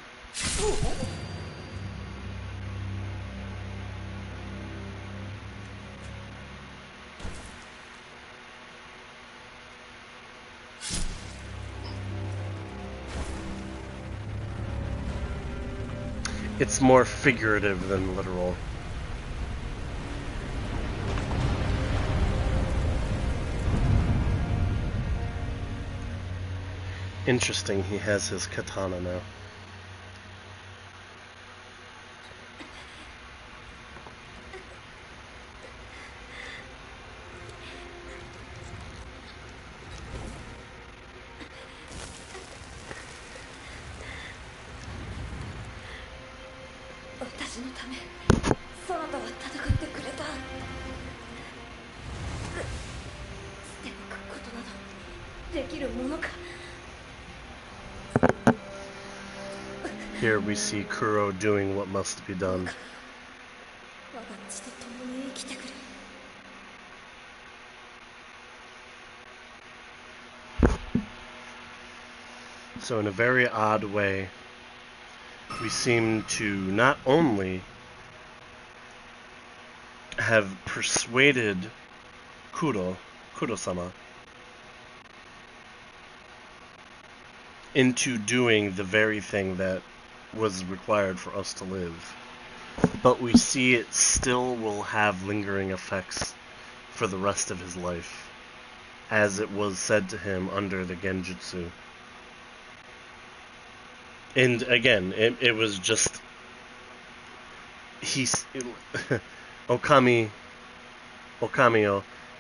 it's more figurative than literal. Interesting, he has his katana now. Here we see Kuro doing what must be done. So in a very odd way, we seem to not only have persuaded Kuro-sama, into doing the very thing that was required for us to live, but we see it still will have lingering effects for the rest of his life, as it was said to him under the Genjutsu. And again, it was just Okamio,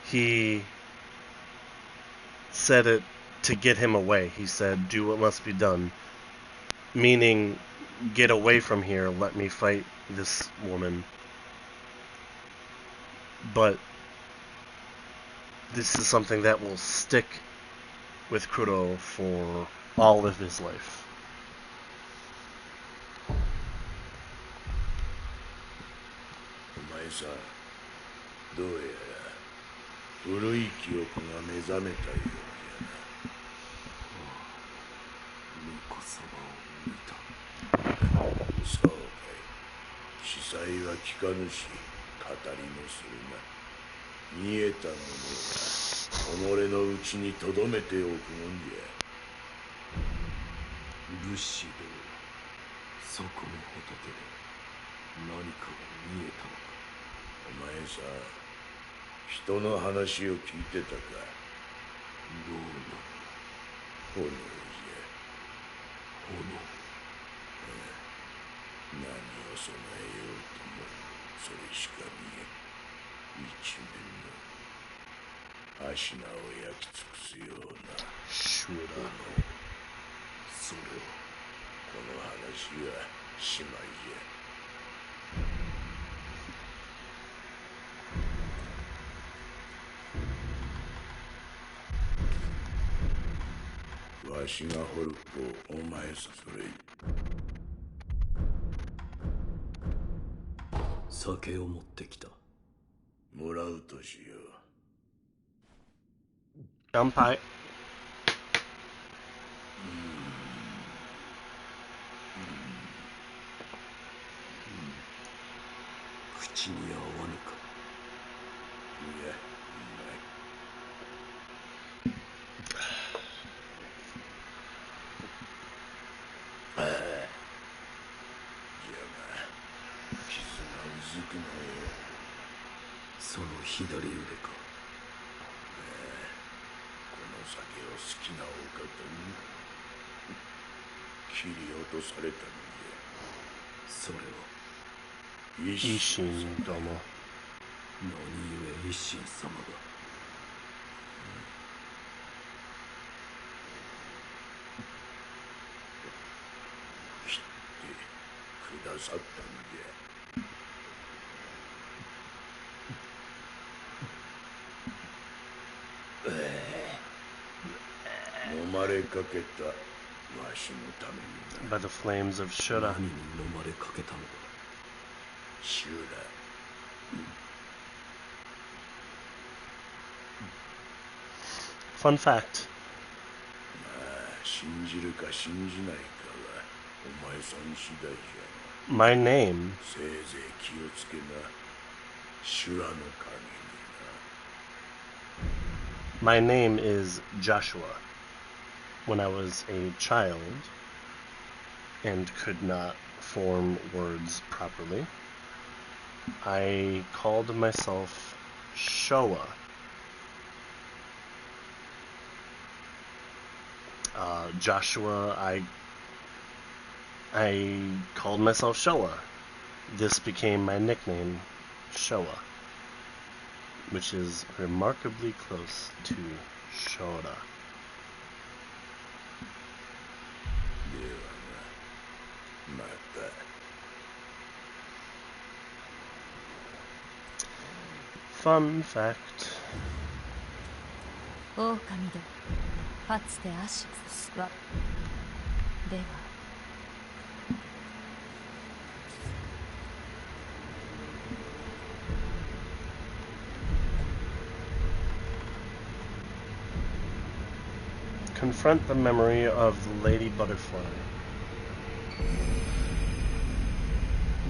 he said it to get him away. He said, "Do what must be done," meaning, get away from here, let me fight this woman. But this is something that will stick with Kuro for all of his life. お前さん、どうやら古い記憶が目覚めたようじゃな。巫女様を見た。そうかい。司祭は聞かぬし、語りもするな。見えたものは己のうちに留めておくもんじゃ。武士道、そこの仏で何かが見えたのか。お前さ、人の話を聞いてたか。どうなのだ。炎じゃ。炎。何を備えようともそれしか見えん。一面の足名を焼き尽くすような。シュラ。それをこの話はしまいじゃ。わしが掘る子をお前さそれ。酒を持ってきた。もらうとしよう。乾杯。口に合わぬか。いや、うまい。じゃが、傷がうずくのよ。その左腕か。この酒を好きなお方に切り落とされたのじゃ。それは維新ども。何故一心様が。切ってくださったのじゃ。飲まれかけたわしのためにな。 By the flames of Shura. 何に飲まれかけたのだ。シュラ。Fun fact. まあ信じるか信じないかはお前さん次第じゃな。 My name せいぜい気をつけな。シュラの影にな。 My name is Joshua. When I was a child and could not form words properly, I called myself Showa. Joshua, I called myself Showa. This became my nickname, Showa, which is remarkably close to Shora. ではな、また。Fun fact. 狼どかつてアシスはではConfront the memory of Lady Butterfly.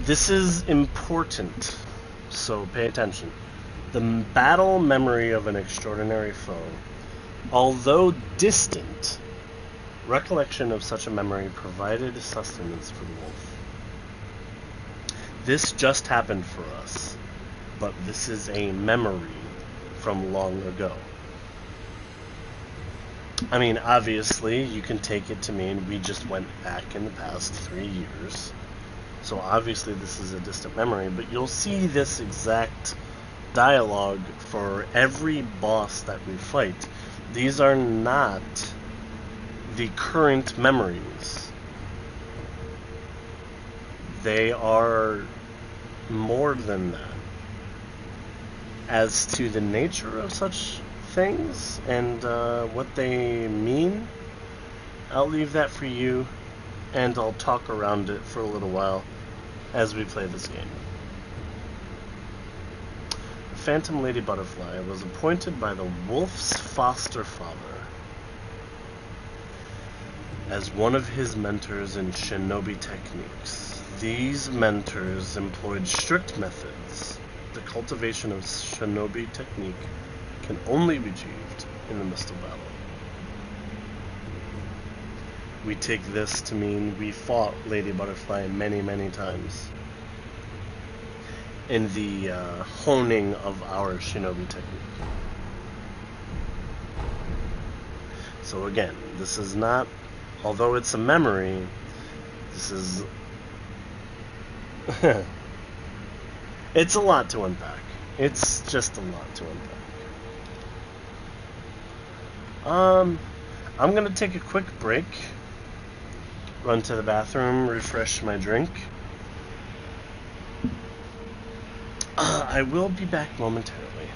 This is important, so pay attention. The battle memory of an extraordinary foe. Although distant, recollection of such a memory provided sustenance for the wolf. This just happened for us, but this is a memory from long ago. I mean, obviously, you can take it to mean we just went back in the past 3 years. So obviously this is a distant memory, but you'll see this exact dialogue for every boss that we fight. These are not the current memories. They are more than that. As to the nature of such things and what they mean, I'll leave that for you, and I'll talk around it for a little while as we play this game. Phantom Lady Butterfly was appointed by the wolf's foster father as one of his mentors in shinobi techniques. These mentors employed strict methods. The cultivation of shinobi technique can only be achieved in the midst of battle. We take this to mean we fought Lady Butterfly many, many times in the honing of our shinobi technique. So again, this is not, although it's a memory, this is it's a lot to unpack. It's just a lot to unpack. I'm gonna take a quick break, run to the bathroom, refresh my drink. I will be back momentarily.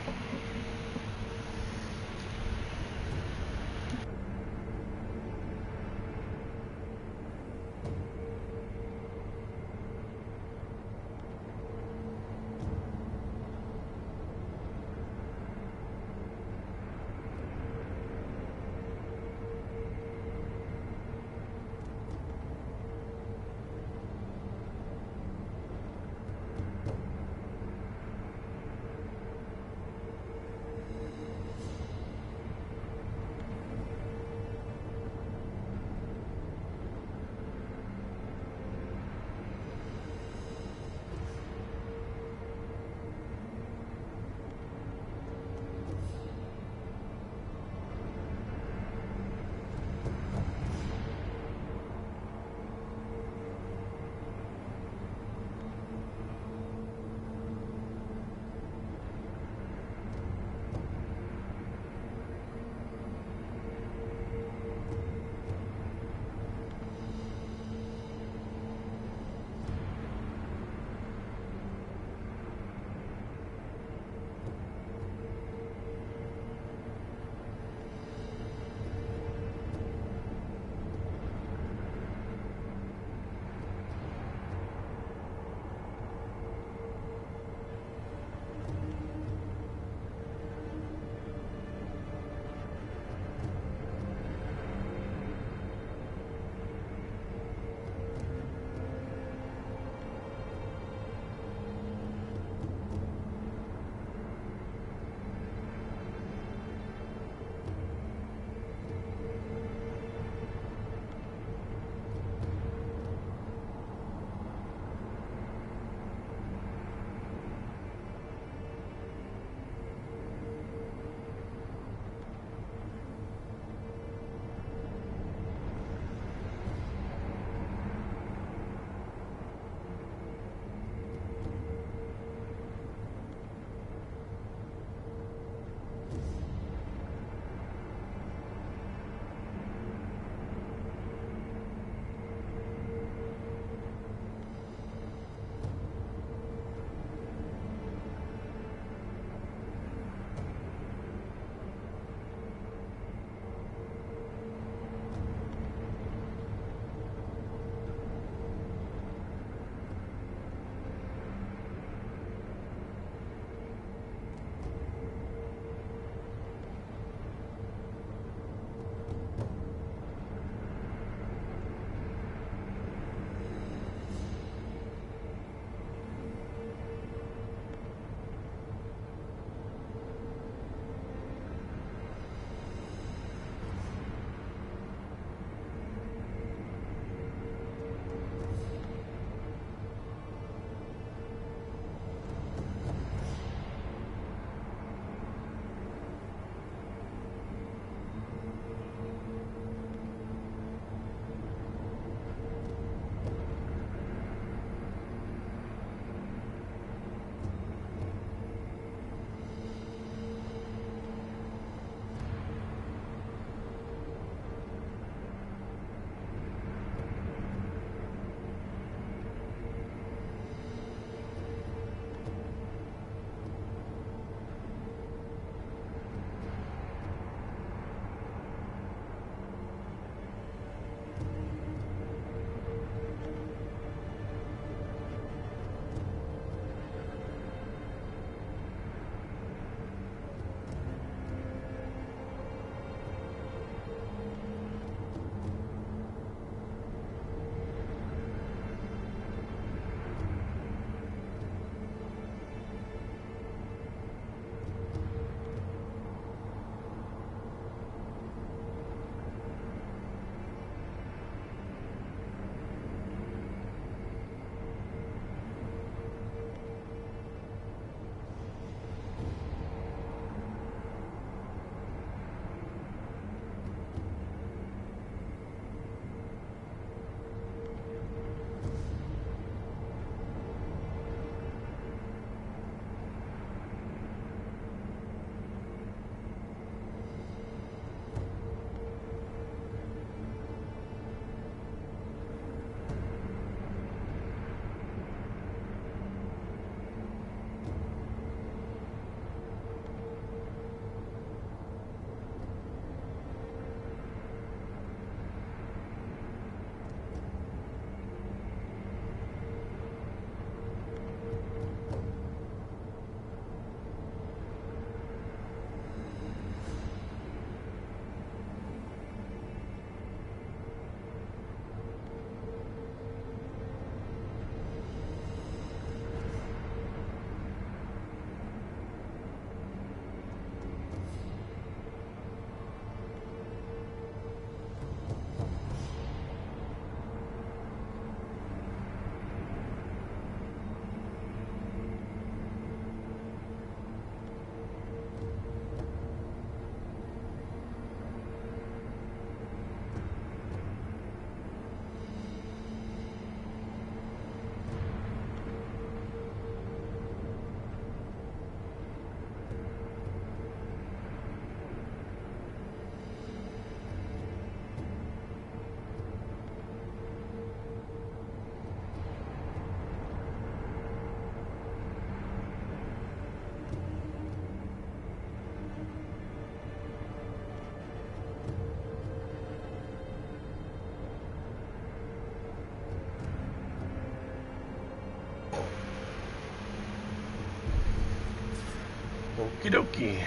Okie dokie.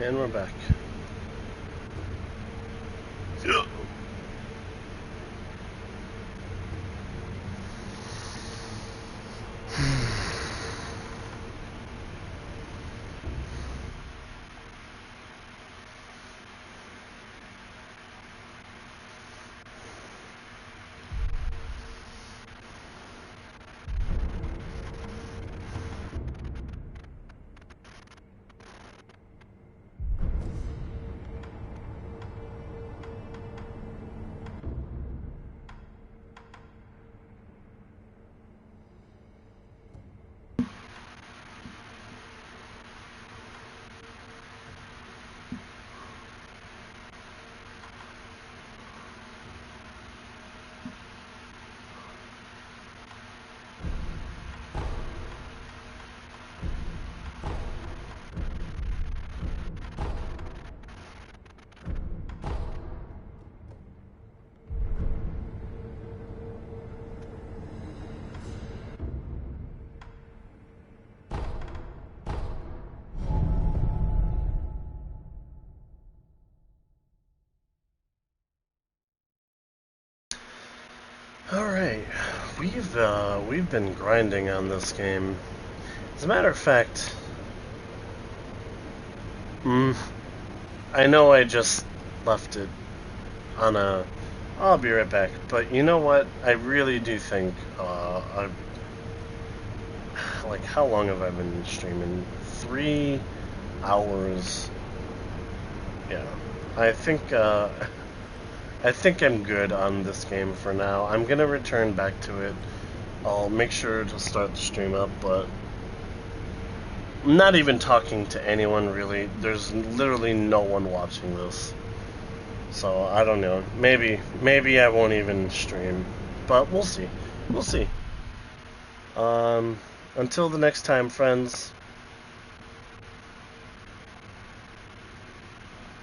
And we're back. Yeah. Alright, we've been grinding on this game. As a matter of fact, I know I just left it on a... I'll be right back, but you know what? I really do think, like, how long have I been streaming? 3 hours. Yeah, I think I'm good on this game for now. I'm gonna return back to it. I'll make sure to start the stream up, but I'm not even talking to anyone really. There's literally no one watching this. So I don't know. Maybe I won't even stream. But we'll see. We'll see. Until the next time, friends.